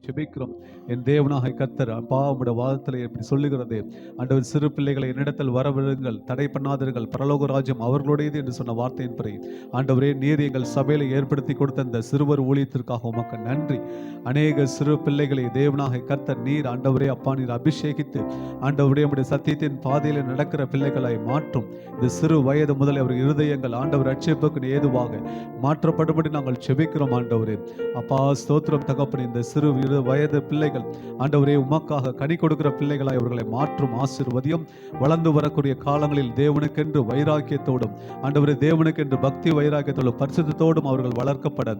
ஜெபிக்கிறோம். என் தேவனாக கர்த்தர் அப்பா உம்முடைய வாதத்தில் இப்படி சொல்லுகிறது, ஆண்டவர் சிறு பிள்ளைகளை என்னிடத்தில் வரவிடுங்கள், தடை பண்ணாதீர்கள், பரலோக ராஜ்யம் அவர்களுடையது என்று சொன்ன வார்த்தையின் படி ஆண்டவரே, நீர் எங்கள் சபையில் ஏற்படுத்தி கொடுத்த இந்த சிறுவர் ஊழியத்திற்காக உமக்கு நன்றி. அநேக சிறு பிள்ளைகளை தேவனாக கர்த்தர் நீர் ஆண்டவரே அப்பா நீர் அபிஷேகித்து ஆண்டவரே உம்முடைய சத்தியத்தின் பாதையில் நடக்கிற பிள்ளைகளை மாற்றும். இந்த சிறு வயது முதல் அவர் இருதயங்கள் ஆண்டவர் ரட்சிப்புக்கு ஏதுவாக மாற்றப்படும்படி நாங்கள் ஜெபிக்கிறோம். ஆண்டவரே அப்பா ஸ்தோத்திரம் தகப்பனே, இந்த சிறு வயது பிள்ளைகள் ஆண்டவரே உமக்காக கனி கொடுக்கிற பிள்ளைகளாய் அவர்களை மாற்றும் ஆசீர்வதியும். வளர்ந்து வரக்கூடிய காலங்களில் தேவனுக்கென்று வைராக்கியத்தோடும் ஆண்டவரே தேவனுக்கென்று பக்தி வைராக்கியத்தோடும் பரிசுத்தத்தோடும் அவர்கள் வளர்க்கப்பட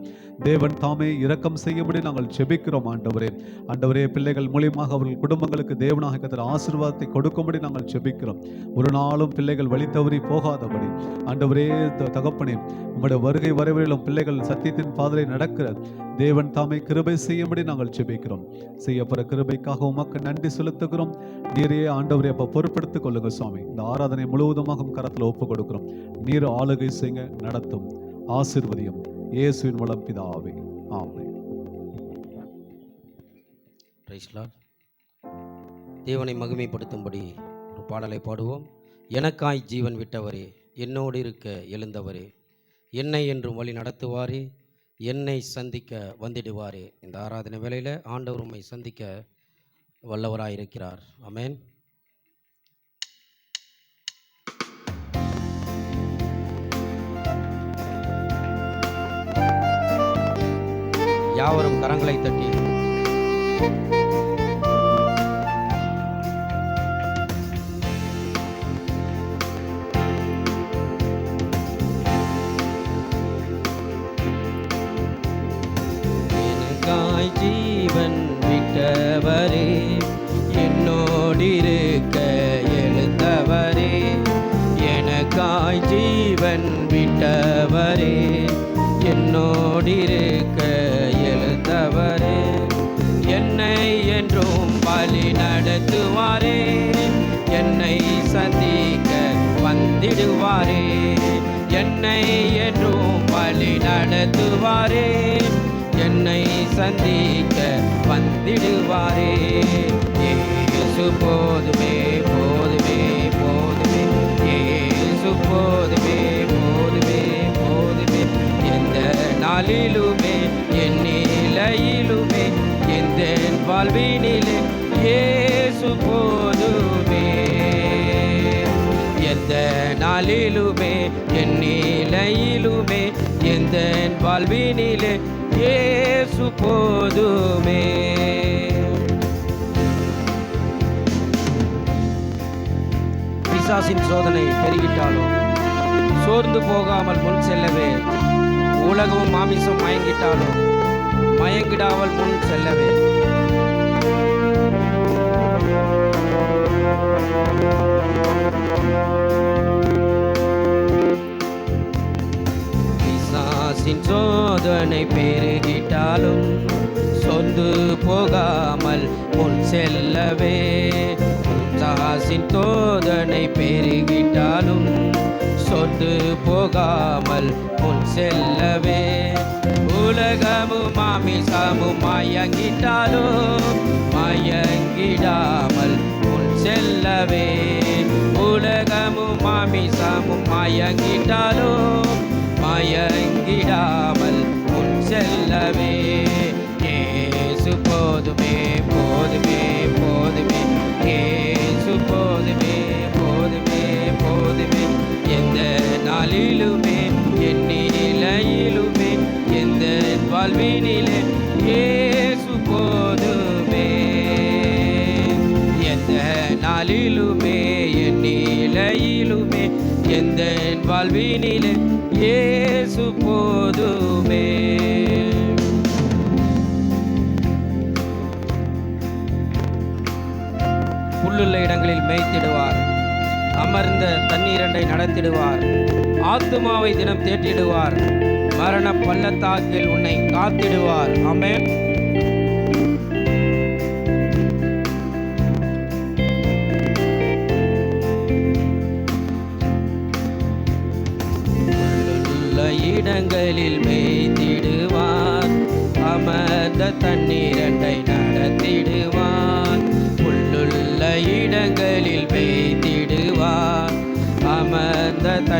தேவன் தாமே இரக்கம் செய்யும்படி நாங்கள் ஜெபிக்கிறோம். ஆண்டவரே ஆண்டவரே பிள்ளைகள் மூலியமாக அவர்கள் குடும்பங்களுக்கு தேவனாக கர்த்தர் ஆசீர்வாதத்தை கொடுக்கும்படி நாங்கள் ஜெபிக்கிறோம். ஒரு நாளும் பிள்ளைகள் வழி தவறி போகாதபடி ஆண்டவரே தகப்பனே உம்முடைய வருகை வரவிலும் பிள்ளைகள் சத்தியத்தின் பாதையை நடக்கிற தேவன் தாமே கிருபை செய்யும்படி நாங்கள் ஜெபிக்கிறோம். செய்யப்படுற கிருபைக்காக உமக்கு நன்றி செலுத்துகிறோம். நீரே ஆண்டவரே அப்ப பொறுப்படுத்திக் கொள்ளுங்க சுவாமி. இந்த ஆராதனை முழுவதுமாக கரத்தில் ஒப்பு கொடுக்கிறோம். நீர் ஆளுகை செய்ய நடத்தும் ஆசீர்வதியும் இயேசுவின் மூலம் பிதாவே, ஆமென். தேவனை மகிமைப்படுத்தும்படி ஒரு பாடலை பாடுவோம். எனக்காய் ஜீவன் விட்டவரே, என்னோடு இருக்க எழுந்தவரே, என்னை என்றும் வழி நடத்துவாரே, என்னை சந்திக்க வந்திடுவாரே. இந்த ஆராதனை வேளையில் ஆண்டவர் உம்மை சந்திக்க வல்லவராயிருக்கிறார். ஆமென். யாவரும் கரங்களை தட்டி ஜீவன் விட்டவரே, என்னோடிருக்க எழுந்தவரே, எனக்காய் ஜீவன் விட்டவரே, என்னோடிருக்க எழுந்தவரே, என்னை என்றும் வழி நடத்துவாரே, என்னை சந்திக்க வந்திடுவாரே, என்னை என்றும் வழி நடத்துவாரே, என்னை சந்திக்க வந்திடுவாரே. இயேசு போதுமே போதுமே போதுமே, இயேசு போதுமே போதுமே போதுமே, எந்த நாளிலுமே என் நிலையிலுமே எந்த வாழ்வினிலே இயேசு போதுமே, எந்த நாளிலுமே என் நிலையிலுமே எந்த வாழ்வினிலே இயேசு போதுமே. பிசாசின் சோதனை பெருகிட்டாலும் சோர்ந்து போகாமல் முன் செல்லவே, உலகமும் மாமிசம் மயங்கிட்டாலும் மயங்கிடாமல் முன் செல்லவே, பிசாசின் சோதனை பெருகிட்டாலும் சொந்து போகாமல் முன் செல்லவே, பிசாசின் சோதனை பெருகிட்டாலும் சொந்து போகாமல் முன் செல்லவே, உலகமும் மாமிசமும் மயங்கிட்டாலும் மயங்கிடாமல் முன் செல்லவே, உலகமும் மாமிசமும் மயங்கிட்டாலும் மயங்கிடாமல் முன் செல்லவே, இயேசு போதுமே போதுமே போதுமே, இயேசு போதுமே போதுமே போதுமே, எந்த நாளிலுமே என் நிலையிலுமே எந்த வாழ்வினிலே இயேசு போதுமே, எந்த நாளிலுமே என் நிலையிலுமே எந்த வாழ்வினிலே இயேசு போதுமே. புல்லுள்ள இடங்களில் மேய்த்திடுவார், அமர்ந்த தண்ணீரண்டை நடத்திடுவார், ஆத்துமாவை தினம் தேற்றிடுவார், மரண பள்ளத்தாக்கில் உன்னை காத்திடுவார். ஆமென். இடங்களில் மேய்த்திடுவார், அமர்ந்த தண்ணீரண்டை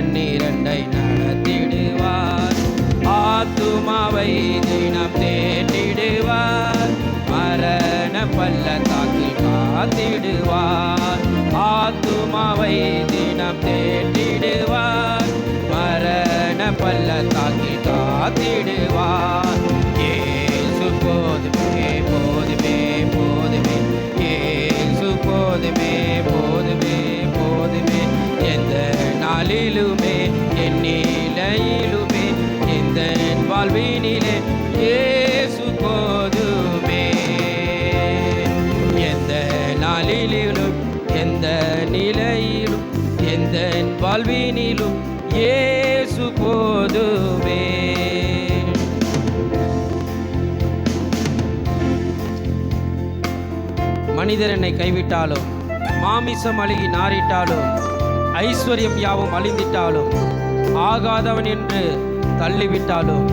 கண்ணீரண்டை நடத்திடுவார். ஆத்துமாவை தினம் தேற்றிடுவார். மரண பள்ளத்தாக்கில் காத்திடுவார். ஆத்துமாவை தினம் தேற்றிடுவார். மரண பள்ளத்தாக்கில் காத்திடுவார். இயேசு போதுமே போதுமே போதுமே. இயேசு போதுமே போதுமே போதுமே. எந்த நாளிலுமே என் நிலையிலுமே எந்த வாழ்வினிலே இயேசு போதுமே. எந்த நாளிலும் எந்த நிலையிலும் எந்த வாழ்வினிலும் இயேசு போதுமே. மனிதர் என்னை கைவிட்டாலும், மாமிசம் அழுகி நாறிட்டாலும், ஐஸ்வர்யம் யாவும் அழிந்திட்டாலும், ஆகாதவன் என்று தள்ளிவிட்டாலும்,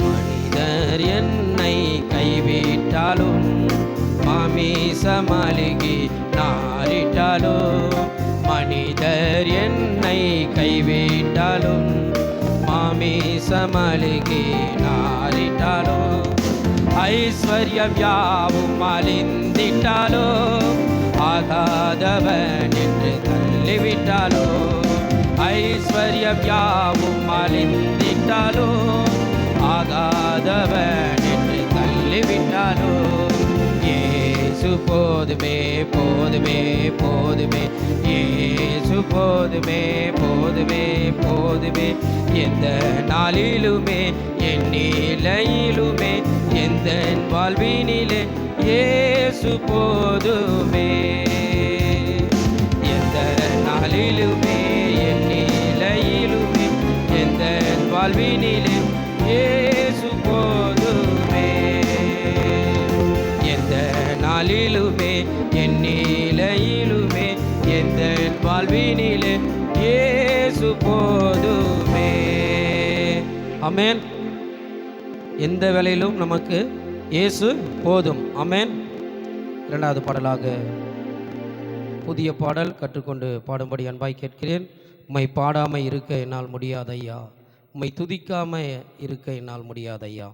மனிதர் என்னை கைவிட்டாலும், மாமிசம் அழுகி நாறிட்டாலும், மனிதர் என்னை கைவிட்டாலும், மாமிசம் அழுகி நாறிட்டாலும், ஐஸ்வர்யம் யாவும் அழிந்திட்டாலும், ஆகாதவன் என்று தள்ளிவிட்டாலும், ஐஸ்வர்யம் யாவும் அழிந்திட்டாலும், ஆகாதவன் என்று தள்ளிவிட்டாலும், இயேசு போதுமே போதுமே போதுமே. இயேசு போதுமே போதுமே போதுமே. எந்த நாளிலுமே என் நிலையிலுமே எந்த வாழ்வினிலே இயேசு போதுமே. எந்த நாளிலுமே என் நிலையிலுமே எந்த வாழ்வினிலே இயேசு போதுமே. எந்த நாளிலுமே என் நிலையிலுமே எந்த வாழ்வினிலே இயேசு போதுமே. ஆமென். எந்த வேளையிலும் நமக்கு இயேசு போதும். ஆமென். இரண்டாவது பாடலாக புதிய பாடல் கற்றுக்கொண்டு பாடும்படி அன்பாய் கேட்கிறேன். உம்மை பாடாமல் இருக்க என்னால் முடியாதையா, உம்மை துதிக்காம இருக்க என்னால் முடியாதையா.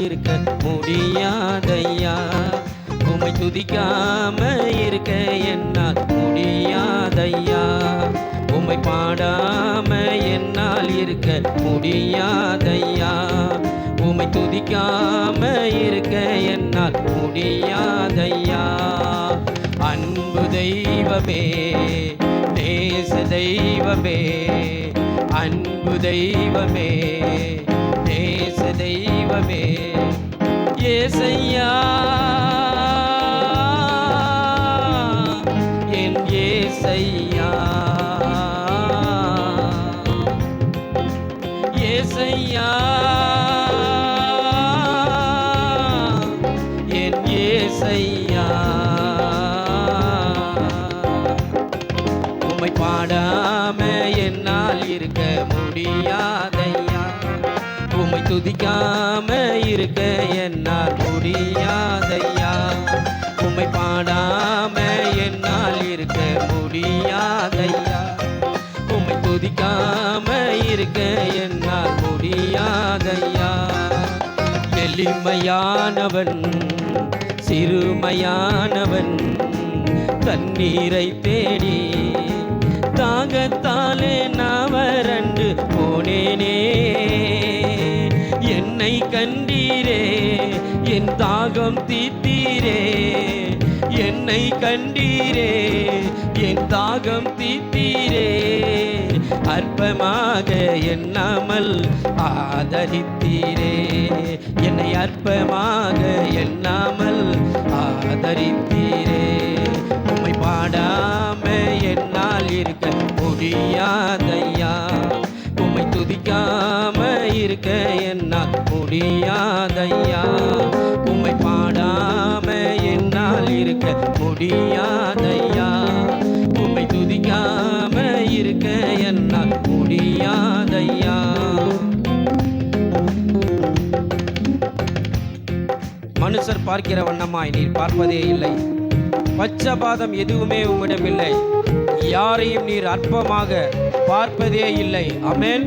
இருக்க முடியாதையா, உம்மை துதிக்காம இருக்க என்னால் முடியாதையா, உம்மை பாடாம என்னால் இருக்க முடியாதையா, உம்மை துதிக்காம இருக்க என்னால் முடியாதையா. அன்பு தெய்வமே, நேச தெய்வமே, அன்பு தெய்வமே, நேச தெய்வமே, ஏசையா என் ஏசையா, ஏசையா என் ஏசையா. உம்மை பாடாம என்னால் இருக்க முடியாதையா, உம்மை துதிக்காம இருக்க என்னால் முடியாதையா, உம்மை பாடாம என்னால் இருக்க முடியாதையா, உம்மை துதிக்காம இருக்க என்னால் முடியாதையா. எளிமையானவன் சிறுமையானவன் தண்ணீரை தேடி தாகத்தாலே நான் வறண்டு போனேனே, என்னை கண்டீரே என் தாகம் தீர்த்தீரே, என்னை கண்டீரே என் தாகம் தீர்த்தீரே, அற்பமாக எண்ணாமல் ஆதரித்தீரே. என்னை அற்பமாக எண்ணாமல் ஆதரித்தீரே. உம்மை பாடாம என்னால் இருக்க முடியாதையா. உம்மை துதிக்காம இருக்க என்னால் முடியாதையா. உம்மை பாடாம என்னால் இருக்க முடியாதையா. உம்மை துதிக்காம இருக்க என்னால் முடியாதையா. மனுஷர் பார்க்கிற வண்ணமாய் நீர் பார்ப்பதே இல்லை. பட்சபாதம் எதுவுமே உம்மிடமில்லை. யாரையும் நீர் அற்பமாக பார்ப்பதே இல்லை. ஆமென்.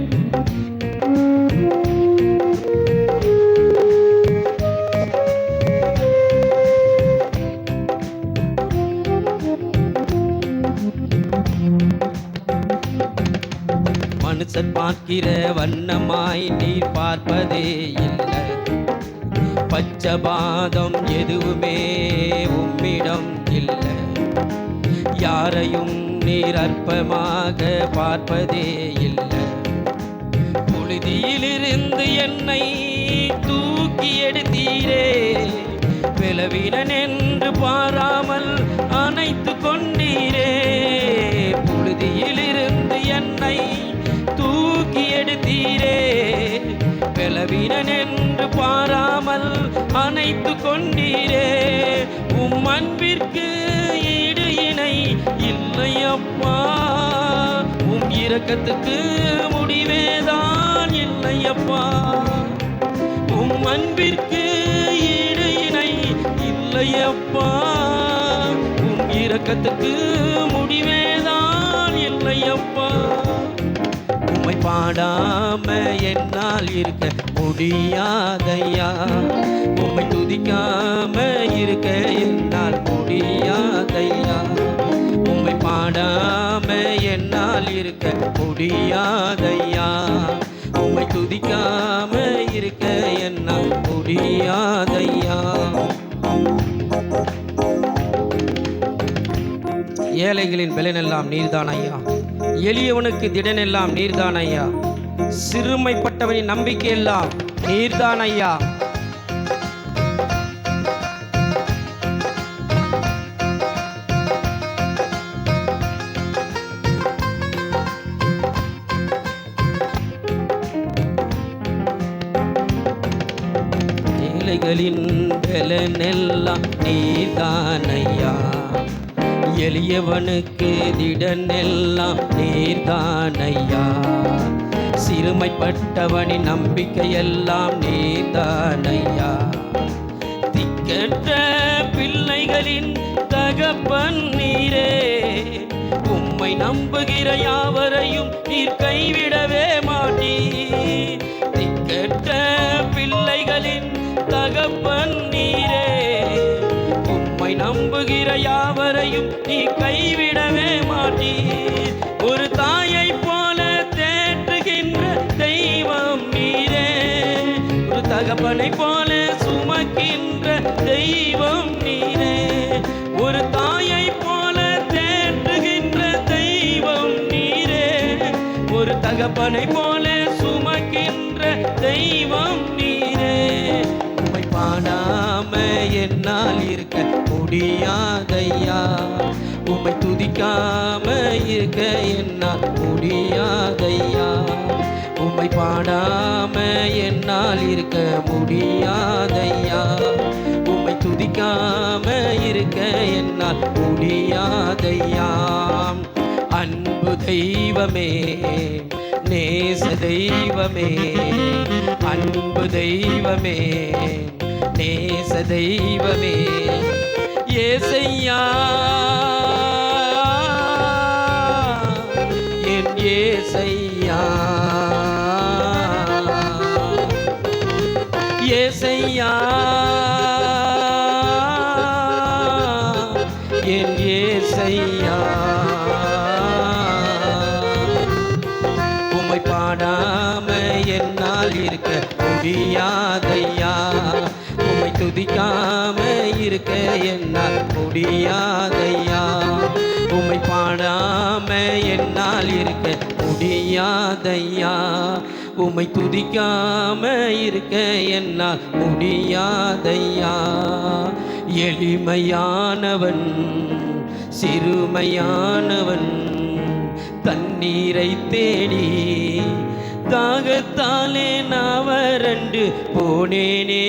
மனுஷர் பார்க்கிற வண்ணமாய் நீர் பார்ப்பதே இல்லை. பட்சபாதம் எதுவுமே உம்மிடம் இல்லை. யாரையும் நீர் அற்பமாக பார்ப்பதே இல்லை. புழுதியிலிருந்து என்னை தூக்கி எடுத்தீரே. பலவீனன் என்று பாராமல் அணைத்து கொண்டீரே. புழுதியிலிருந்து என்னை தூக்கி எடுத்தீரே. பலவீனன் என்று பாராமல் அணைத்து கொண்டீரே. உம் அன்பிற்கு ஈடு இணை இல்லையப்பா. உம் இரக்கத்துக்கு முடிவேதான் இல்லையப்பா. உம் அன்பிற்கு ஈடு இணை இல்லையப்பா. உம் இரக்கத்துக்கு முடிவேதான் இல்லையப்பா. உம்மை பாடாம என்னால் இருக்க முடியாதையா. உம்மை துதிக்காம இருக்க என்னால் முடியாதையா. உம்மை பாடாம என்னால் இருக்க முடியாதையா. உம்மை துதிக்காம இருக்க என்னால் முடியாதையா. ஏழைகளின் பலனெல்லாம் நீர்தான் ஐயா. எளியவனுக்கு திடனெல்லாம் நீர்தான் ஐயா. சிறுமைப்பட்டவனின் நம்பிக்கை எல்லாம் நீர்தான் ஐயா. ஏழைகளின் பலனெல்லாம் நீர்தான் ஐயா. எளியவனுக்கு திடனெல்லாம் நீர்தான் ஐயா. சிறுமைப்பட்டவனின் நம்பிக்கையெல்லாம் நீர்தான் ஐயா. திக்கற்ற பிள்ளைகளின் தகப்பன் நீரே. உம்மை நம்புகிற யாவரையும் நீர் கைவிடவே மாட்டீர். திக்கற்ற பிள்ளைகளின் தகப்பன் நீரே. உம்மை நம்புகிற யாவரையும் நீ கைவிடவே மாட்டீர். ஒரு தாயை போல தேற்றுகின்ற தெய்வம் நீரே. ஒரு தகப்பனை போல சுமக்கின்ற தெய்வம் நீரே. ஒரு தாயை போல தேற்றுகின்ற தெய்வம் நீரே. ஒரு தகப்பனை போல சுமக்கின்ற தெய்வம் நீரே. உம்மை பாடாம என்னால் இருக்க முடியாதையா. உம்மை துதிக்காம இருக்க என்னால் முடியாதையா. உம்மை பாடாம என்னால் இருக்க முடியாதையா. உம்மை துதிக்காம இருக்க என்னால் முடியாதையா. அன்பு தெய்வமே, நேச தெய்வமே, அன்பு தெய்வமே, நேச தெய்வமே, ஏசையா, என் ஏசையா, ஏசையா, என் ஏசையா. உம்மை பாடாம என்னால் இருக்க முடியாதையா. உம்மை துதிக்காம இருக்க என்னால் முடியாதையா. உம்மை பாடாம என்னால் இருக்க முடியாதையா. உம்மை துதிக்காம இருக்க என்னால் முடியாதையா. எளிமையானவன் சிறுமையானவன் தண்ணீரை தேடி தாகத்தாலே நான் வறண்டு போனேனே.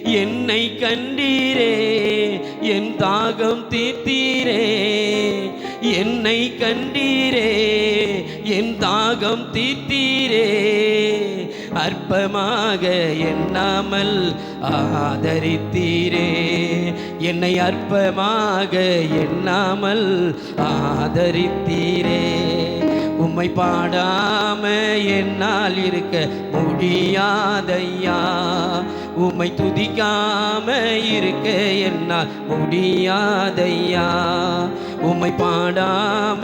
என்னை கண்டீரே, என் தாகம் தீர்த்தீரே. என்னை கண்டீரே, என் தாகம் தீர்த்தீரே. அற்பமாக எண்ணாமல் ஆதரித்தீரே. என்னை அற்பமாக எண்ணாமல் ஆதரித்தீரே. உம்மை பாடாம என்னால் இருக்க முடியாதையா. உம்மை துதிக்காம இருக்க என்னால் முடியாதையா. உம்மை பாடாம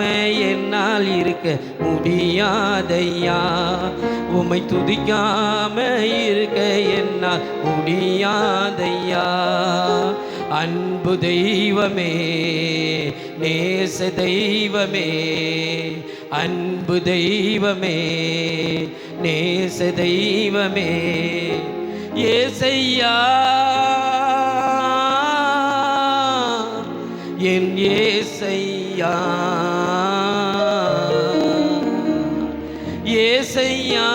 என்னால் இருக்க முடியாதையா. உம்மை துதிக்காம இருக்க என்னால் முடியாதையா. அன்பு தெய்வமே, நேச தெய்வமே, அன்பு தெய்வமே, நேச தெய்வமே, ஏசையா, என் ஏசையா, ஏசையா,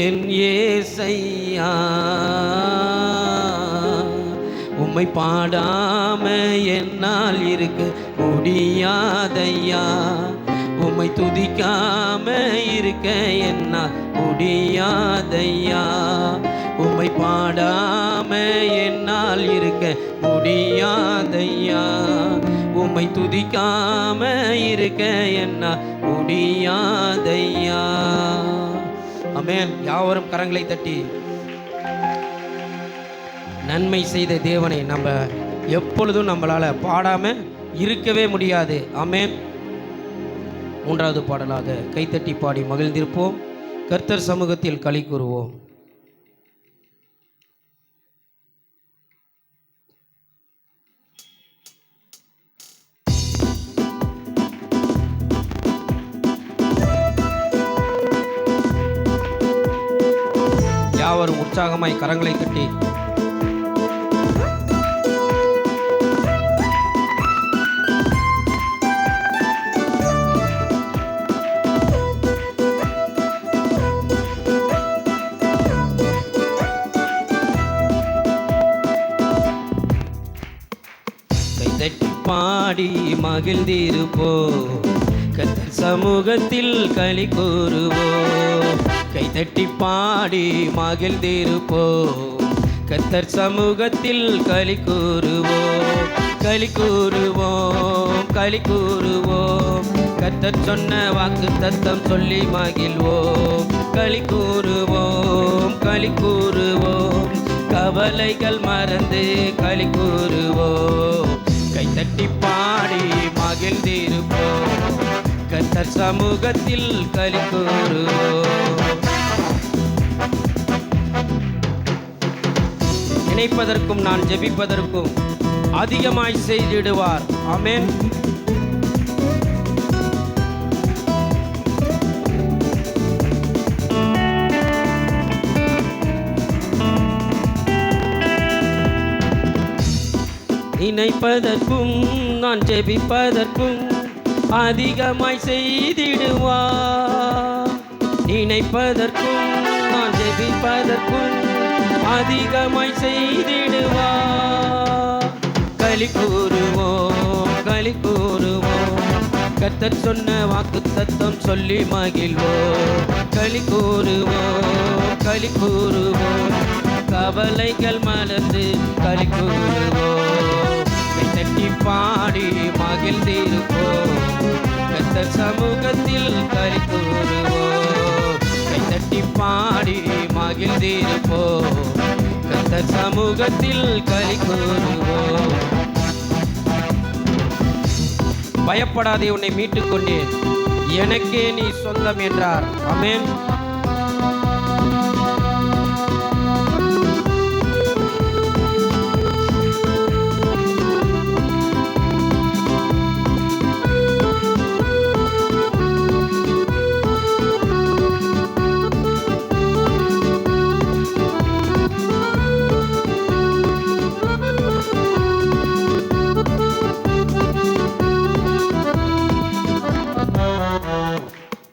என் ஏசையா. உம்மை பாடாம என்னால் இருக்க முடியாதையா. உம்மை துதிக்காம இருக்க என்னால் முடியாதையா. உம்மை பாடாம என்னால் இருக்க முடியாதையா. உம்மை துதிக்காம இருக்க என்னால் முடியாதையா. ஆமென். யாவரும் கரங்களை தட்டி நன்மை செய்த தேவனை நம்ம எப்பொழுதும் நம்மளால் பாடாமல் இருக்கவே முடியாது. ஆமென். மூன்றாவது பாடலாக கைத்தட்டி பாடி மகிழ்ந்திருப்போம். கர்த்தர் சமூகத்தில் களி கூறுவோம். யாவரும் உற்சாகமாய் கரங்களை தட்டி கைதட்டி பாடி மகிழ்ந்திருப்போம். கர்த்தர் சமூகத்தில் களி கூறுவோம். கைதட்டி பாடி மகிழ்ந்திருப்போம். கர்த்தர் சமூகத்தில் களி கூறுவோம். களி கூறுவோம், களி கூறுவோம். கர்த்தர் சொன்ன வாக்கு தத்தம் சொல்லி மகிழ்வோம். களி கூறுவோம், களி கூறுவோம். கவலைகள் மறந்து களி கூறுவோம். கைதட்டி பாடி மகிழ்ந்திருப்போம். கர்த்தர் சமூகத்தில் களி கூறுவோம். நினைப்பதற்கும் நான் ஜெபிப்பதற்கும் அதிகமாய் செய்திடுவார். ஆமென். நினைப்பதற்கும் நான் ஜெபிப்பதற்கும் அதிகமாய் செய்திடுவார். நினைப்பதற்கும் நான் ஜெபிப்பதற்கும் அதிகமாய் செய்திடுவார். களி கூறுவோம், களி கூறுவோம். கர்த்தர் சொன்ன வாக்கு தத்தம் சொல்லி மகிழ்வோம். களி கூறுவோம், களி கூறுவோம். கவலைகள் மலர்ந்து களி கூறுவோம். தட்டி பாடி மகிழ்ந்திருப்போம். கர்த்தர் சமூகத்தில் களி கூறுவோம். கைத்தட்டி பாடி மகிழ்ந்திருப்போம். கர்த்தர் சமூகத்தில் களி கூறுவோம். பயப்படாதே, உன்னை மீட்டுக் கொண்டேன், எனக்கே நீ சொந்தம் என்றார். ஆமென்.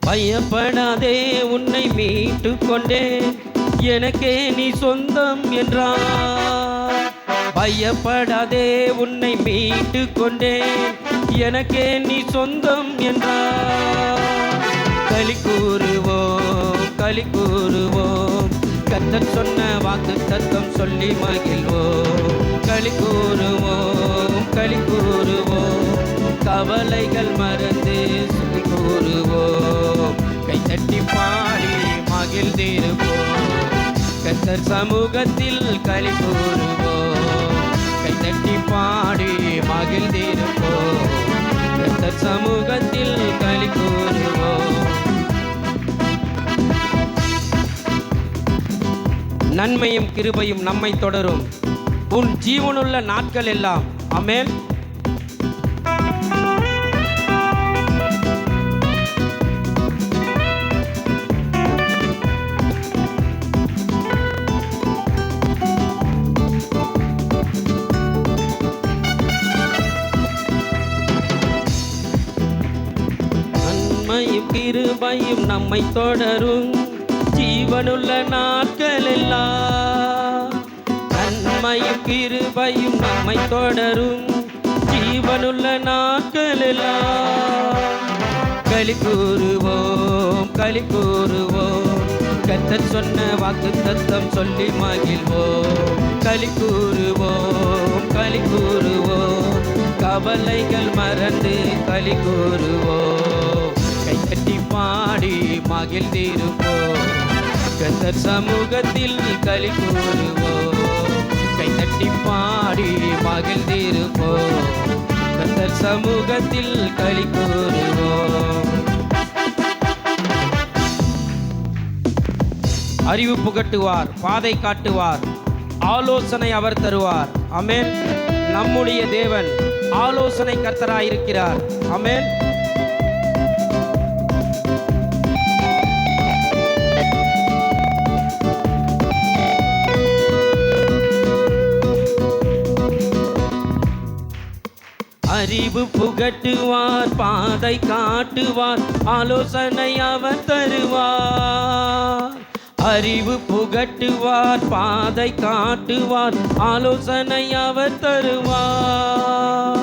பயப்படாதே உன்னை மீட்டு கொண்டேன், எனக்கே நீ சொந்தம் என்றார். பயப்படாதே உன்னை மீட்டு கொண்டேன், எனக்கே நீ சொந்தம் என்றார். களி கூறுவோம் களி கூறுவோம், கர்த்தர் சொன்ன வாக்கு தத்தம் சொல்லி மகிழ்வோம். களி கூறுவோம் களி கூறுவோம், கவலைகள் மறந்து சொல்லி கூறுவோம். கைத்தட்டி பாடி மகிழ்ந்திருப்போம், கர்த்தர் சமூகத்தில் களி கூறுவோம். கைத்தட்டி பாடி மகிழ்ந்திருப்போம், கர்த்தர் சமூகத்தில் களி கூறுவோம். நன்மையும் கிருபையும் நம்மை தொடரும் உன் ஜீவனுள்ள நாட்கள் எல்லாம். ஆமென். நன்மையும் கிருபையும் நம்மை தொடரும் ஜீவனுள்ள நாட்கள் எல்லாம். நன்மையும் கிருபையும் நம்மை தொடரும் ஜீவனுள்ள நாட்கள் எல்லாம். களி கூறுவோம் களி கூறுவோம், கர்த்தர் சொன்ன வாக்கு தத்தம் சொல்லி மகிழ்வோம். களி கூறுவோம் களி கூறுவோம், கவலைகள் மறந்து களி கூறுவோம். கைத்தட்டி பாடி மகிழ்ந்திருப்போம், கர்த்தர் சமூகத்தில் களி கூறுவோம். கைத்தட்டி பாடி மகிழ்ந்திருப்போம், கர்த்தர் சமூகத்தில் களி கூறுவோம். அறிவு புகட்டுவார், பாதை காட்டுவார், ஆலோசனை அவர் தருவார். ஆமென். நம்முடைய தேவன் ஆலோசனை கர்த்தராயிருக்கிறார். ஆமென். அறிவு புகட்டுவார், பாதை காட்டுவார், ஆலோசனை அவர் தருவார். அறிவு புகட்டுவார், பாதை காட்டுவார், ஆலோசனை அவர் தருவார்.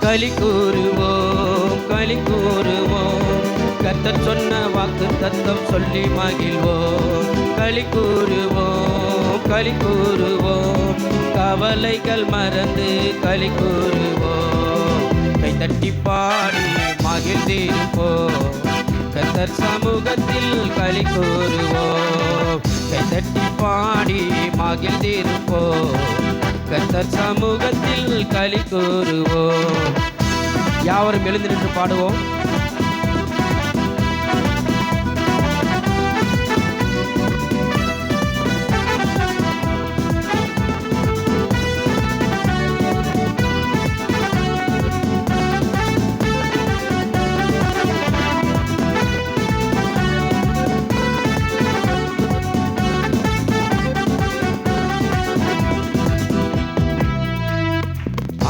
களி கூறுவோம் களி கூறுவோம், கர்த்தர் சொன்ன வாக்கு தத்தம் சொல்லி மகிழ்வோம். களி கூறுவோம் களி கூறுவோம், கவலைகள் மறந்து களி கூறுவோம். கைத்தட்டி பாடி மகிழ்ந்திருப்போம், கர்த்தர் சமூகத்தில் களி கூறுவோம். கைத்தட்டி பாடி மகிழ்ந்திருப்போம், கர்த்தர் சமூகத்தில் களி கூறுவோம். யாவரும் எழுந்து நின்று பாடுவோம்.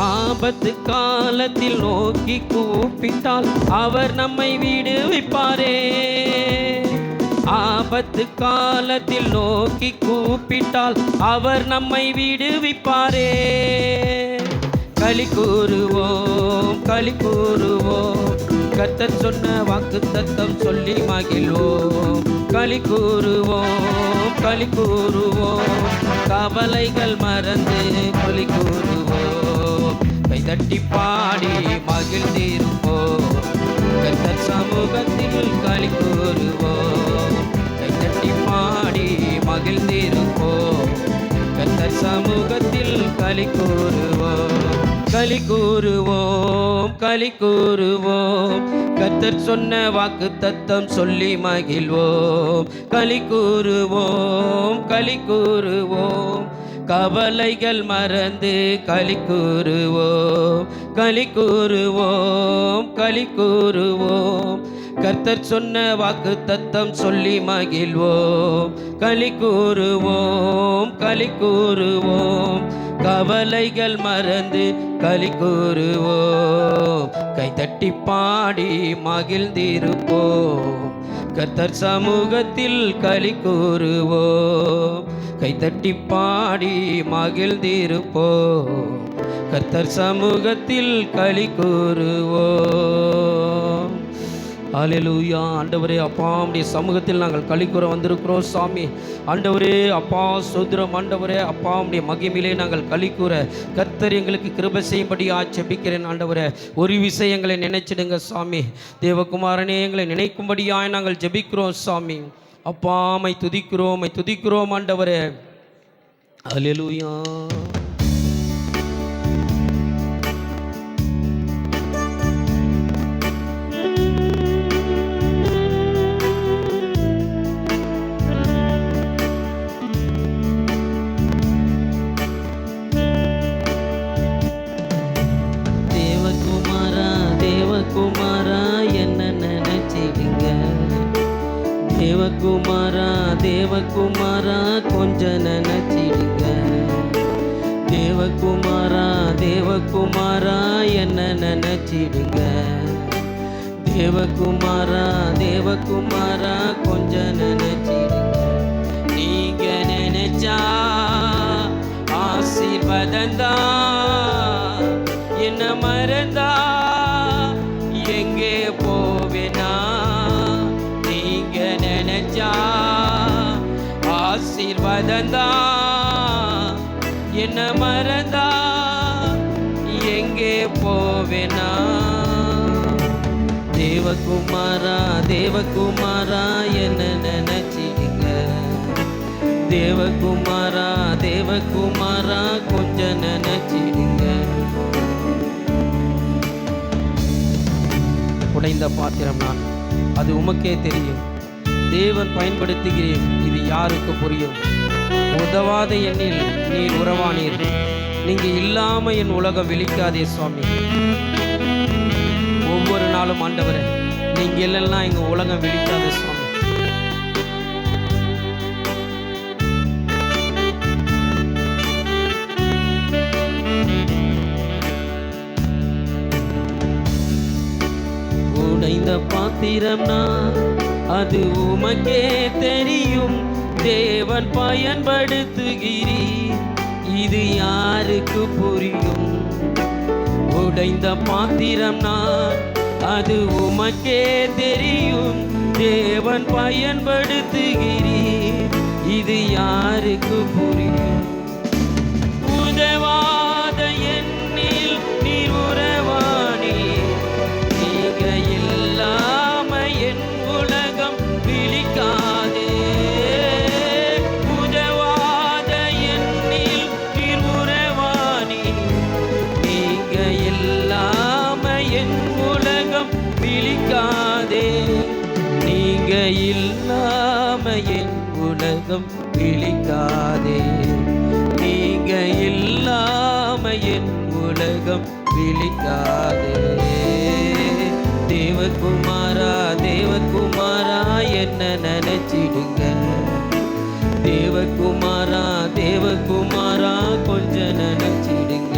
ஆபத்து காலத்தில் நோக்கி கூப்பிட்டால் அவர் நம்மை விடுவிப்பாரே. ஆபத்து காலத்தில் நோக்கி கூப்பிட்டால் அவர் நம்மை விடுவிப்பாரே. களி கூறுவோம் களி கூறுவோம், கர்த்தர் சொன்ன வாக்கு தத்தம் சொல்லி மகிழ்வோம். களி கூறுவோம் களி கூறுவோம், கவலைகள் மறந்து களி கூறுவோம். கைதட்டி பாடி மகிழ்ந்திருப்போம், கர்த்தர் சமூகத்தில் களி கூறுவோம். கைதட்டி பாடி மகிழ்ந்திருப்போம், கர்த்தர் சமூகத்தில் களி கூறுவோம். களி கூறுவோம் களி கூறுவோம், கர்த்தர் சொன்ன வாக்கு தத்தம் சொல்லி மகிழ்வோம். களி கூறுவோம் களி கூறுவோம், கவலைகள் மறந்து களி கூறுவோம். களி கூறுவோம் களி கூறுவோம், கர்த்தர் சொன்ன வாக்கு தத்தம் சொல்லி மகிழ்வோம். களி கூறுவோம் களி கூறுவோம், கவலைகள் மறந்து களி கூறுவோம். கைதட்டி பாடி மகிழ்ந்திருப்போம், கர்த்தர் சமூகத்தில் களி கூறுவோம், கைத்தட்டி பாடி மகிழ்ந்திருப்போம். கர்த்தர் சமூகத்தில் களி கூறுவோம். அல்லேலூயா. ஆண்டவரே அப்பா, உம்முடைய சமூகத்தில் நாங்கள் களி கூற வந்திருக்கிறோம் சாமி. ஆண்டவரே அப்பா சோத்திரம். ஆண்டவரே அப்பா, உம்முடைய மகிமையிலே நாங்கள் களி கூற கர்த்தர் எங்களுக்கு கிருபை செய்யும்படியா ஜெபிக்கிறேன். ஆண்டவரே ஒரு விஷயங்களை நினைச்சிடுங்க சாமி. தேவகுமாரனே, எங்களை நினைக்கும்படியாய் நாங்கள் ஜெபிக்கிறோம் சாமி. அப்பா, மை துதிக்கிறோம், மை துதிக்கிறோம் ஆண்டவரே. அல்லேலூயா. தேவகுமாரா என்ன நினைச்சிடுங்க. தேவகுமாரா தேவகுமாரா கொஞ்சம் நினைச்சிடுங்க. தேவகுமாரா தேவகுமாரா என்ன நினைச்சிடுங்க. தேவகுமாரா தேவகுமாரா கொஞ்சம் நினைச்சிடுங்க. நீங்க நினைச்சா ஆசீர்வாதந்தா, என்ன மறந்தா எங்கே போவேனா. நீங்க நினைச்சா ஆசீர்வாதந்தா, என்ன மறந்தா எங்கே போவேனா. தேவகுமாரா தேவகுமாரா என்ன நினைச்சிடுங்க. தேவகுமாரா தேவகுமாரா கொஞ்சம் நினைச்சிடுங்க. உடைந்த பாத்திரம் நான், அது உமக்கே தெரியும். தேவன் பயன்படுத்துகிறேன், இது யாருக்கு புரியும். உதவாத எண்ணில் நீர் உறவானீர், நீங்க இல்லாம என் உலகம் விழிக்காதே சுவாமி. ஒவ்வொரு நாளும் ஆண்டவரே, நீங்க இல்லைன்னா எங்க உலகம் விழிக்காதே சுவாமி. உடைந்த பாத்திரம் நான், அது உமக்கே தெரியும். தேவன் பயன்படுத்துகிறீர், இது யாருக்கு புரியும். உடைந்த பாத்திரம் நான், அது உமக்கே தெரியும். தேவன் பயன்படுத்துகிறீர், இது யாருக்கு புரியும். உதவாத எண்ணில் நீர் உறவானி, நீங்க இல்லாம என் உலகம் விழிக்காதே. உதவாத எண்ணில் நீர் உறவானி, நீங்க இல்லாம என் உலகம் விழிக்காதே. நீங்க இல்லாம என் உலகம் விழிக்காதே. நீங்க இல்லாம என் உலகம் விழிக்காதே. தேவகுமாரா தேவகுமாரா என்ன நினைச்சிடுங்க. தேவகுமாரா தேவகுமாரா கொஞ்சம் நினைச்சிடுங்க.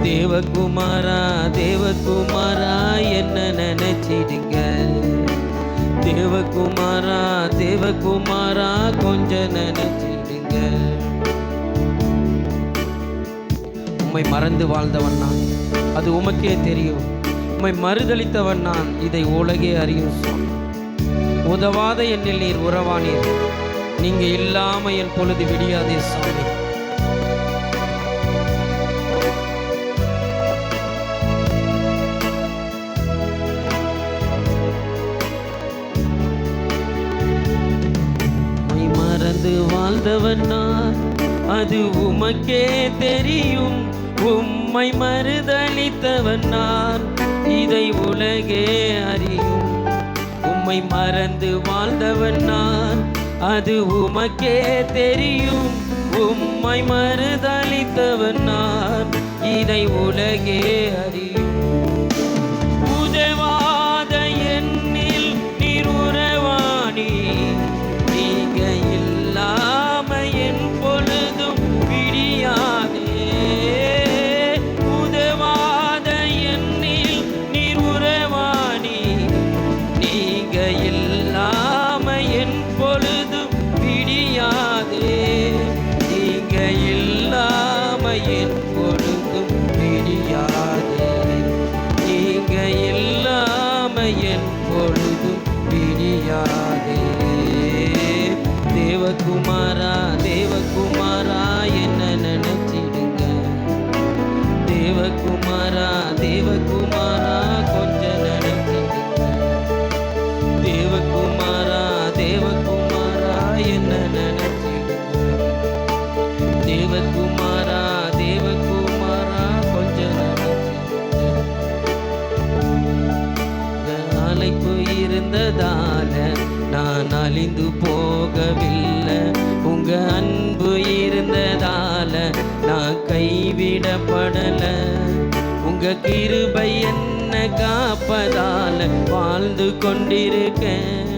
தேவகுமாரா தேவகுமாரா என்ன நினைச்சிடுங்க. தேவகுமாரா தேவகுமாரா கொஞ்சம் நினைச்சிடுங்க. உம்மை மறந்து வாழ்ந்தவன் நான், அது உமக்கே தெரியும். உம்மை மறுதளித்தவன் நான், இதை உலகே அறியும் சுவாமி. உதவாத எண்ணில் நீர் உறவானீர், நீங்க இல்லாம என் பொழுது விடியாதே சாமி. உம்மை மறந்து வாழ்ந்தவன் நான், அது உமக்கே தெரியும். உம்மை மறுதளித்தவன் நான், இதை உலகே அறியும். உம்மை மறந்து வாழ்ந்தவன் நான், அது உமக்கே தெரியும். உம்மை மறுதளித்தவன் நான், இதை உலகே அறியும். உதவாத எண்ணில் நீர் உறவானி, நீங்க இல்லாம என் பொழுதும் விடியாதே. உதவாத எண்ணில் நீர் உறவானி, நீங்க தேவகுமாரா தேவகுமாரா கொஞ்சம் நினைச்சிடுங்க. தேவகுமாரா தேவகுமாரா என்ன நினைச்சிடுங்க. தேவகுமாரா தேவகுமாரா கொஞ்சம் நினைச்சிடுங்க. அழைப்பு இருந்ததால நான் அழிந்து போகவில்லை. உங்க அன்பு இருந்ததால நான் கைவிடப்படல. உங்க கிருபை என்ன காப்பதால வாழ்ந்து கொண்டிருக்கேன்.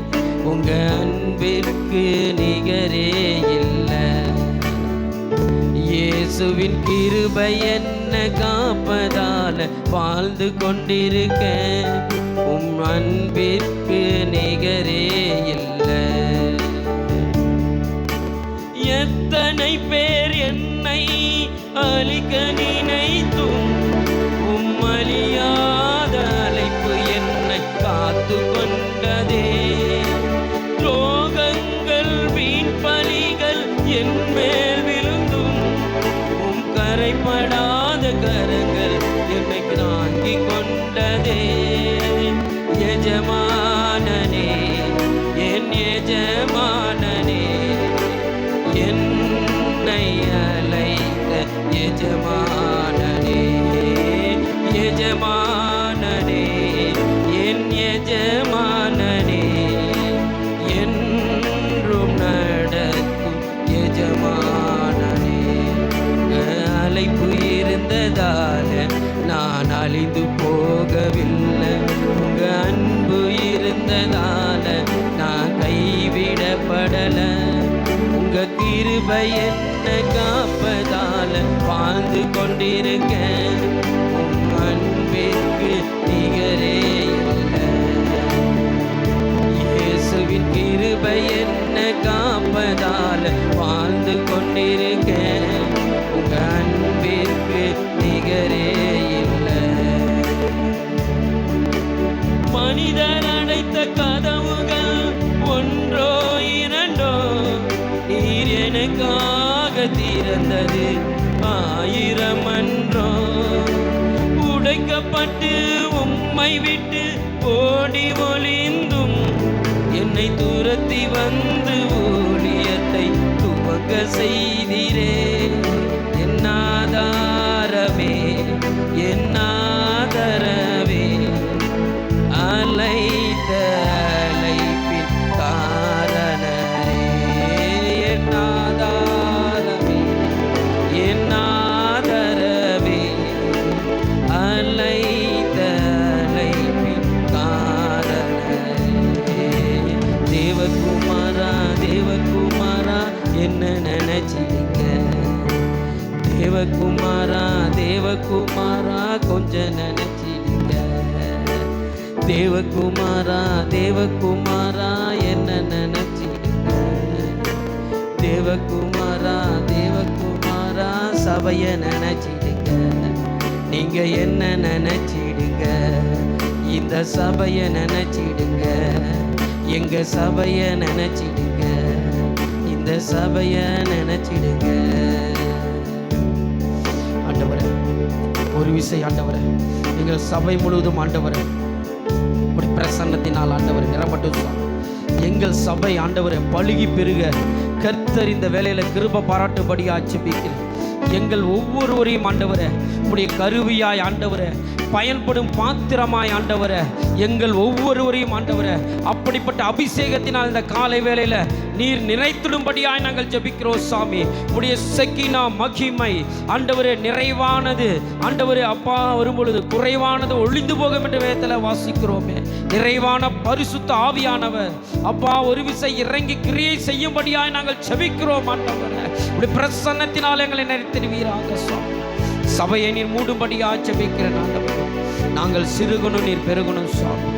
உங்க அன்பிற்கு நிகரே இல்லை. இயேசுவின் கிருபை என்ன காப்பதால வாழ்ந்து கொண்டிருக்கேன். உம் அன்பிற்கு நிகரே இல்லை. எத்தனை பேர் என்னை அழிக்க நினைத்தும் உம் அழியாத அழைப்பு என்னை காத்து கொண்டதே. துரோகங்கள் வீண் பலிகள் என் மேல் விழுந்தும் உம் கரைப்படாத கரங்கள் என்னை தாங்கிக் கொண்டதே. எஜமானனே என் எஜமானனே என்னை அழைத்த எஜமானனே. எஜமானனே என் எஜமானனே என்றும் நடக்கும் எஜமானனே. அழைப்பு இருந்ததால நான் அழிந்து போகவில்லை. உங்க அன்பு இருந்ததால நான் கைவிடப்படல. உங்க கிருபை என்ன காப்பதால வாழ்ந்து கொண்டிருக்கேன். உம் அன்பிற்கு நிகரே இல்லை. இயேசுவின் கிருபை என்ன காப்பதால வாழ்ந்து கொண்டிருக்கேன். உங்க அன்பிற்கு நிகரே இல்லை. மனிதர் அடைத்த கதவுகள் ஒன்றோ இரண்டோ நீர் எனக்காக திறந்தது 1000 அன்றோ. உடைக்கப்பட்டு உம்மை விட்டு ஓடி ஒளிந்தும் என்னை துரத்தி வந்து ஊழியத்தை துவங்க செய்திரே. என் ஆதாரமே என் ஆதரவே அழைத்த அழைப்பின் காரணரே. என் ஆதாரமே என் ஆதரவே அழைத்த அழைப்பின் காரணரே. தேவகுமாரா தேவகுமாரா என்ன நினைச்சிடுங்க. தேவகுமாரா தேவகுமாரா கொஞ்சம் நினைச்சிடுங்க. தேவகுமாரா தேவகுமாரா என்ன நினைச்சிடுங்க. தேவகுமாரா தேவகுமாரா சபைய நினைச்சிடுங்க. நீங்க என்ன நினைச்சிடுங்க. இந்த சபைய நினைச்சிடுங்க. எங்க சபைய நினைச்சிடுங்க. இந்த சபைய நினைச்சிடுங்க. ஆண்டவரே ஒரு விசை ஆண்டவரே நீங்கள் சபை முழுவதும் ஆண்டவரே உடைய பிரசன்னத்தினால் ஆண்டவரே நிரம்பட்டும் சுவாமி. எங்கள் சபை ஆண்டவரே பலுகி பெருக கர்த்தர் இந்த வேலையில கிருபை பாராட்டும்படியா ஜெபிக்கிறேன். எங்கள் ஒவ்வொருவரையும் ஆண்டவரே உடைய கருவியாய் ஆண்டவரே பயன்படும் பாத்திரமாய் ஆண்டவரே எங்கள் ஒவ்வொருவரையும் ஆண்டவரே அப்படிப்பட்ட அபிஷேகத்தினால் இந்த காலை வேளையில நீர் நிறைத்திடும்படியாய் நாங்கள் ஜெபிக்கிறோம் சாமி. உடைய செக்கினா மகிமை ஆண்டவரே நிறைவானது ஆண்டவரே அப்பா வரும்பொழுது குறைவானது ஒளிந்து போகும் என்ற வேதத்தில் வாசிக்கிறோமே. நிறைவான பரிசுத்த ஆவியானவர் அப்பா ஒரு விசை இறங்கி கிரியை செய்யும்படியாய் நாங்கள் ஜெபிக்கிறோம் ஆண்டவரே. உடைய பிரசன்னத்தினால் எங்களை நிறைத்திடுவீராக சுவாமி. சபையை நீர் மூடும்படியாக ஜெபிக்கிறேன் ஆண்டவரே. நாங்கள் சிறுகணும் நீர் பெருகணும் சுவாமி.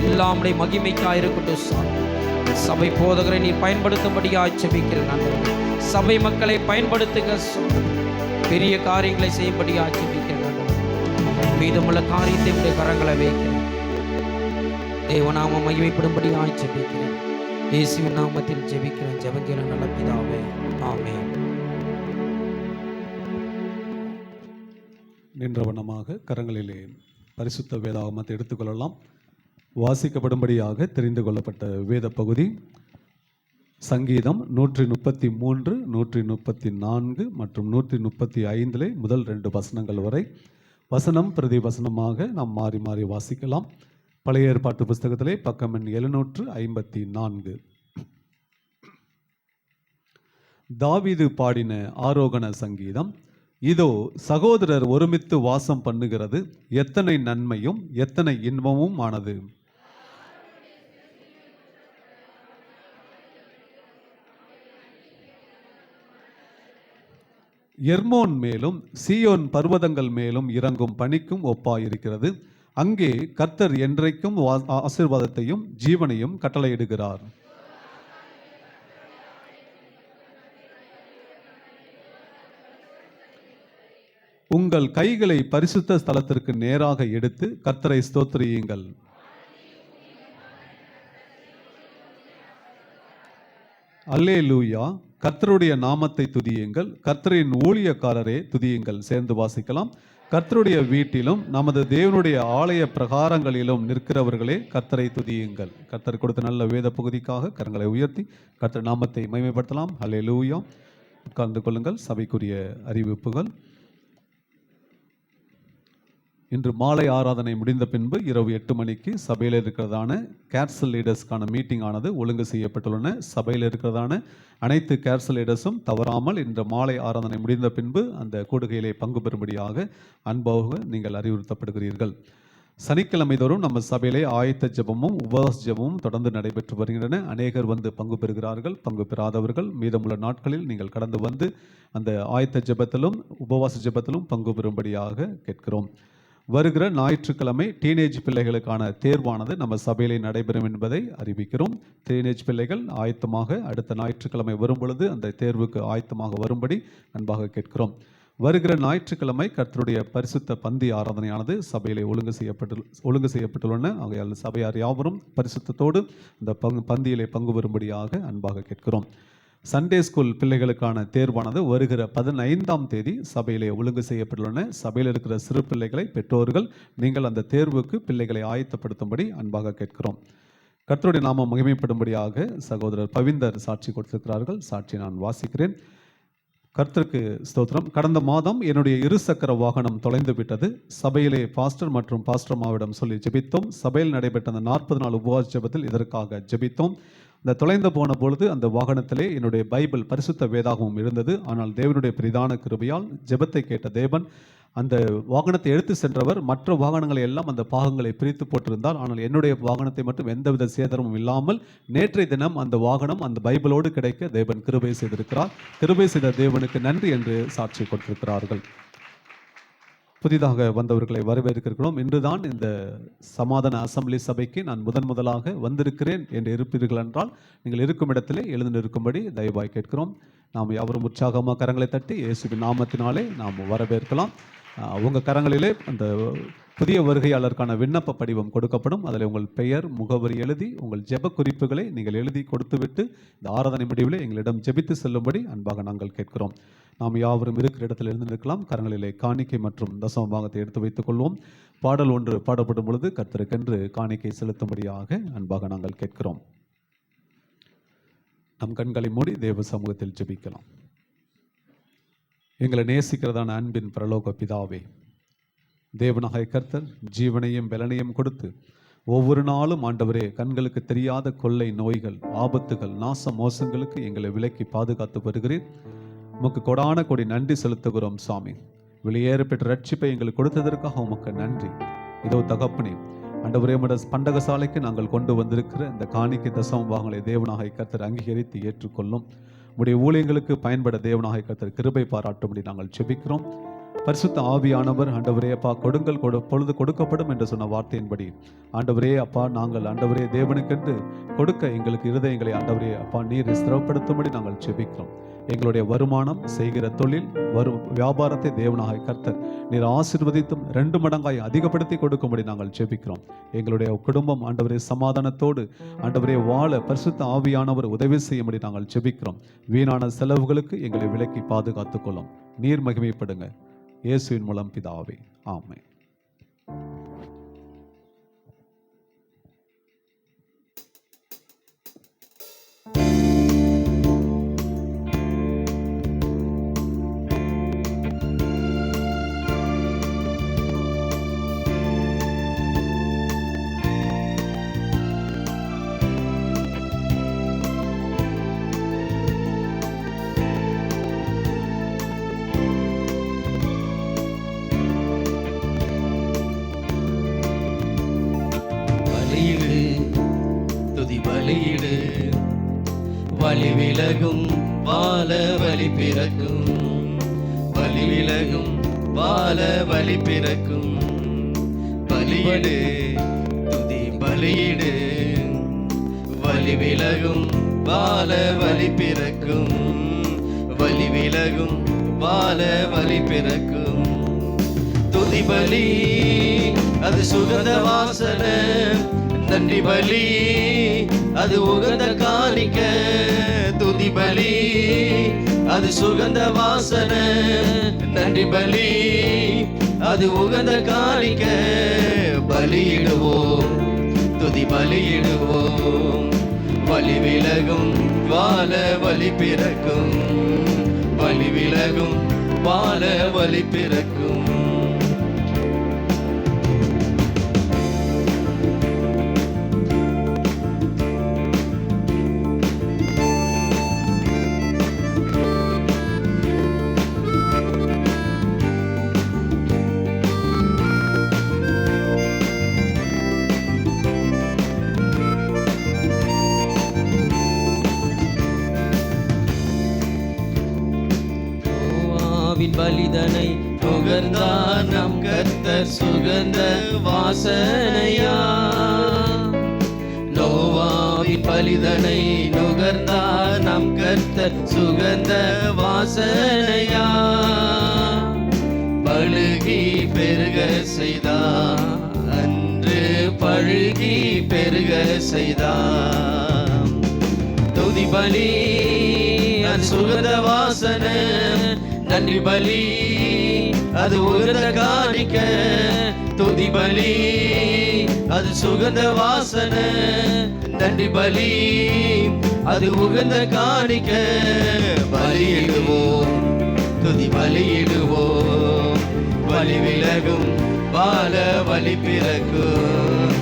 எல்லாமுடைய மகிமைக்காக இருக்கட்டும் சுவாமி. சபை போதகரை நீர் பயன்படுத்தும்படியாக ஜெபிக்கிறேன் ஆண்டவரே. சபை மக்களை பயன்படுத்துக சுவாமி. பெரிய காரியங்களை செய்யும்படியாக ஜெபிக்கிறேன் ஆண்டவரே. மீதமுள்ள காரியத்தை உடைய கரங்களை வைக்கிறேன். தேவநாம மகிமைப்படும்படியாக ஜெபிக்கிறேன். இயேசுவின் நாமத்தில் ஜெபிக்கிறேன். ஜெபங்கிற நல்ல பிதாவே, ஆமென். நின்ற வண்ணமாக கரங்களிலே பரிசுத்த வேதாகமத்தை எடுத்துக்கொள்ளலாம். வாசிக்கப்படும்படியாக தெரிந்து கொள்ளப்பட்ட வேத பகுதி சங்கீதம் 133, 134 மற்றும் 135 முதல் 2 வசனங்கள் வரை வசனம் பிரதி வசனமாக நாம் மாறி மாறி வாசிக்கலாம். பழைய ஏற்பாட்டு புஸ்தகத்திலே பக்கம் எண் 754. தாவீது பாடின ஆரோகண சங்கீதம். இதோ சகோதரர் ஒருமித்து வாசம் பண்ணுகிறது, எத்தனை நன்மையும் எத்தனை இன்பமும் ஆனது. எர்மோன் மேலும் சீயோன் பர்வதங்கள் மேலும் இறங்கும் பனிக்கும் ஒப்பாயிருக்கிறது. அங்கே கர்த்தர் என்றைக்கும் ஆசீர்வாதத்தையும் ஜீவனையும் கட்டளையிடுகிறார். உங்கள் கைகளை பரிசுத்த ஸ்தலத்திற்கு நேராக எடுத்து கர்த்தரை ஸ்தோத்திரியுங்கள். அல்லேலூயா, கர்த்தருடைய நாமத்தை துதியுங்கள், கர்த்தரின் ஊழியக்காரரே துதியுங்கள். சேர்ந்து வாசிக்கலாம். கர்த்தருடைய வீட்டிலும் நமது தேவனுடைய ஆலய பிரகாரங்களிலும் நிற்கிறவர்களே கர்த்தரை துதியுங்கள். கர்த்தர் கொடுத்த நல்ல வேத பகுதிக்காக கரங்களை உயர்த்தி கர்த்தர் நாமத்தை மகிமைப்படுத்தலாம். அல்லேலூயா. உட்கார்ந்து கொள்ளுங்கள். சபைக்குரிய அறிவிப்புகள். இன்று மாலை ஆராதனை முடிந்த பின்பு இரவு 8 மணிக்கு சபையில் இருக்கிறதான கேர்சல் லீடர்ஸ்க்கான மீட்டிங் ஆனது ஒழுங்கு செய்யப்பட்டுள்ளன. சபையில் இருக்கிறதான அனைத்து கேர்சல் லீடர்ஸும் தவறாமல் இன்று மாலை ஆராதனை முடிந்த பின்பு அந்த கூடுகையிலே பங்கு பெறும்படியாக அன்பாக நீங்கள் அறிவுறுத்தப்படுகிறீர்கள். சனிக்கிழமை தோறும் நம்ம சபையிலே ஆயத்த ஜெபமும் உபவாச ஜெபமும் தொடர்ந்து நடைபெற்று வருகின்றன. அநேகர் வந்து பங்கு பெறுகிறார்கள். பங்கு பெறாதவர்கள் மீதமுள்ள நாட்களில் நீங்கள் கடந்து வந்து அந்த ஆயத்த ஜெபத்திலும் உபவாச ஜெபத்திலும் பங்கு பெறும்படியாக கேட்கிறோம். வருகிற ஞாயிற்றுக்கிழமை டீனேஜ் பிள்ளைகளுக்கான தேர்வானது நம்ம சபையிலே நடைபெறும் என்பதை அறிவிக்கிறோம். டீனேஜ் பிள்ளைகள் ஆயத்தமாக அடுத்த ஞாயிற்றுக்கிழமை வரும் பொழுது அந்த தேர்வுக்கு ஆயத்தமாக வரும்படி அன்பாக கேட்கிறோம். வருகிற ஞாயிற்றுக்கிழமை கர்த்தருடைய பரிசுத்த பந்தி ஆராதனையானது சபையிலே ஒழுங்கு செய்யப்பட்டுள்ளன. ஆகையால் சபையார் யாவரும் பரிசுத்தத்தோடு இந்த பந்தியிலே பங்கு பெறும்படியாக அன்பாக கேட்கிறோம். சண்டே ஸ்கூல் பிள்ளைகளுக்கான தேர்வானது வருகிற 15ஆம் தேதி சபையிலே ஒழுங்கு செய்யப்பட்டுள்ளன. சபையில் இருக்கிற சிறு பிள்ளைகளை பெற்றோர்கள் நீங்கள் அந்த தேர்வுக்கு பிள்ளைகளை ஆயத்தப்படுத்தும்படி அன்பாக கேட்கிறோம். கர்த்தருடைய நாமம் மகிமைப்படும்படியாக சகோதரர் பவிந்தர் சாட்சி கொடுத்திருக்கிறார்கள். சாட்சி நான் வாசிக்கிறேன். கர்த்தருக்கு ஸ்தோத்திரம். கடந்த மாதம் என்னுடைய 2 சக்கர வாகனம் தொலைந்து விட்டது. சபையிலே பாஸ்டர் மற்றும் பாஸ்டர் மாவிடம் சொல்லி ஜெபித்தோம். சபையில் நடைபெற்ற அந்த 40 நாள் உபவாச ஜெபத்தில் இதற்காக ஜெபித்தோம். இந்த தொலைந்து போன பொழுது அந்த வாகனத்திலே என்னுடைய பைபிள் பரிசுத்த வேதாகமும் இருந்தது. ஆனால் தேவனுடைய பிரதான கிருபையால் ஜெபத்தை கேட்ட தேவன் அந்த வாகனத்தை எடுத்து சென்றவர் மற்ற வாகனங்களை எல்லாம் அந்த பாகங்களை பிரித்து போட்டிருந்தார். ஆனால் என்னுடைய வாகனத்தை மட்டும் எந்தவித சேதமும் இல்லாமல் நேற்றைய தினம் அந்த வாகனம் அந்த பைபிளோடு கிடைக்க தேவன் கிருபை செய்திருக்கிறார். கிருபை செய்த தேவனுக்கு நன்றி என்று சாட்சி கொடுத்திருக்கிறார்கள். புதிதாக வந்தவர்களை வரவேற்கிறோம். இன்றுதான் இந்த சமாதான அசம்பிளி சபைக்கு நான் முதலாக வந்திருக்கிறேன் என்று இருப்பீர்கள் என்றால் நீங்கள் இருக்கும் இடத்திலே எழுந்து நிற்கும்படி தயவாய் கேட்கிறோம். நாம் யாவரும் உற்சாகமாக கரங்களை தட்டி இயேசுவின் நாமத்தினாலே நாம் வரவேற்கலாம். உங்கள் கரங்களிலே அந்த புதிய வருகையாளருக்கான விண்ணப்ப படிவம் கொடுக்கப்படும். அதில் உங்கள் பெயர் முகவரி எழுதி உங்கள் ஜெப குறிப்புகளை நீங்கள் எழுதி கொடுத்துவிட்டு இந்த ஆராதனை முடிவிலே எங்களிடம் ஜெபித்து செல்லும்படி அன்பாக நாங்கள் கேட்கிறோம். நாம் யாவரும் இருக்கிற இடத்தில் எழுந்து நிற்கலாம். கரங்களிலே காணிக்கை மற்றும் தசம பாகத்தை எடுத்து வைத்துக் கொள்வோம். பாடல் ஒன்று பாடப்படும் பொழுது கர்த்தருக்கென்று காணிக்கை செலுத்தும்படியாக அன்பாக நாங்கள் கேட்கிறோம். நம் கண்களை மூடி தேவ சமூகத்தில் ஜெபிக்கலாம். எங்களை நேசிக்கிறதான அன்பின் பரலோக பிதாவே, தேவனாகிய கர்த்தர் ஜீவனையும் பலனையும் கொடுத்து ஒவ்வொரு நாளும் ஆண்டவரே கண்களுக்கு தெரியாத கொள்ளை நோய்கள், ஆபத்துகள், நாச மோசங்களுக்கு எங்களை விலக்கி பாதுகாத்து வருகிறீர். உமக்கு கொடான கொடி நன்றி செலுத்துகிறோம் சாமி. வெளியேற பெற்ற ரட்சிப்பை எங்களுக்கு கொடுத்ததற்காக உமக்கு நன்றி. இதோ தகப்பனே, ஆண்டவரே உம்முடைய பண்டகசாலைக்கு நாங்கள் கொண்டு வந்திருக்கிற இந்த காணிக்கை தசம பாகங்களை தேவனாகிய கர்த்தர் அங்கீகரித்து ஏற்றுக்கொள்ளும். உம்முடைய ஊழியங்களுக்கு பயன்பட தேவனாகிய கர்த்தர் கிருபை பாராட்டும்படி நாங்கள் ஜெபிக்கிறோம். பரிசுத்த ஆவியானவர் ஆண்டவரே அப்பா கொடுங்கள் பொழுது கொடுக்கப்படும் என்று சொன்ன வார்த்தையின்படி ஆண்டவரே அப்பா நாங்கள் ஆண்டவரே தேவனுக்கென்று கொடுக்க எங்களுக்கு இருதயங்களை ஆண்டவரே அப்பா நீர் ஸ்திரப்படுத்தும்படி நாங்கள் ஜெபிக்கிறோம். எங்களுடைய வருமானம், செய்கிற தொழில், வியாபாரத்தை தேவனாகிய கர்த்தர் நீர் ஆசீர்வதித்தும் 2 மடங்காய் அதிகப்படுத்தி கொடுக்கும்படி நாங்கள் ஜெபிக்கிறோம். எங்களுடைய குடும்பம் ஆண்டவரே சமாதானத்தோடு ஆண்டவரே வாழ பரிசுத்த ஆவியானவர் உதவி செய்யும்படி நாங்கள் ஜெபிக்கிறோம். வீணான செலவுகளுக்கு எங்களை விலக்கி பாதுகாத்துக் கொள்ளும். நீர் மகிமைப்படுங்க. இயேசுவின் மூலம் பிதாவே. ஆமென். பலியிடு, துதி பலியிடு, வலி விலகும் வாழ வலி பிறக்கும், வலி விலகும் வாழ வலி பிறக்கும். பலியிடு, துதி பலியிடு, வலி விலகும் வாழ வலி பிறக்கும், வலி விலகும் வாழ வலி பிறக்கும். துதி பலி அது சுகந்த வாசனை, நன்றி பலி அது உகந்த காணிக்க. துதி பலி அது சுகந்த வாசனை, நன்றி பலி அது உகந்த காணிக்க. பலியிடுவோம், துதி பலியிடுவோம், வலி விலகும் வாழ வலி பிறக்கும், வலி விலகும் வாழ வலி பிறக்கும். பலிதனை நுகர்ந்தார் நம் கர்த்தர் சுகந்த வாசனையா. நோவாவின் பலிதனை நுகர்ந்தார் நம் கர்த்தர் சுகந்த வாசனையா. பழுகி பெருக செய்தார், அன்று பழுகி பெருக செய்தார். துதி பலி அது சுகந்த வாசனை, நன்றி பலி அது உகந்த காணிக்க. துதி பலி அது சுகந்த வாசனை, நன்றி பலி அது உகந்த காணிக்க. பலியிடுவோம், துதி பலியிடுவோம், வலி விலகும் வாழ வலி பிறக்கும்,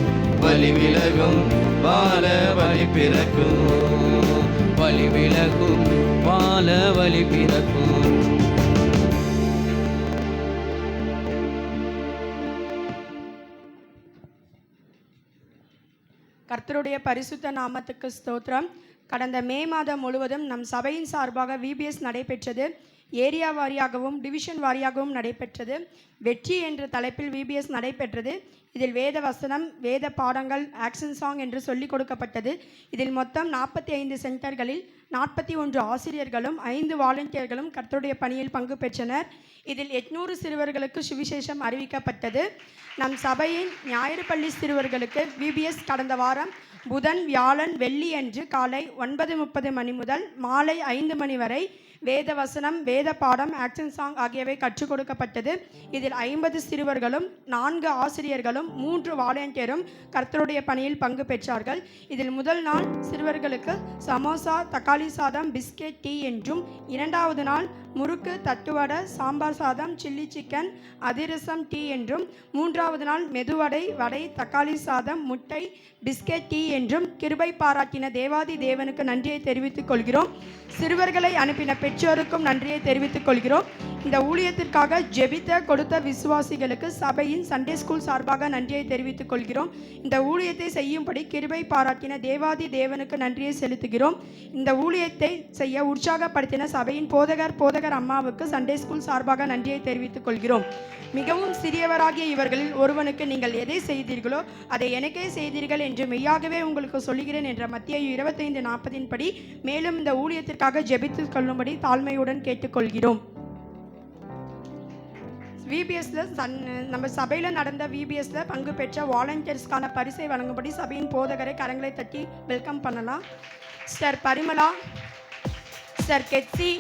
வலி விலகும் வாழ வலி பிறக்கும், வலி விலகும் வாழ வலி பிறக்கும். கர்த்தருடைய பரிசுத்த நாமத்துக்கு ஸ்தோத்திரம். கடந்த மே மாதம் முழுவதும் நம் சபையின் சார்பாக விபிஎஸ் நடைபெற்றது. ஏரியா வாரியாகவும் டிவிஷன் வாரியாகவும் நடைபெற்றது. வெற்றி என்ற தலைப்பில் விபிஎஸ் நடைபெற்றது. இதில் வேத வசனம், வேத பாடங்கள், ஆக்ஷன் சாங் என்று சொல்லிக் கொடுக்கப்பட்டது. இதில் மொத்தம் 45 சென்டர்களில் 41 ஆசிரியர்களும் 5 வாலண்டியர்களும் கர்த்தருடைய பணியில் பங்கு பெற்றனர். இதில் 800 சிறுவர்களுக்கு சுவிசேஷம் அறிவிக்கப்பட்டது. நம் சபையின் ஞாயிறு பள்ளி சிறுவர்களுக்கு விபிஎஸ் கடந்த வாரம் புதன், வியாழன், வெள்ளி அன்று காலை 9:30 மணி முதல் மாலை 5 மணி வரை வேத வசனம், வேத பாடம், ஆக்ஷன் சாங் ஆகியவை கற்றுக் கொடுக்கப்பட்டது. இதில் 50 சிறுவர்களும் 4 ஆசிரியர்களும் 3 வாலண்டியரும் கர்த்தருடைய பணியில் பங்கு பெற்றார்கள். இதில் முதல் நாள் சிறுவர்களுக்கு சமோசா, தக்காளி சாதம், பிஸ்கெட், டீ என்றும், 2வது நாள் முறுக்கு, தட்டுவடை, சாம்பார் சாதம், சில்லி சிக்கன், அதிரசம், டீ என்றும், 3வது நாள் மெதுவடை, வடை, தக்காளி சாதம், முட்டை, பிஸ்கெட், டீ என்றும் கிருபை பாராட்டின தேவாதி தேவனுக்கு நன்றியை தெரிவித்துக் கொள்கிறோம். சிறுவர்களை அனுப்பின பெற்றோருக்கும் நன்றியை தெரிவித்துக் கொள்கிறோம். இந்த ஊழியத்திற்காக ஜெபித்த கொடுத்த விசுவாசிகளுக்கு சபையின் சண்டே ஸ்கூல் சார்பாக நன்றியை தெரிவித்துக் கொள்கிறோம். இந்த ஊழியத்தை செய்யும்படி கிருபை பாராட்டின தேவாதி தேவனுக்கு நன்றியை செலுத்துகிறோம். இந்த ஊழியத்தை செய்ய உற்சாகப்படுத்தின சபையின் போதகர் அம்மாவுக்கு சண்டே ஸ்கூல் சார்பாக நன்றியை தெரிவித்துக் கொள்கிறோம். மிகவும் சிறியவராகிய இவர்களில் ஒருவனுக்கு நீங்கள் எதை செய்தீர்களோ அதை எனக்கே செய்தீர்கள் என்று மெய்யாகவே உங்களுக்கு சொல்லுகிறேன் என்ற மத்தேயு 25:40 படி மேலும் இந்த ஊழியத்திற்காக ஜெபித்துக் கொள்ளும்படி தாழ்மையுடன் கேட்டுக்கொள்கிறோம். விபிஎஸ்ல நம்ம சபையில் நடந்த விபிஎஸ்ல பங்கு பெற்ற வாலண்டியர்ஸ்க்கான பரிசை வழங்கும்படி சபையின் போதகரை கரங்களை தட்டி வெல்கம் பண்ணலாம். ஸ்டர் பரிமலா, ஸ்டர் கெட்சி,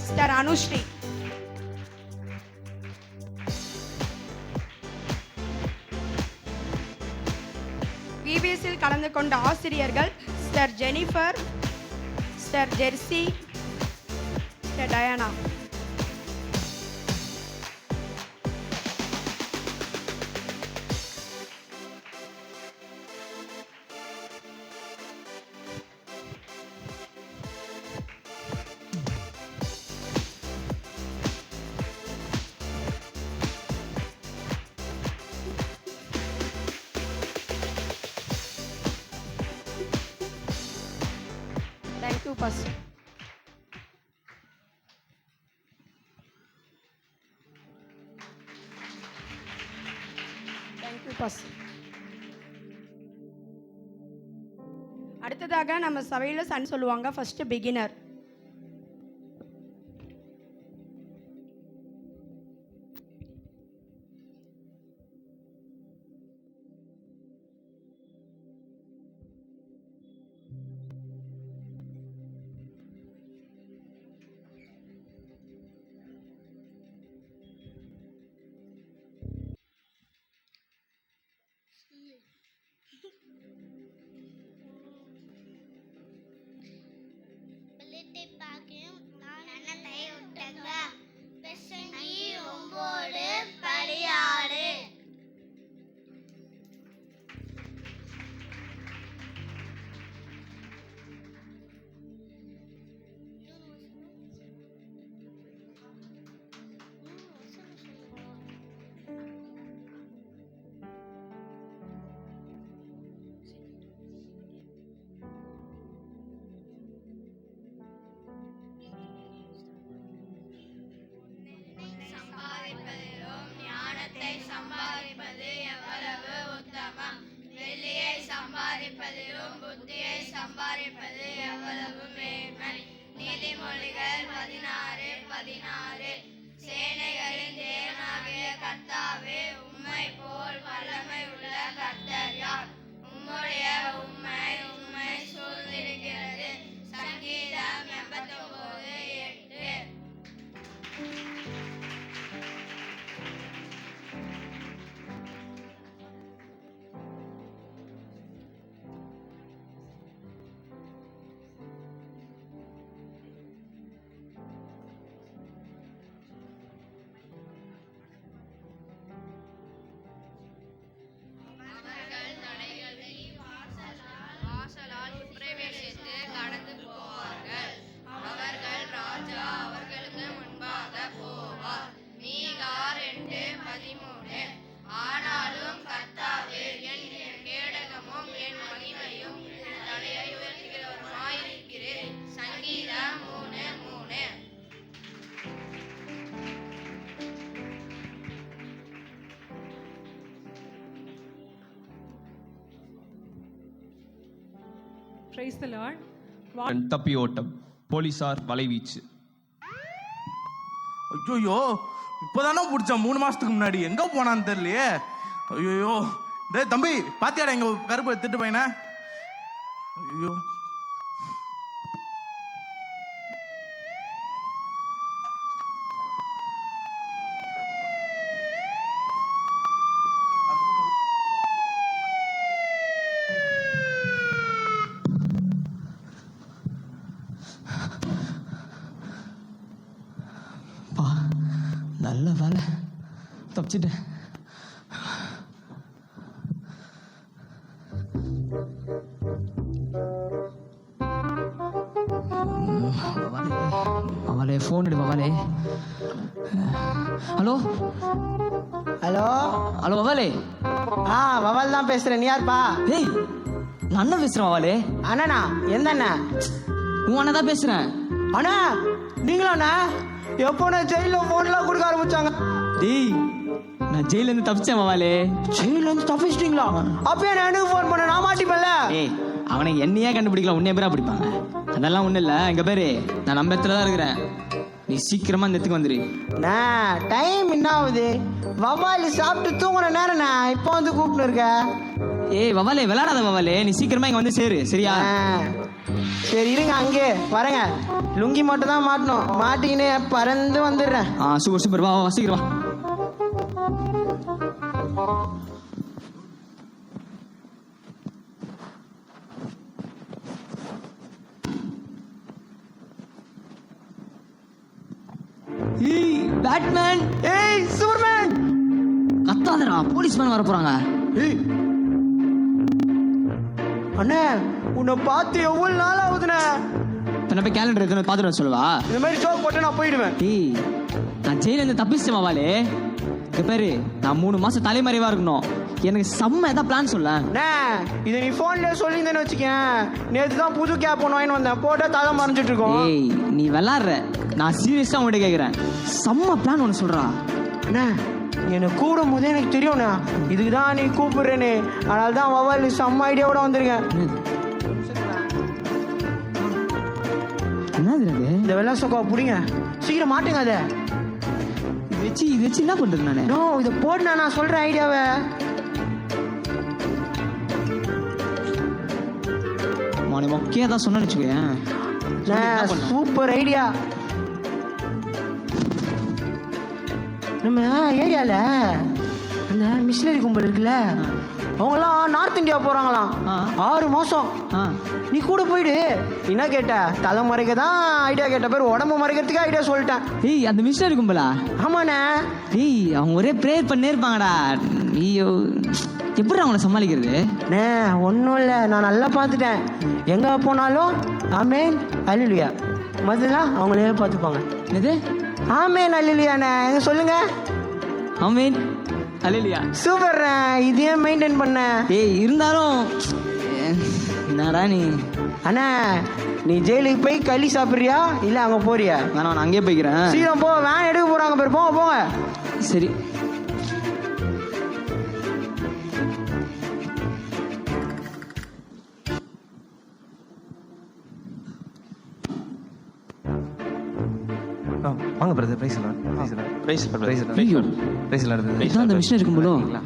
ஸ்டர் அனுஸ்ரீ. விபிஎஸ்ஸில் கலந்து கொண்ட ஆசிரியர்கள் sister Jennifer, sister Jersey, sister Diana. Thank you, Pastor. Thank you, Pastor. அடுத்ததாக நம்ம சபையில் சன் சொல்லுவாங்க. First beginner. சம்பாதிப்பது எவ்வளவு உத்தமம். வெள்ளியை சம்பாதிப்பதிலும் புத்தியை சம்பாதிப்பது எவ்வளவு மேன்மை. நீதிமொழிகள் 16:16. சேனைகளின் தேவனாகிய கர்த்தாவே, உம்மை போல் வல்லமை உள்ள கர்த்தர் யார்? உம்முடைய உம்மை சூழ்ந்திருக்கிறது. சங்கீதம் 89:8. வாசலால் பிரவேசித்து கடந்து போவார்கள். அவர்கள் ராஜா அவர்களுக்கு முன்பாக போவார். மீகா 2:13. ஆனாலும் கர்த்தாவே என் கேடகமும் என் மகிமையும் என் தலையை உயர்த்துகிறவருமாயிருக்கிறேன். சங்கீதம் 3:3. Praise the Lord. தப்பி ஓட்டம், போலீசார் வலைவீச்சு. ஐயோ, இப்போதானே பிடிச்சான் 3 மாசத்துக்கு முன்னாடி. எங்க போனான்னு தெரியலையே. ஐயோ, டேய் தம்பி, பாத்தியாடா எங்க கருப்பு திட்டு பையனை? ஐயோ, நல்ல வேலை, தப்பிச்சிட்டேன். அவளே ஃபோன் எடு அவளே. ஹலோ ஹலோ ஹலோ அவளே. வவால் தான் பேசுறேன். நீ யாருப்பா? ஏய், நான் அண்ணன் பேசுறேன் அவளே. அண்ணனா? எந்த அண்ணன்? உன் அண்ணன் தான் பேசுறேன். அண்ணா நீங்களா அண்ணா? எப்போ நான் ஜெயிலில் ஃபோன்லாம் கொடுக்க ஆரம்பிச்சாங்க? டேய், நான் ஜெயில இருந்து தப்பிச்சேன் அவளே. ஜெயில இருந்து தப்பிச்சிட்டீங்களா? அப்பயே நான் எனக்கு ஃபோன் பண்ண, நான் மாட்டிப்பேன்ல. ஏய், அவனை என்னையே கண்டுபிடிக்கலாம், உன்னைய பேரா பிடிப்பாங்க. அதெல்லாம் ஒன்றும் இல்லை. இங்கே பேரு, நான் நம்ம இடத்துல தான் இருக்கிறேன். நீ சீக்கிரமா இந்த இடத்துக்கு வந்துரு. டைம் என்ன ஆகுது? வவால் சாப்பிட்டு தூங்குற நேரண்ணா, இப்போ வந்து கூப்பிட்டு இருக்க. ஏய் வவாலே, விளையாடாத வவாலே, நீ சீக்கிரமா இங்க வந்து சேரு, சரியா? சரி இருங்க, அங்கே வரேங்க. லுங்கி மட்டும் தான் மாட்டணும், மாட்டிக்கின்னு பறந்து வந்துடுறேன். சூப்பர் சூப்பர், வா வா சீக்கிரம் வா. கத்தாதடா, போலீஸ் மேன் வர போறாங்க. அண்ணே உன்னை பார்த்து எவ்வளவு நாள் ஆகுதுண்ணே. என்ன போய் கேலண்டர் எடுத்து பார்த்துட்டு வர சொல்லுவா. இந்த மாதிரி ஜோக் போட்டு நான் போயிடுவேன். ஏய், நான் ஜெயில இருந்து தப்பிச்சிட்டேன் மாவாளே. இங்க பாரு, நான் 3 மாசம் தலைமறைவா இருக்கணும். எனக்கு செம்ம ஏதாவது பிளான் சொல்ல. இதை நீ போன்ல சொல்லியிருந்தேன்னு வச்சுக்கேன். நேற்று தான் புது கேப் ஒன்று வாங்கி வந்தேன், போட்டா தலை மறைஞ்சிட்டு இருக்கோம். ஏய், நீ விளாடுற, நான் சீரியஸா உங்கள்கிட்ட கேட்குறேன். செம்ம பிளான் ஒன்று சொல்றா. அண்ணா என்னை கூடும் போதே எனக்கு தெரியும்ண்ணா இதுக்கு தான் நீ கூப்பிடுறேன்னு. அதனால தான் வவால் செம்ம ஐடியாவோட வந்திருக்கேன். என்னது அது? இந்த வெள்ளை சொக்கா பிடிங்க, சீக்கிரம் மாட்டுங்க. அதை இது வச்சு என்ன பண்றது நானு? நோ, இதை போட்டுனா நான் சொல்ற ஐடியாவை. மொக்கையா தான் சொன்னு வச்சுக்கேன். Super idea. நம்ம ஏரியால அந்த மிஷினரி கும்பல் இருக்குல்ல, அவங்களாம் நார்த் இந்தியா போறாங்களாம். 6 மாசம். நீ கூட போயிடு. என்ன கேட்ட? தலை மறைக்க தான் ஐடியா கேட்ட, பேர் உடம்பு மறைக்கிறதுக்கு ஐடியா சொல்லிட்டேன். ஏய், அந்த மிஷினரி கும்பலா? ஆமாண்ணே. ஏய், அவங்க ஒரே ப்ரேயர் பண்ணே இருப்பாங்கடா. ஐயோ, எப்படி அவங்கள சமாளிக்கிறது? ஒன்றும் இல்லை, நான் நல்லா பார்த்துட்டேன். எங்கே போனாலும் ஆமேன் அல்லேலூயா முதல்ல அவங்களே பார்த்துப்பாங்க. எது? ஆமேன் அல்லேலூயாண்ணே. எங்க சொல்லுங்க. ஆமேன் அல்லேலூயா. சூப்பர். இதையே மெயின்டைன் பண்ண. ஏய், இருந்தாலும் என்னடா நீ? அண்ணா நீ ஜெயிலுக்கு போய் களி சாப்பிட்றியா இல்லை அங்கே போறியா? நான் அங்கேயே போய்க்கிறேன். சீக்கிரம் போ, வேன் எடுக்க போகிறாங்க பேர். போங்க போங்க. சரி. வாங்க பிரதர். பிரைஸ் எல்லாம் அந்த மிஷினரி கும்பலோ? நல்லா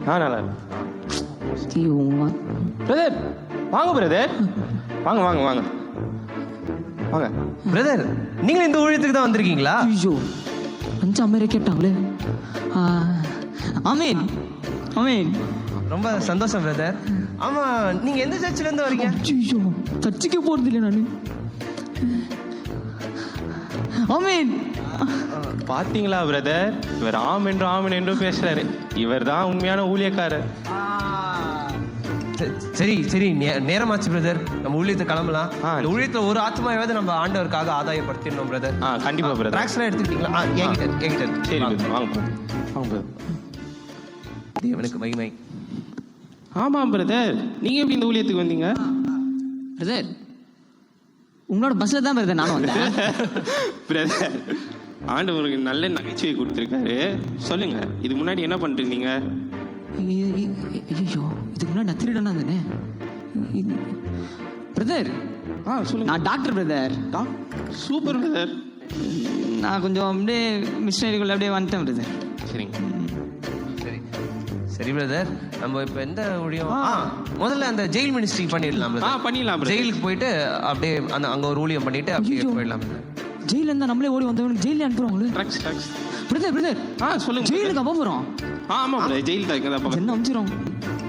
பிரதர். வாங்க பிரதர், வாங்க வாங்க வாங்க வாங்க பிரதர். நீங்களும் இந்த ஊழியத்துக்கு தான் வந்திருக்கீங்களா? ஐயோ, 5 அமெரிக்கா கேட்டாங்களே. ஆமீன் ஆமீன். ரொம்ப சந்தோஷம் பிரதர். ஆமா, நீங்க எந்த சர்ச்சில இருந்து வரீங்க? ஐயோ, சர்ச்சுக்கே போறது இல்லை நானு. ஆமீன். பாத்தீங்களா பிரதர், இவர் ஆம் என்று பேசுறாரு. இவர் தான் உண்மையான ஊழியக்காரர். சரி சரி, நேரமாச்சு பிரதர், நம்ம ஊழியத்தை கிளம்பலாம். இந்த ஊழியத்துல ஒரு ஆத்மாவாவது நம்ம ஆண்டவருக்காக ஆதாயப்படுத்திடணும் பிரதர். கண்டிப்பா பிரதர். ட்ராக்ஸ்லாம் எடுத்துக்கிட்டீங்களா? என்கிட்ட. சரி வாங்க வாங்க. தேவனுக்கு மகிமை. ஆமா பிரதர், நீங்க எப்படி இந்த ஊழியத்துக்கு வந்தீங்க? பிரதர், உங்களோட பஸ்ல தான் பிரதர் நானும் வந்தேன். பிரதர், ஆண்டவருக்கு நல்ல நகைச்சுவை கொடுத்துருக்காரு. சொல்லுங்க, இதுக்கு முன்னாடி என்ன பண்ணிட்டு இருந்தீங்க? ஐயோ, இதுக்கு முன்னாடி நான் திருடனா தானே பிரதர்? சொல்லுங்க. நான் டாக்டர் பிரதர். Super brother. நான் கொஞ்சம் அப்படியே மிஷினரிக்குள்ள அப்படியே வந்துட்டேன் பிரதர். சரிங்க. சரி சரி பிரதர், நம்ம இப்போ எந்த ஊழியம்? முதல்ல அந்த ஜெயில் மினிஸ்ட்ரி பண்ணிடலாம். பண்ணிடலாம். ஜெயிலுக்கு போயிட்டு அப்படியே அந்த அங்கே ஒரு ஊழியம் பண்ணிட்டு அப்படியே போயிடலாம். ஜெயில இருந்தா நம்மளே ஓடி வந்தவனுக்கு ஜெயில அனுப்புறோம். பிரதர் பிரதர், சொல்லுங்க. ஜெயிலுக்கு அப்ப போறோம். ஆமா பிரதர், ஜெயில் தான் என்ன அனுப்பிச்சிரும்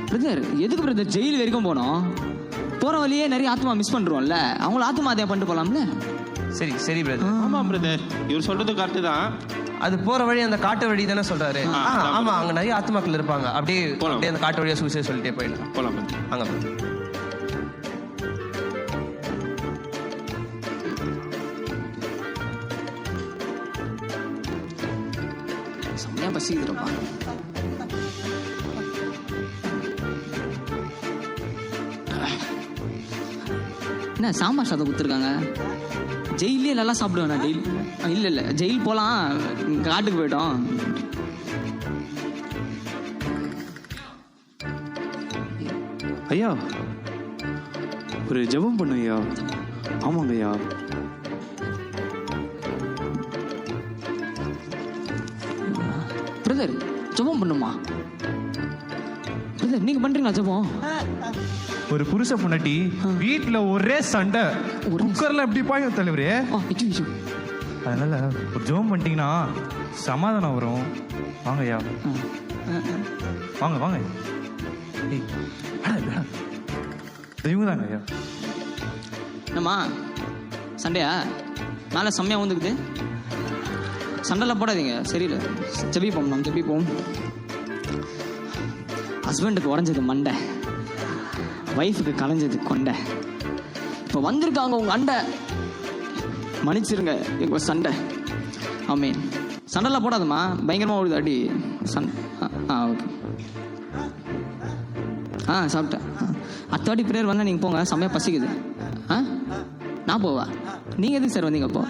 பிரதர். எதுக்கு பிரதர் ஜெயில் வரைக்கும் போனோம்? போற வழியே நிறைய ஆத்மா மிஸ் பண்றோம்ல, அவங்கள ஆத்மாதையா பண்ணிட்டு போலாம்ல. சரி சரி பிரதர். ஆமா பிரதர், இவர் சொல்றது கரெக்ட் தான். அது போற வழி அந்த காட்டு வழி தானே சொல்றாரு? ஆமா, அங்க நிறைய ஆத்மாக்கள் இருப்பாங்க. அப்படியே அந்த காட்டு வழியா சூசை சொல்லிட்டே போயிடலாம். போலாம் அங்க செம்மையா பசிக்குதுப்பா. என்ன சாம்பார் சாதம் கொடுத்துருக்காங்க? ஜெயிலே நல்லா சாப்பிடுவேன் நான் டெய்லி. இல்லை ஜெயில் போகலாம், காட்டுக்கு போயிட்டோம். ஐயா, ஒரு ஜெபம் பண்ணு ஐயா. ஆமாங்க ஐயா. பிரதர், ஜெபம் பண்ணுமா பிரதர்? நீங்க பண்றீங்களா ஜெபம்? ஒரு புருஷ பொண்டாட்டி வீட்டுல ஒரே சண்டை, குக்கர்ல எப்படி பாயும் தலைவரே. அதனால ஒரு ஜெபம் பண்ணிட்டீங்கன்னா சமாதானம் வரும். வாங்க ஐயா, வாங்க வாங்க. தெய்வம் தாங்க ஐயா. என்னம்மா சண்டையா? மேலே செம்மையா வந்துக்குது. சண்டைலாம் போடாதீங்க, சரியில்லை. ஜெபிப்போம், நம்ம ஜெபிப்போம். ஹஸ்பண்டுக்கு உடஞ்சது மண்டை, ஒய்ஃபுக்கு கலைஞ்சது கொண்டை. இப்போ வந்திருக்காங்க உங்கள் அண்டை, மன்னிச்சிருங்க எங்கள் சண்டை. ஆமீன். சண்டைலாம் போடாதம்மா, பயங்கரமாக ஓடுது அடி. ஓகே. சாப்பிட்டேன். அடுத்த வாட்டி பிரேயர் வந்தால் நீங்கள் போங்க, செம்மையாக பசிக்குது. நான் போவா? நீங்கள் எதுக்கு சார் வந்தீங்க அப்போ?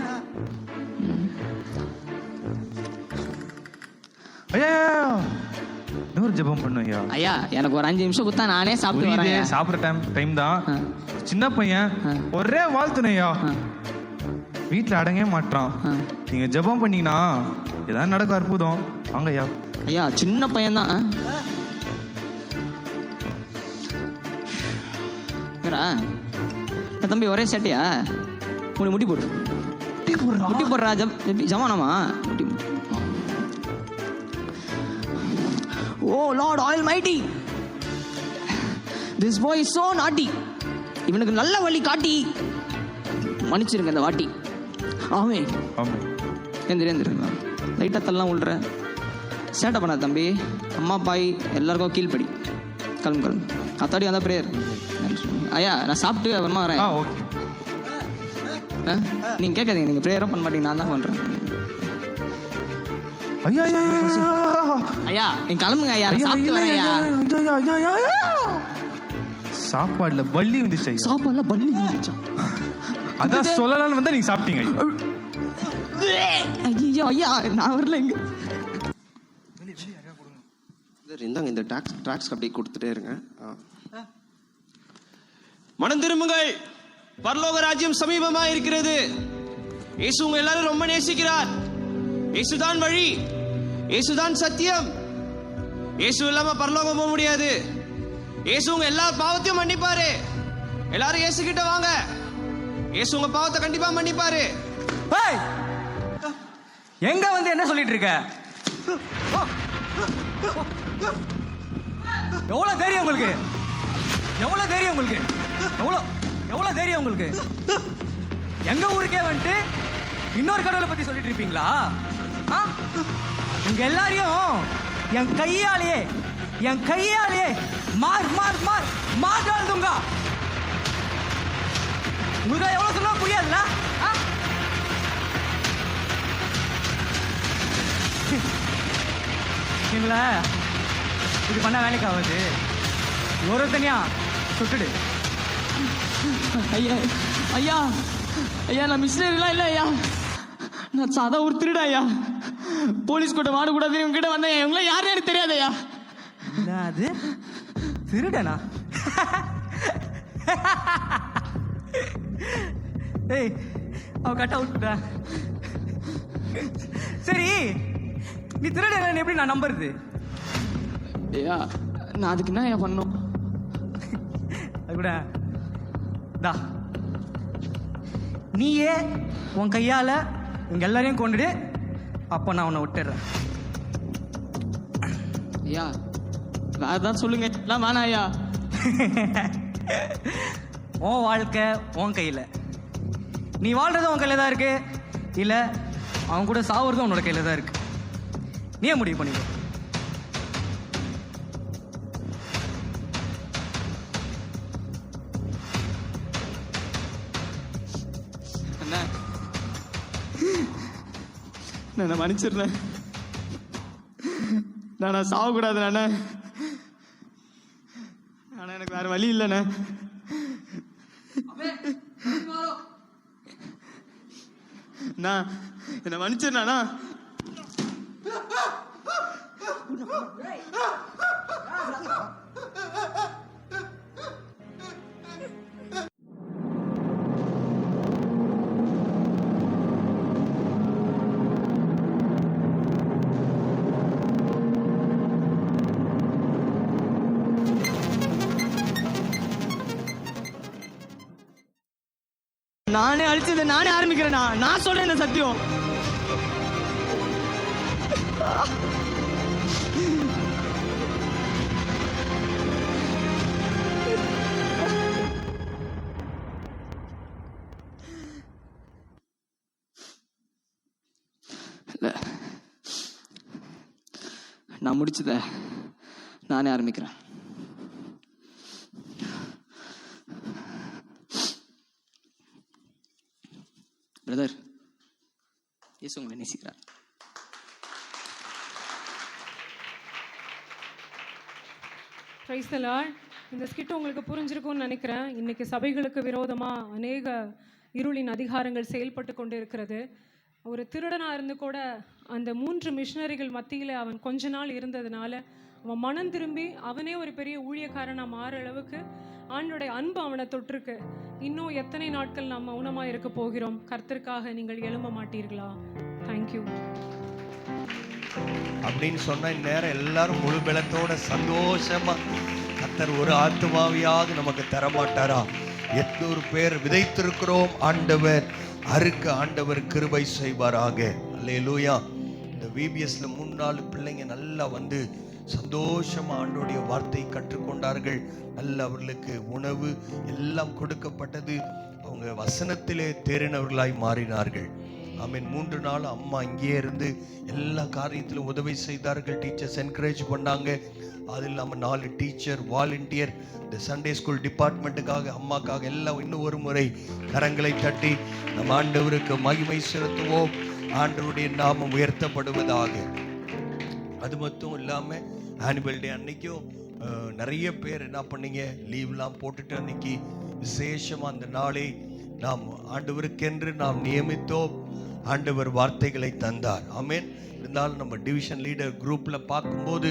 ஐயா இன்னொரு ஜெபம் பண்ணும் ஐயா. ஐயா எனக்கு ஒரு 5 நிமிஷம் கொடுத்தா நானே சாப்பிட்டு வரேன். சாப்பிட்ற டைம் தான். சின்ன பையன் ஒரே வாழ்த்துனையா, வீட்டில் அடங்கவே மாட்டான். நீங்க ஜெபம் பண்ணீங்கன்னா ஏதாவது நடக்க அற்புதம். வாங்க ஐயா. ஐயா சின்ன பையன் தான். தம்பி ஒரே சேட்டையா? முட்டி போடு, முட்டி போடுறா. ஜமானமா முட்டி. Oh lord almighty, this boy is so naughty. இவனுக்கு நல்ல வழி காட்டி மன்னிச்சிருங்க இந்த வாட்டி. ஆமென். எந்திரிங்க, லைட்டாக தள்ளலாம் விழுற. சேட்டை பண்ணாத தம்பி. அம்மா பாய் எல்லாருக்கும் கீழ்படி. கிளம்பு. அத்தாடி வந்தால் பிரேயர். ஐயா நான் சாப்பிட்டு அப்புறமா வரேன். ஓகே. நீங்கள் கேட்காதீங்க, நீங்கள் ப்ரேயரும் பண்ண மாட்டீங்க, நான் தான் பண்ணுறேன். ஐயா ஐயா நீங்க கிளம்புங்க ஐயா, சாப்பிட்டு வரேன் ஐயா. சாப்பாடுல பல்லி வந்துச்சு ஐயா. சாப்பாடுல பல்லி வந்துச்சா? அதான் சொல்லலாம்னு வந்தா நீங்க சாப்பிட்டீங்க. ஐயோ ஐயா நான் வரல. இங்க இந்தாங்க இந்த ட்ராக்ஸ் அப்படியே கொடுத்துட்டே இருங்க. மனம் திரும்புங்கள், பரலோக ராஜ்யம் சமீபமா இருக்கிறது. இயேசு உங்க எல்லாரும் ரொம்ப நேசிக்கிறார். இயேசுதான் வழி, இயேசுதான் சத்தியம். இயேசு இல்லாம பரலோகம் போக முடியாது. இயேசு உங்க எல்லா பாவத்தையும் மன்னிப்பாரு. எல்லாரும் இயேசு கிட்ட வாங்க. இயேசு உங்க பாவத்தை கண்டிப்பா மன்னிப்பாரு. எங்க வந்து என்ன சொல்லிட்டு இருக்க? எவ்வளவு தைரியம் உங்களுக்கு? எவ்வளவு தைரியம் உங்களுக்கு? எவ்வளவு தைரியம் உங்களுக்கு? எங்க ஊருக்கே வந்துட்டு இன்னொரு கடவுளை பத்தி சொல்லிட்டு இருப்பீங்களா? உங்க எல்லாரையும் என் கையாலேயே மாட்டாளுங்க. உங்களுக்கு எவ்வளவு சொல்ல புரியாதுல்ல? எங்களை இது பண்ண வேலைக்கு ஆகுது. ஒரு தனியா சுட்டுடு. ஐயா ஐயா ஐயா நான் மிஷினரிலாம் இல்லை ஐயா, நான் சாதா ஒரு திருடா ஐயா. போலீஸ் கூட்டம் ஆடக்கூடாது இவங்க வந்தேன். இவங்களாம் யாரும் எனக்கு தெரியாது ஐயா. அது திருடனா? ஏய் அவ கட்ட விட்டுட்டா. சரி நீ திருடன் எப்படி நான் நம்புறது? ஐயா நான் அதுக்கு என்ன ஐயா பண்ணும்? அது கூட நீயே உன் கையால உங்க எல்லாரையும் கொண்டுடு, அப்ப நான் உன்னை விட்டுறேன். ஐயா வேற ஏதாவது சொல்லுங்க. எல்லாம் வேணாம் ஐயா. உன் வாழ்க்கை உன் கையில. நீ வாழ்றது உன் கையில தான் இருக்கு, இல்ல அவன் கூட சாவுறது உன்னோட கையில தான் இருக்கு. நீயே முடிவு பண்ணிக்கோ. நான் மன்னிச்சிடுறேன். நான் சாவக்கூடாது நானே. ஆனா எனக்கு வேற வழி இல்லைண்ணே. நான் என்ன மன்னிச்சிடுறேண்ணா. நானே அழிச்சது நானே ஆரம்பிக்கிறேனா? நான் சொல்றேன் இந்த சத்தியம். நான் முடிச்சத நானே ஆரம்பிக்கிறேன். பிரதர், இயேசு உங்களை நேசிக்கிறார். Price the Lord. இந்த ஸ்கிட் உங்களுக்கு புரிஞ்சிருக்கும்னு நினைக்கிறேன். இன்னைக்கு சபைகளுக்கு விரோதமாக அநேக இருளின் அதிகாரங்கள் செயல்பட்டு கொண்டு இருக்கிறது. ஒரு திருடனாக இருந்து கூட அந்த 3 மிஷினரிகள் மத்தியில் அவன் கொஞ்ச நாள் இருந்ததுனால அவன் மனம் திரும்பி அவனே ஒரு பெரிய ஊழியக்காரனாக மாற அளவுக்கு ஆண்டோடைய அன்பு அவனை தொட்டிருக்கு. இன்னும் எத்தனை நாட்கள் நாம் மௌனமாக இருக்க போகிறோம்? கர்த்தருக்காக நீங்கள் எழும்ப மாட்டீர்களா? தேங்க்யூ. அப்படின்னு சொன்ன இந்நேரம் எல்லாரும் முழு பலத்தோட சந்தோஷமா கர்த்தர் ஒரு ஆத்துமாவியாவது நமக்கு தரமாட்டாரா? 800 பேர் விதைத்திருக்கிறோம், ஆண்டவர் அறுக்க ஆண்டவர் கிருபை செய்வாராக. அல்லேலூயா. இந்த விபிஎஸ்ல 3-4 பிள்ளைங்க நல்லா வந்து சந்தோஷமா ஆண்டோடைய வார்த்தை கற்றுக்கொண்டார்கள். நல்ல அவர்களுக்கு உணவு எல்லாம் கொடுக்கப்பட்டது. அவங்க வசனத்திலே தேறினவர்களாய் மாறினார்கள். ஆமீன். 3 நாள் அம்மா இங்கேயே இருந்து எல்லா காரியத்திலும் உதவி செய்தார்கள். டீச்சர்ஸ் என்கரேஜ் பண்ணாங்க. அது இல்லாமல் 4 டீச்சர் வாலண்டியர் இந்த சண்டே ஸ்கூல் டிபார்ட்மெண்ட்டுக்காக அம்மாக்காக எல்லாம் இன்னும் ஒரு முறை கரங்களை தட்டி நம் ஆண்டவருக்கு மகிமை செலுத்துவோம். ஆண்டவருடைய நாமம் உயர்த்தப்படுவதாக. அது மட்டும் இல்லாமல் ஆனுவல் டே அன்னைக்கும் நிறைய பேர் என்ன பண்ணீங்க, லீவ்லாம் போட்டுட்டு அன்னைக்கு விசேஷமாக அந்த நாளை நாம் ஆண்டவருக்கென்று நாம் நியமித்தோம். ஆண்டவர் வார்த்தைகளை தந்தார். ஆமேன். இருந்தாலும் நம்ம டிவிஷன் லீடர் குரூப்பில் பார்க்கும்போது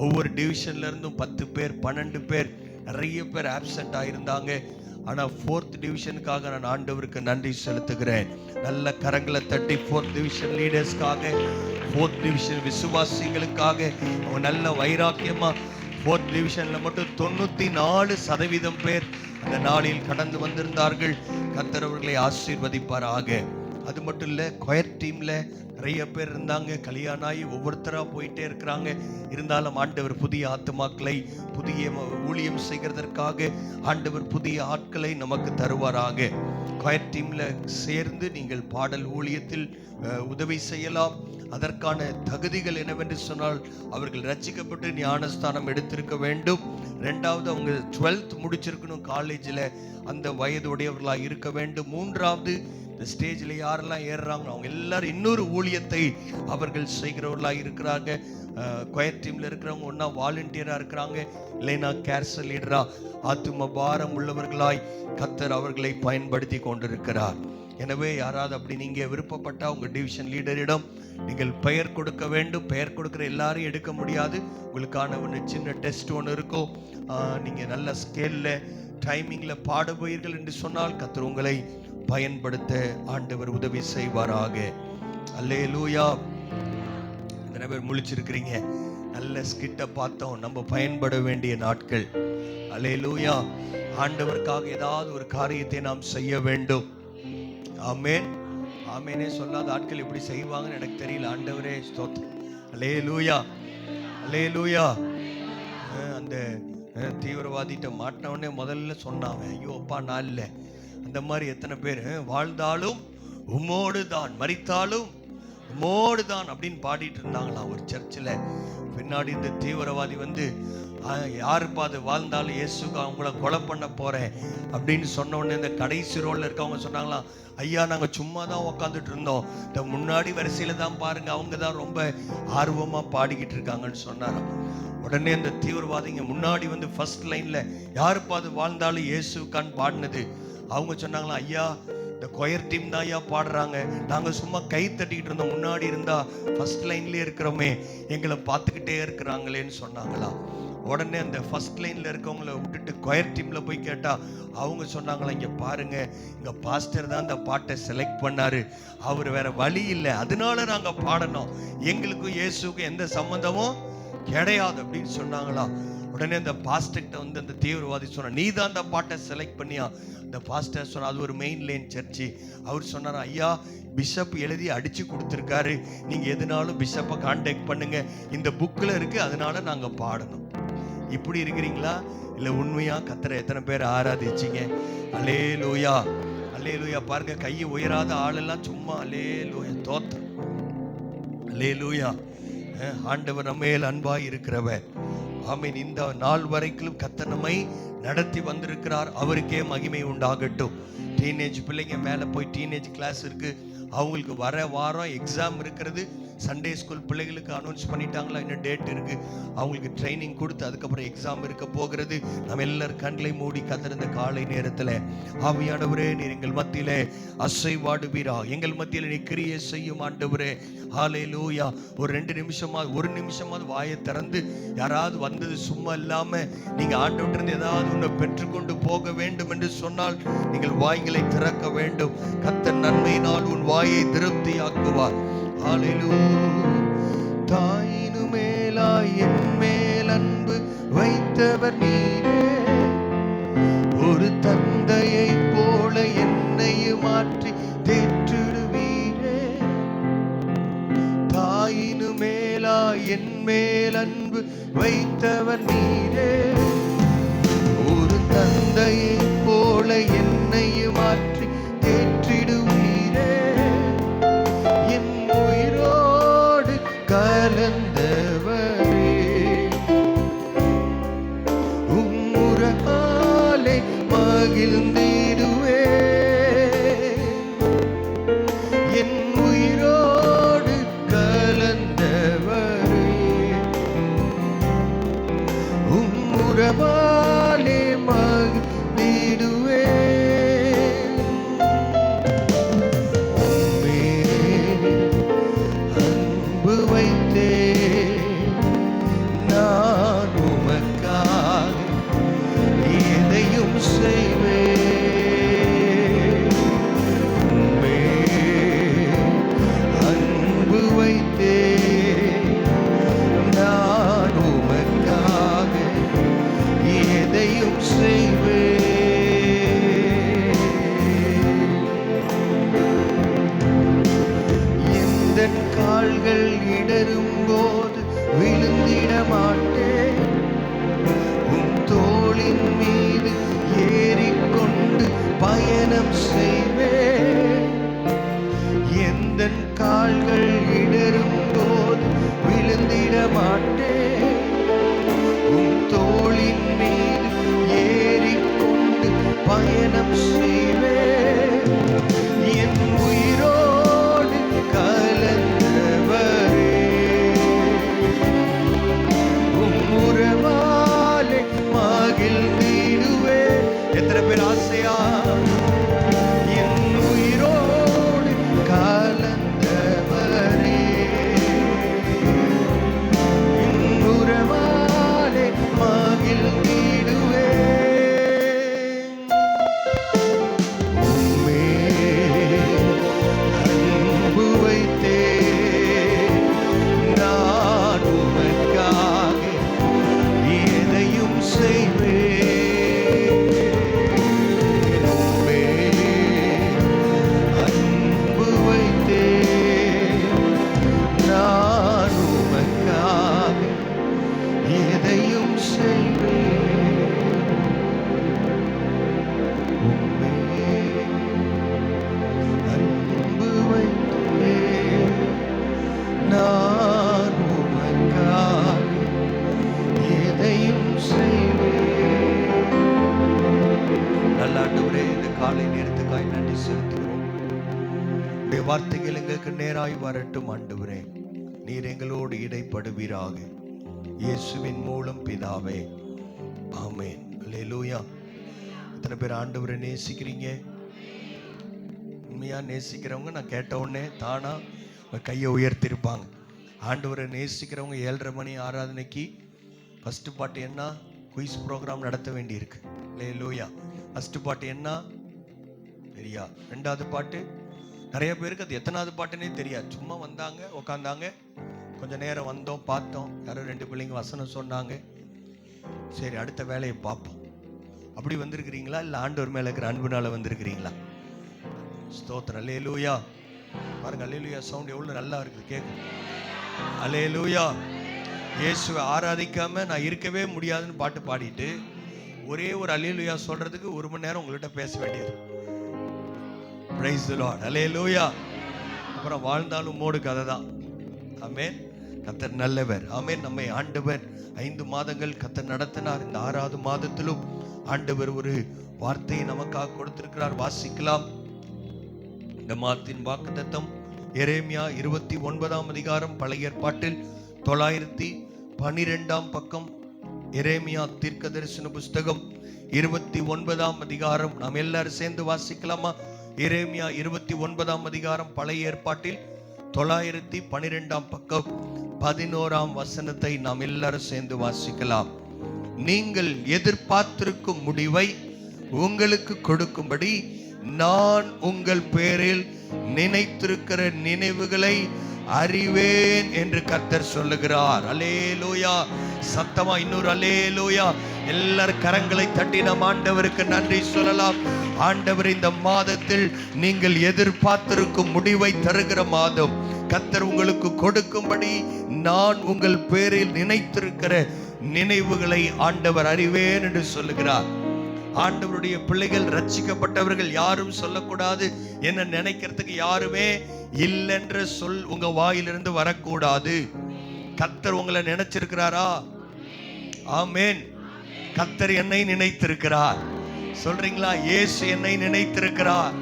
ஒவ்வொரு டிவிஷன்ல இருந்தும் 10 பேர் 12 பேர் நிறைய பேர் ஆப்சென்ட் ஆகியிருந்தாங்க. ஆனால் 4th டிவிஷனுக்காக நான் ஆண்டவருக்கு நன்றி செலுத்துகிறேன். நல்ல கரங்களை தட்டி 4th டிவிஷன் லீடர்ஸ்க்காக, 4th டிவிஷன் விசுவாசிகளுக்காக அவங்க நல்ல வைராக்கியமாக 4th டிவிஷனில் மட்டும் 94% பேர் அந்த நாளில் கடந்து வந்திருந்தார்கள். கர்த்தர் அவர்களை ஆசீர்வதிப்பாராக. அது மட்டும் இல்லை, கொயர் டீமில் நிறைய பேர் இருந்தாங்க. கல்யாணம் ஆகி ஒவ்வொருத்தராக போயிட்டே இருக்கிறாங்க. இருந்தாலும் ஆண்டவர் புதிய ஆத்துமாக்களை, புதிய ஊழியம் செய்கிறதற்காக ஆண்டவர் புதிய ஆட்களை நமக்கு தருவாராக. கொயர் டீமில் சேர்ந்து நீங்கள் பாடல் ஊழியத்தில் உதவி செய்யலாம். அதற்கான தகுதிகள் என்னவென்று சொன்னால், அவர்கள் ரட்சிக்கப்பட்டு ஞானஸ்தானம் எடுத்திருக்க வேண்டும். 2வது அவங்க 12th முடிச்சிருக்கணும், காலேஜில் அந்த வயதுடையவர்களாக இருக்க வேண்டும். 3வது இந்த ஸ்டேஜில் யாரெல்லாம் ஏறுறாங்களோ அவங்க எல்லாரும் இன்னொரு ஊழியத்தை அவர்கள் செய்கிறவர்களாக இருக்கிறாங்க. கொயர் டீமில் இருக்கிறவங்க ஒன்றா வாலண்டியராக இருக்கிறாங்க, இல்லைன்னா கேர்சல் லீடரா ஆத்தும பாரம் உள்ளவர்களாய் கர்த்தர் அவர்களை பயன்படுத்தி கொண்டிருக்கிறார். எனவே யாராவது அப்படி நீங்கள் விருப்பப்பட்டால் உங்கள் டிவிஷன் லீடரிடம் நீங்கள் பெயர் கொடுக்க வேண்டும். பெயர் கொடுக்குற எல்லாரையும் எடுக்க முடியாது. உங்களுக்கான ஒன்று சின்ன டெஸ்ட் ஒன்று இருக்கும். நீங்கள் நல்ல ஸ்கேலில் டைமிங்கில் பாடுவீர்கள் என்று சொன்னால் கர்த்தர் உங்களை பயன்படுத்த ஆண்டவர் உதவி செய்வாராக. அல்லேலூயா. நிறைய பேர் முழிச்சிருக்கிறீங்க. நல்ல ஸ்கிட்ட பார்த்தோம். நம்ம பயன்பட வேண்டிய நாட்கள். அல்லேலூயா. ஆண்டவருக்காக ஏதாவது ஒரு காரியத்தை நாம் செய்ய வேண்டும். ஆமேன். ஆமேனே சொல்லாத ஆட்கள் எப்படி செய்வாங்கன்னு எனக்கு தெரியல. ஆண்டவரே ஸ்தோத்திரம். அல்லேலூயா. அல்லேலூயா. அந்த தீவிரவாதிகிட்ட மாட்டினவனே முதல்ல சொன்னாங்க, ஐயோ அப்பா நான் இல்லை. அந்த மாதிரி எத்தனை பேர் வாழ்ந்தாலும் உம்மோடு தான், மரித்தாலும் உம்மோடு தான் அப்படின்னு பாடிட்டு இருந்தாங்களாம் ஒரு சர்ச்சில். பின்னாடி இந்த தீவிரவாதி வந்து யாருப்பா அது வாழ்ந்தாலும் இயேசுக்கு அவங்கள கொலை பண்ண போகிறேன் அப்படின்னு சொன்ன உடனே இந்த கடைசி ரோலில் இருக்கவங்க சொன்னாங்களாம், ஐயா நாங்கள் சும்மா தான் உக்காந்துட்டு இருந்தோம், இந்த முன்னாடி வரிசையில் தான் பாருங்கள் அவங்க தான் ரொம்ப ஆர்வமாக பாடிக்கிட்டு இருக்காங்கன்னு சொன்னாராம். உடனே அந்த தீவிரவாதிங்க முன்னாடி வந்து ஃபர்ஸ்ட் லைனில் யாருப்பா அது வாழ்ந்தாலும் இயேசுக்கான்னு பாடினது. அவங்க சொன்னாங்களா, ஐயா இந்த கொயர் டீம் தான் ஐயா பாடுறாங்க, நாங்கள் சும்மா கை தட்டிக்கிட்டு இருந்தோம், முன்னாடி இருந்தா ஃபர்ஸ்ட் லைன்லேயே இருக்கிறோமே, எங்களை பார்த்துக்கிட்டே இருக்கிறாங்களேன்னு சொன்னாங்களாம். உடனே அந்த ஃபர்ஸ்ட் லைனில் இருக்கவங்கள விட்டுட்டு கொயர் டீமில் போய் கேட்டால் அவங்க சொன்னாங்களா, இங்கே பாருங்க எங்கள் பாஸ்டர் தான் அந்த பாட்டை செலக்ட் பண்ணார், அவர் வேற வழி இல்லை, அதனால நாங்கள் பாடணும், எங்களுக்கும் இயேசுக்கும் எந்த சம்மந்தமும் கிடையாது அப்படின்னு சொன்னாங்களாம். உடனே அந்த பாஸ்டர்கிட்ட வந்து அந்த தீவிரவாதி சொன்னா, நீ தான் அந்த பாட்டை செலக்ட் பண்ணியா? அந்த பாஸ்டர் சொன்னா, அது ஒரு மெயின் லைன் சர்ச்சு. அவர் சொன்னார், ஐயா பிஷப் எழுதி அடிச்சு கொடுத்துருக்காரு, நீங்க எதுனாலும் பிஷப்பை கான்டாக்ட் பண்ணுங்க, இந்த புக்கில் இருக்கு, அதனால நாங்க பாடணும். இப்படி இருக்கிறீங்களா? இல்லை உண்மையா கர்த்தரை எத்தனை பேர் ஆராதிச்சிங்க? அல்லேலூயா. அல்லேலூயா. பாருங்க, கையை உயராத ஆளெல்லாம் சும்மா அல்லேலூயா தோத்திரம். அல்லேலூயா. ஆண்டவர் நம்ம மேல் அன்பாய் இருக்கிறவர். ஆமீன். இந்த நாள் வரைக்கும் கர்த்தர் நம்மை நடத்தி வந்திருக்கிறார். அவருக்கே மகிமை உண்டாகட்டும். டீனேஜ் பிள்ளைங்க மேலே போய் டீனேஜ் கிளாஸ் இருக்குது, அவங்களுக்கு வர வாரம் எக்ஸாம் இருக்கிறது. சண்டே ஸ்கூல் பிள்ளைகளுக்கு அனௌன்ஸ் பண்ணிட்டாங்களா, இன்னும் டேட் இருக்குது. அவங்களுக்கு ட்ரைனிங் கொடுத்து அதுக்கப்புறம் எக்ஸாம் இருக்க போகிறது. நம்ம எல்லாரும் கண்களை மூடி கத்திருந்த காலை நேரத்தில் ஆவியானவரே நீர் எங்கள் மத்தியிலே அசைவாடுவீரா, எங்கள் மத்தியில் நீ கிரியை செய்யும் ஆண்டவரே. ஹல்லேலூயா. ஒரு 2 நிமிஷமாவது 1 நிமிஷமாவது வாயை திறந்து யாராவது வந்தது சும்மா இல்லாமல் நீங்கள் ஆண்டவற்றிருந்து ஏதாவது ஒன்று பெற்றுக்கொண்டு போக வேண்டும் என்று சொன்னால் நீங்கள் வாய்களை திறக்க வேண்டும். கர்த்தர் நன்மையினால் உன் வாயை திருப்தியாக்குவார். தாயினு மேலாய் என் மேல் அன்பு வைத்தவர் நீரே, ஒரு தந்தையை போல என்னையும் மாற்றி தேற்றிடுவீரே. தாயினு மேலாய் என் மேல் அன்பு வைத்தவர் நீரே, ஒரு தந்தையை போல என்னையும் மாற்றி தேற்றிடுவீரே. என் உயிரோடு கலந்தவரே, உம்முறாலே மகிழ்ந்திடுவே. என் உயிரோடு கலந்தவரே, உம்முறாலே மகிழ்ந்திடுவே. நான் உமக்காக எதையும் செய்வேன். அன்பு வைத்தேன், நான் உமக்காக எதையும் செய்வேன். எந்தன் கால்கள் இடரும் போது விழுந்திட மாட்டேன், உன் தோளின் மீது ஏறிக்கொண்டு பயணம் செய்வேன். எந்தன் கால்கள் இடரும் போது விழுந்திட மாட்டேன், உன் தோளின் மீது ஏறிக்கொண்டு பயணம் செய்வேன். என் உயிரோடு கலந்தவரே, உம்முறவாலே மகிழ்ந்திடுவே. எத்தனை பேர் ஆசையா என் உயிரோடு கலந்தவரே, உம்முறவாலே மகிழ்ந்திடுவே. உம்மே அன்பு வைத்தேன், நான் உமக்காக எதையும் செய்வேன். உம்மே அன்பு வைத்தேன், நான் உமக்காக எதையும் செய்வேன். உம்மே அன்பு வைத்தேன், நான் உமக்காக எதையும் செய்வேன். நல்ல ஆண்டவரே, இந்த காலை நேரத்துக்காய் நன்றி செலுத்துகிறோம். உடைய வார்த்தைகள் எங்களுக்கு நேராய் வரட்டும் ஆண்டவரே. நீர் எங்களோடு இடைப்படுவீராக. இயேசுவின் மூலம் பிதாவே, ஆமென். அல்லேலூயா. எத்தனை பேர் ஆண்டவரை நேசிக்கிறீங்க? உண்மையாக நேசிக்கிறவங்க நான் கேட்ட உடனே தானா கையை உயர்த்திருப்பாங்க. ஆண்டவரை நேசிக்கிறவங்க 7:30 மணி ஆராதனைக்கு ஃபஸ்ட்டு பாட்டு என்ன? குயிஸ் ப்ரோக்ராம் நடத்த வேண்டியிருக்கு. அல்லேலூயா. ஃபஸ்ட்டு பாட்டு என்ன தெரியா? 2வது பாட்டு நிறைய பேருக்கு அது எத்தனாவது பாட்டுன்னே தெரியாது. சும்மா வந்தாங்க, உக்காந்தாங்க, கொஞ்சம் நேரம் வந்தோம், பார்த்தோம், யாரோ 2 பிள்ளைங்க வசனம் சொன்னாங்க, சரி அடுத்த வேலையை பார்ப்போம். அப்படி வந்திருக்கிறீங்களா, இல்லை ஆண்டவர் மேலே இருக்கிற அன்புனால வந்திருக்கிறீங்களா? ஸ்தோத்திரம். அல்லேலூயா. பாருங்க, அல்லேலூயா சவுண்ட் எவ்வளோ நல்லா இருக்குது, கேட்கும். அல்லேலூயா. இயேசுவை ஆராதிக்காம நான் இருக்கவே முடியாதுன்னு பாட்டு பாடிட்டு ஒரே ஒரு அல்லேலூயா சொல்றதுக்கு 1 மணி நேரம் உங்கள்கிட்ட பேச வேண்டியது. Praise the lord. அல்லேலூயா. அப்புறம் வாழ்ந்தாலும் மோடு கதை தான். ஆமென். கர்த்தர் நல்லவர். ஆமென். நம்மை ஆண்டவர் 5 மாதங்கள் கர்த்தர் நடத்தினார். இந்த 6வது மாதத்திலும் ஆண்டவர் ஒரு வார்த்தையை நமக்காக கொடுத்திருக்கிறார். வாசிக்கலாம். இந்த மாதத்தின் வாக்குத்தத்தம் எரேமியா 29ஆம் அதிகாரம், பழைய ஏற்பாட்டில் 912ஆம் பக்கம். எரேமியா தீர்க்கதரிசன புஸ்தகம் 29ஆம் அதிகாரம். நாம் எல்லாரும் சேர்ந்து வாசிக்கலாமா? எரேமியா 29ஆம் அதிகாரம், பழைய ஏற்பாட்டில் 912ஆம் பக்கம் 11ஆம் வசனத்தை நாம் எல்லாரும் சேர்ந்து வாசிக்கலாம். நீங்கள் எதிர்பார்த்திருக்கும் முடிவை உங்களுக்கு கொடுக்கும்படி நான் உங்கள் பேரில் நினைத்திருக்கிற நினைவுகளை அறிவேன் என்று கர்த்தர் சொல்லுகிறார். அல்லேலூயா. சத்தமா இன்னொரு அல்லேலூயா. எல்லாரும் கரங்களை தட்டி நம் ஆண்டவருக்கு நன்றி சொல்லலாம். ஆண்டவர், இந்த மாதத்தில் நீங்கள் எதிர்பார்த்திருக்கும் முடிவை தருகிற மாதம். கர்த்தர் உங்களுக்கு கொடுக்கும்படி நான் உங்கள் பேரில் நினைத்திருக்கிற நினைவுகளை ஆண்டவர் அறிவேன் என்று சொல்லுகிறார். ஆண்டவருடைய பிள்ளைகள், ரட்சிக்கப்பட்டவர்கள் யாரும் சொல்லக்கூடாது, என்ன நினைக்கிறதுக்கு யாருமே இல்லைன்ற சொல் உங்க வாயிலிருந்து வரக்கூடாது. கர்த்தர் உங்களை நினைச்சிருக்கிறாரா? ஆமென். கர்த்தர் என்னை நினைத்திருக்கிறார். சொல்றீங்களா? இயேசு என்னை நினைத்திருக்கிறார்.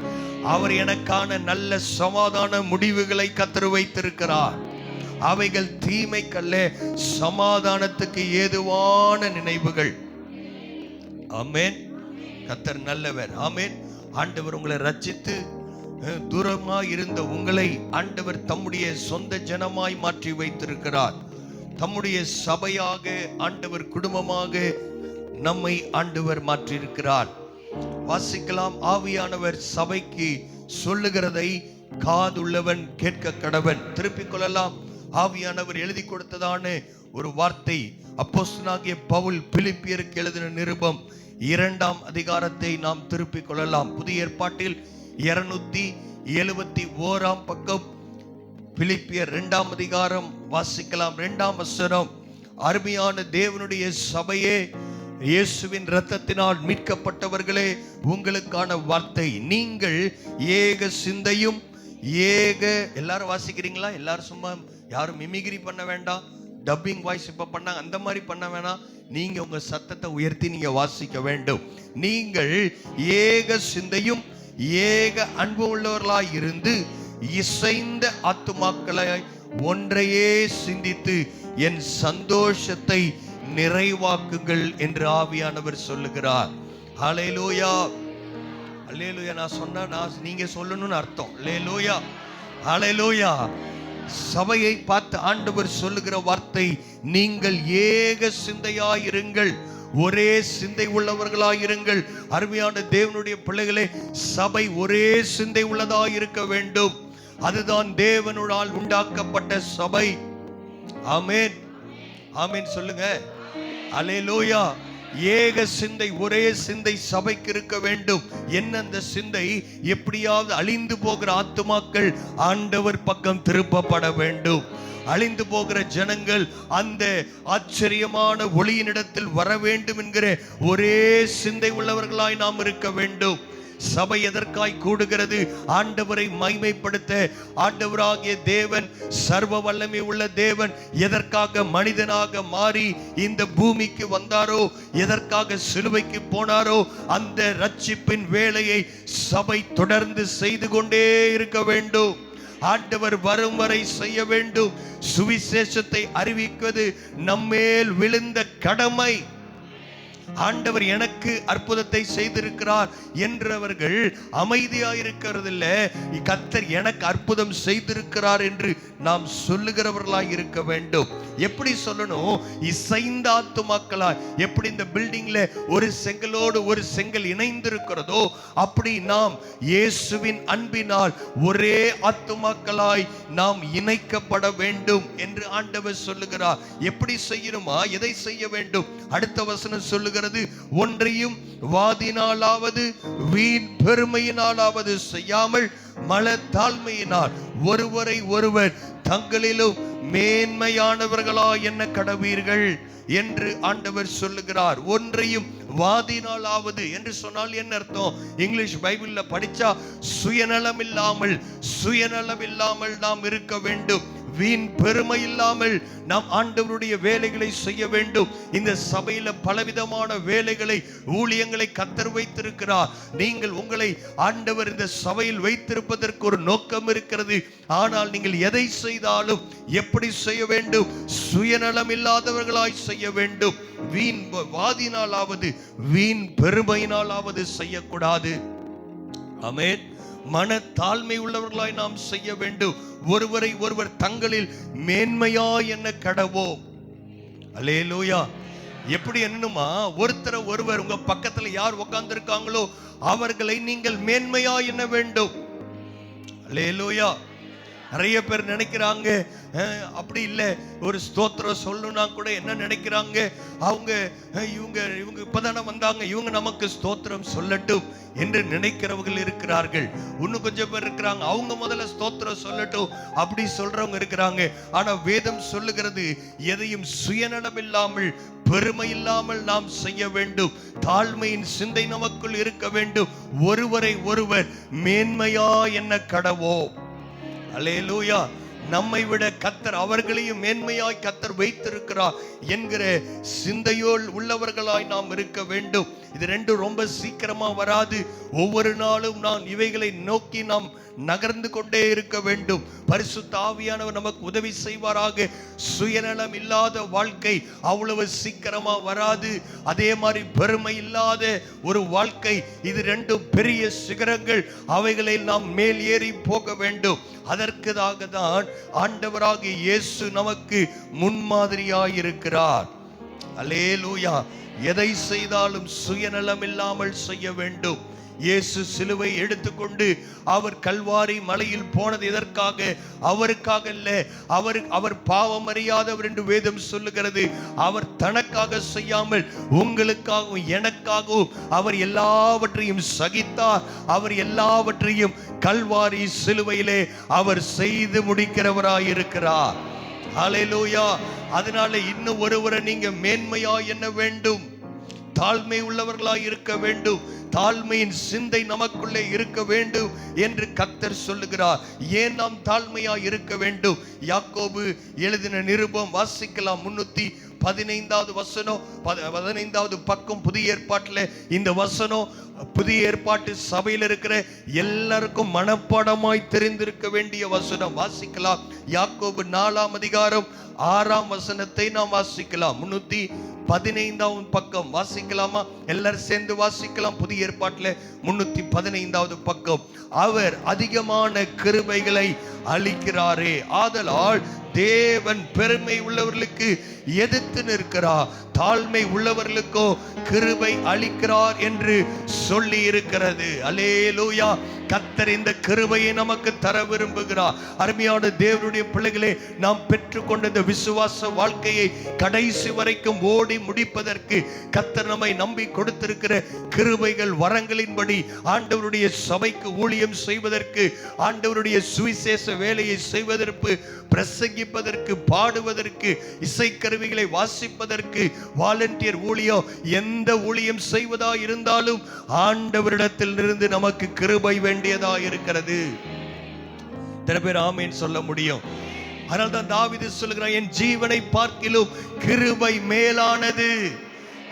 அவர் எனக்கான நல்ல சமாதான முடிவுகளை கர்த்தர் வைத்திருக்கிறார். அவைகள் தீமைக்கல்ல, சமாதானத்துக்கு ஏதுவான நினைவுகள். ஆமென். கர்த்தர் நல்லவர். ஆமென். ஆண்டவர் உங்களை ரட்சித்து தூரமாய் இருந்த உங்களை ஆண்டவர் தம்முடைய சொந்த ஜனமாய் மாற்றி வைத்திருக்கிறார். தம்முடைய சபையாக, ஆண்டவர் குடும்பமாக நம்மை ஆண்டவர் மாற்றியிருக்கிறார். வாசிக்கலாம். ஆவியானவர் சபைக்கு சொல்லுகிறதை காதுள்ளவன் கேட்க கடவன். திருப்பிக் கொள்ளலாம். ஆவியானவர் எழுதி கொடுத்ததான ஒரு வார்த்தை அப்போஸ்தலனாகிய பவுல் பிலிப்பியருக்கு எழுதின நிருபம் 2ஆம் அதிகாரத்தை நாம் திருப்பிக் கொள்ளலாம். புதிய ஏற்பாட்டில் 271ஆம் பக்கம், பிலிப்பியர் 2ஆம் அதிகாரம் வாசிக்கலாம். 2ஆம் வசனம். அருமையான தேவனுடைய சபையே, இயேசுவின் இரத்தத்தினால் மீட்கப்பட்டவர்களே, உங்களுக்கான வார்த்தை. நீங்கள் ஏக சிந்தையும் ஏக, எல்லாரும் வாசிக்கிறீங்களா? எல்லாரும் சும்மா யாரும் மிமிகிரி பண்ண வேண்டாம். டப்பிங் வாய்ஸ் இப்ப பண்ணாங்க, அந்த மாதிரி பண்ண வேணாம். நீங்க உங்க சத்தத்தை உயர்த்தி நீங்க வாசிக்க வேண்டும். நீங்கள் ஏக சிந்தையும் ஏக அன்பு உள்ளவர்களாய் இருந்து இசைந்த ஆத்துமாக்களாய் ஒன்றையே சிந்தித்து என் சந்தோஷத்தை நிறைவாக்குங்கள் என்று ஆவியானவர் சொல்லுகிறார். ஹல்லேலூயா. ஹல்லேலூயா. நான் சொன்னா நீங்க சொல்லணும்னு அர்த்தம். ஹல்லேலூயா. ஹல்லேலூயா. சபையை பார்த்து ஆண்டவர் சொல்லுகிற வார்த்தை, நீங்கள் ஏக சிந்தையாயிருங்கள், ஒரே சிந்தை உள்ளவர்களாயிருங்கள். அருமையான தேவனுடைய பிள்ளைகளே, சபை ஒரே சிந்தை உள்ளதாய் இருக்க வேண்டும். அதுதான் தேவனுடால் உண்டாக்கப்பட்ட சபை. ஆமென். ஆமென் சொல்லுங்க. அல்லேலூயா. ஏக சிந்தை, ஒரே சிந்தை சபைக்கு இருக்க வேண்டும். என்ன அந்த சிந்தை? எப்படியாவது அழிந்து போகிற ஆத்துமாக்கள் ஆண்டவர் பக்கம் திருப்பப்பட வேண்டும். அழிந்து போகிற ஜனங்கள் அந்த ஆச்சரியமான ஒளியினிடத்தில் வர வேண்டும் என்கிற ஒரே சிந்தை உள்ளவர்களாய் நாம் இருக்க வேண்டும். சபை எதற்காய் கூடுகிறது? ஆண்டவரை மகிமைப்படுத்த. ஆண்டவராகிய தேவன், சர்வ வல்லமை உள்ள தேவன் எதற்காக மனிதனாக மாறி இந்த பூமிக்கு வந்தாரோ, எதற்காக சிலுவைக்கு போனாரோ, அந்த ரட்சிப்பின் வேலையை சபை தொடர்ந்து செய்து கொண்டே இருக்க வேண்டும். ஆண்டவர் வரும் வரை செய்ய வேண்டும். சுவிசேஷத்தை அறிவிப்பது நம்மேல் விழுந்த கடமை. ஆண்டவர் எனக்கு அற்புதத்தை செய்திருக்கிறார் என்றவர்கள் அமைதியாயிருக்கிறதில்ல. கர்த்தர் எனக்கு அற்புதம் செய்திருக்கிறார் என்று நாம் சொல்லுகிறவர்களாய் இருக்க வேண்டும். எப்படி சொல்லணும்? இசைந்த ஆத்துமாக்களாய். எப்படி இந்த பில்டிங்ல ஒரு செங்கலோடு ஒரு செங்கல் இணைந்திருக்கிறதோ, அப்படி நாம் இயேசுவின் அன்பினால் ஒரே ஆத்துமாக்களாய் நாம் இணைக்கப்பட வேண்டும் என்று ஆண்டவர் சொல்லுகிறார். எப்படி செய்யணுமா? எதை செய்ய வேண்டும்? அடுத்த வசனம் சொல்லுகிறது, ஒன்றையும் வாதினாலாவது வீண் பெருமையினாலாவது செய்யாமல் மனத்தாழ்மையினால் ஒருவரை ஒருவர் தங்களிலும் மேன்மையானவர்களாய் என்ன கடவீர்கள் என்று ஆண்டவர் சொல்லுகிறார். ஒன்றையும் வாதினாலாவது என்று சொன்னால் என்ன அர்த்தம்? இங்கிலீஷ் பைபிள்ல படிச்சா சுயநலம் இல்லாமல் நாம் இருக்க வேண்டும். வீண் பெருமை இல்லாமல் நாம் ஆண்டவருடைய வேலைகளை செய்ய வேண்டும். இந்த சபையில பலவிதமான வேலைகளை, ஊழியங்களை கர்த்தர் வைத்திருக்கிறார். நீங்கள் உங்களை ஆண்டவர் இந்த சபையில் வைத்திருப்பதற்கு ஒரு நோக்கம் இருக்கிறது. ஆனால் நீங்கள் எதை செய்தாலும் எப்படி செய்ய வேண்டும்? சுயநலம் இல்லாதவர்களாய் செய்ய வேண்டும். வீண் வாதினாலாவது வீண் பெருமையினாலாவது செய்யக்கூடாது. ஆமென். மன தாழ்மை உள்ளவர்களாய் நாம் செய்ய வேண்டும். ஒருவரை ஒருவர் தங்களில் மேன்மையா என்ன கடவோம். அல்லேலூயா. எப்படி என்னமா, ஒருத்தரை ஒருவர், உங்க பக்கத்துல யார் உட்கார்ந்து இருக்காங்களோ அவர்களை நீங்கள் மேன்மையா என்ன வேண்டும். அல்லேலூயா. நிறைய பேர் நினைக்கிறாங்க, அப்படி இல்லை, ஒரு ஸ்தோத்திரம் சொல்லணும்னா கூட என்ன நினைக்கிறாங்க, அவங்க இவங்க இப்பதானே வந்தாங்க, இவங்க நமக்கு ஸ்தோத்திரம் சொல்லட்டும் என்று நினைக்கிறவர்கள் இருக்கிறார்கள். இன்னும் கொஞ்சம் பேர் இருக்கிறாங்க, அவங்க முதல்ல ஸ்தோத்திரம் சொல்லட்டும் அப்படி சொல்றவங்க இருக்கிறாங்க. ஆனா வேதம் சொல்லுகிறது, எதையும் சுயநலம் இல்லாமல் பெருமை இல்லாமல் நாம் செய்ய வேண்டும். தாழ்மையின் சிந்தை நமக்குள் இருக்க வேண்டும். ஒருவரை ஒருவர் மேன்மையா என்ன கடவோம். அல்லேலூயா. நம்மை விட கர்த்தர் அவர்களையும் மேன்மையாய் கர்த்தர் வைத்திருக்கிறார் என்கிற சிந்தையோல் உள்ளவர்களாய் நாம் இருக்க வேண்டும். இது ரெண்டும் ரொம்ப சீக்கிரமா வராது. ஒவ்வொரு நாளும் நாம் இவைகளை நோக்கி நாம் நகர்ந்து கொண்டே இருக்க வேண்டும். பரிசுத்த ஆவியானவர் நமக்கு உதவி செய்வாராக. சுயநலம் இல்லாத வாழ்க்கை அவ்வளவு சீக்கிரமா வராது. அதே மாதிரி பெருமை இல்லாத ஒரு வாழ்க்கை, இது ரெண்டும் பெரிய சிகரங்கள். அவைகளை நாம் மேல் ஏறி போக வேண்டும். அதற்காக தான் ஆண்டவராகிய இயேசு நமக்கு முன்மாதிரியாய் இருக்கிறார். அல்லேலூயா. எதை செய்தாலும் சுயநலம் இல்லாமல் செய்ய வேண்டும். இயேசு சிலுவை எடுத்துக்கொண்டு அவர் கல்வாரி மலையில் போனது எதற்காக? அவருக்காக அல்ல. அவர் பாவம் அறியாதவர் என்று வேதம் சொல்லுகிறது. அவர் தனக்காக செய்யாமல் உங்களுக்காகவும் எனக்காகவும் அவர் எல்லாவற்றையும் சகித்தார். அவர் எல்லாவற்றையும் கல்வாரி சிலுவையிலே அவர் செய்து முடிக்கிறவராய் இருக்கிறார். ஹல்லேலூயா. அதனால இன்னும் ஒருவரை நீங்க மேன்மையா எண்ண வேண்டும். தாழ்மை உள்ளவர்களாய் இருக்க வேண்டும். தாழ்மையின் சிந்தை நமக்குள்ளே இருக்க வேண்டும் என்று கர்த்தர் சொல்லுகிறார். ஏன் நாம் தாழ்மையா இருக்க வேண்டும்? யாக்கோபு எழுதின நிருபம் வாசிக்கலாம். 315வது வசனம், 15வது பக்கம். புதிய ஏற்பாட்டில் இந்த வசனம் புதிய ஏற்பாட்டு சபையில் இருக்கிற எல்லாருக்கும் மனப்பாடமாய் தெரிந்திருக்க வேண்டிய வசனம். வாசிக்கலாம். யாக்கோபு 4ஆம் அதிகாரம் 6ஆம் வசனத்தை நாம் வாசிக்கலாம். 315வது பக்கம் வாசிக்கலாமா? எல்லாரும் சேர்ந்து வாசிக்கலாம். புதிய ஏற்பாட்டில் 315வது பக்கம். அவர் அதிகமான கிருபைகளை அளிக்கிறாரே, ஆதலால் தேவன் பெருமை உள்ளவர்களுக்கு எதிர்த்து நிற்கிறார், தாழ்மை உள்ளவர்களுக்கோ கிருபை அளிக்கிறார் என்று சொல்லி இருக்கிறது. அல்லேலூயா. கர்த்தர் இந்த கிருபையை நமக்கு தர விரும்புகிறார். அருமையான தேவனுடைய பிள்ளைகளே, நாம் பெற்றுக்கொண்ட இந்த விசுவாச வாழ்க்கையை கடைசி வரைக்கும் ஓடி முடிப்பதற்கு கர்த்தர் நம்மை நம்பி கொடுத்திருக்கிற கிருபைகள், வரங்களின்படி ஆண்டவருடைய சபைக்கு ஊழியம் செய்வதற்கு, ஆண்டவருடைய சுவிசேஷ வேலையை செய்வதற்கு, பிரசங்கிப்பதற்கு, பாடுவதற்கு, இசைக்கருவிகளை வாசிப்பதற்கு, வாலண்டியர் ஊழியம், எந்த ஊழியம் செய்வதா இருந்தாலும் ஆண்டவரிடத்தில் இருந்து நமக்கு கிருபை வேண்டியதா இருக்கிறது. எத்தனை பேர் ஆமேன் சொல்ல முடியும்? அதனால தான் தாவீது சொல்லுகிறான், என் ஜீவனை பார்க்கிலும் கிருபை மேலானது.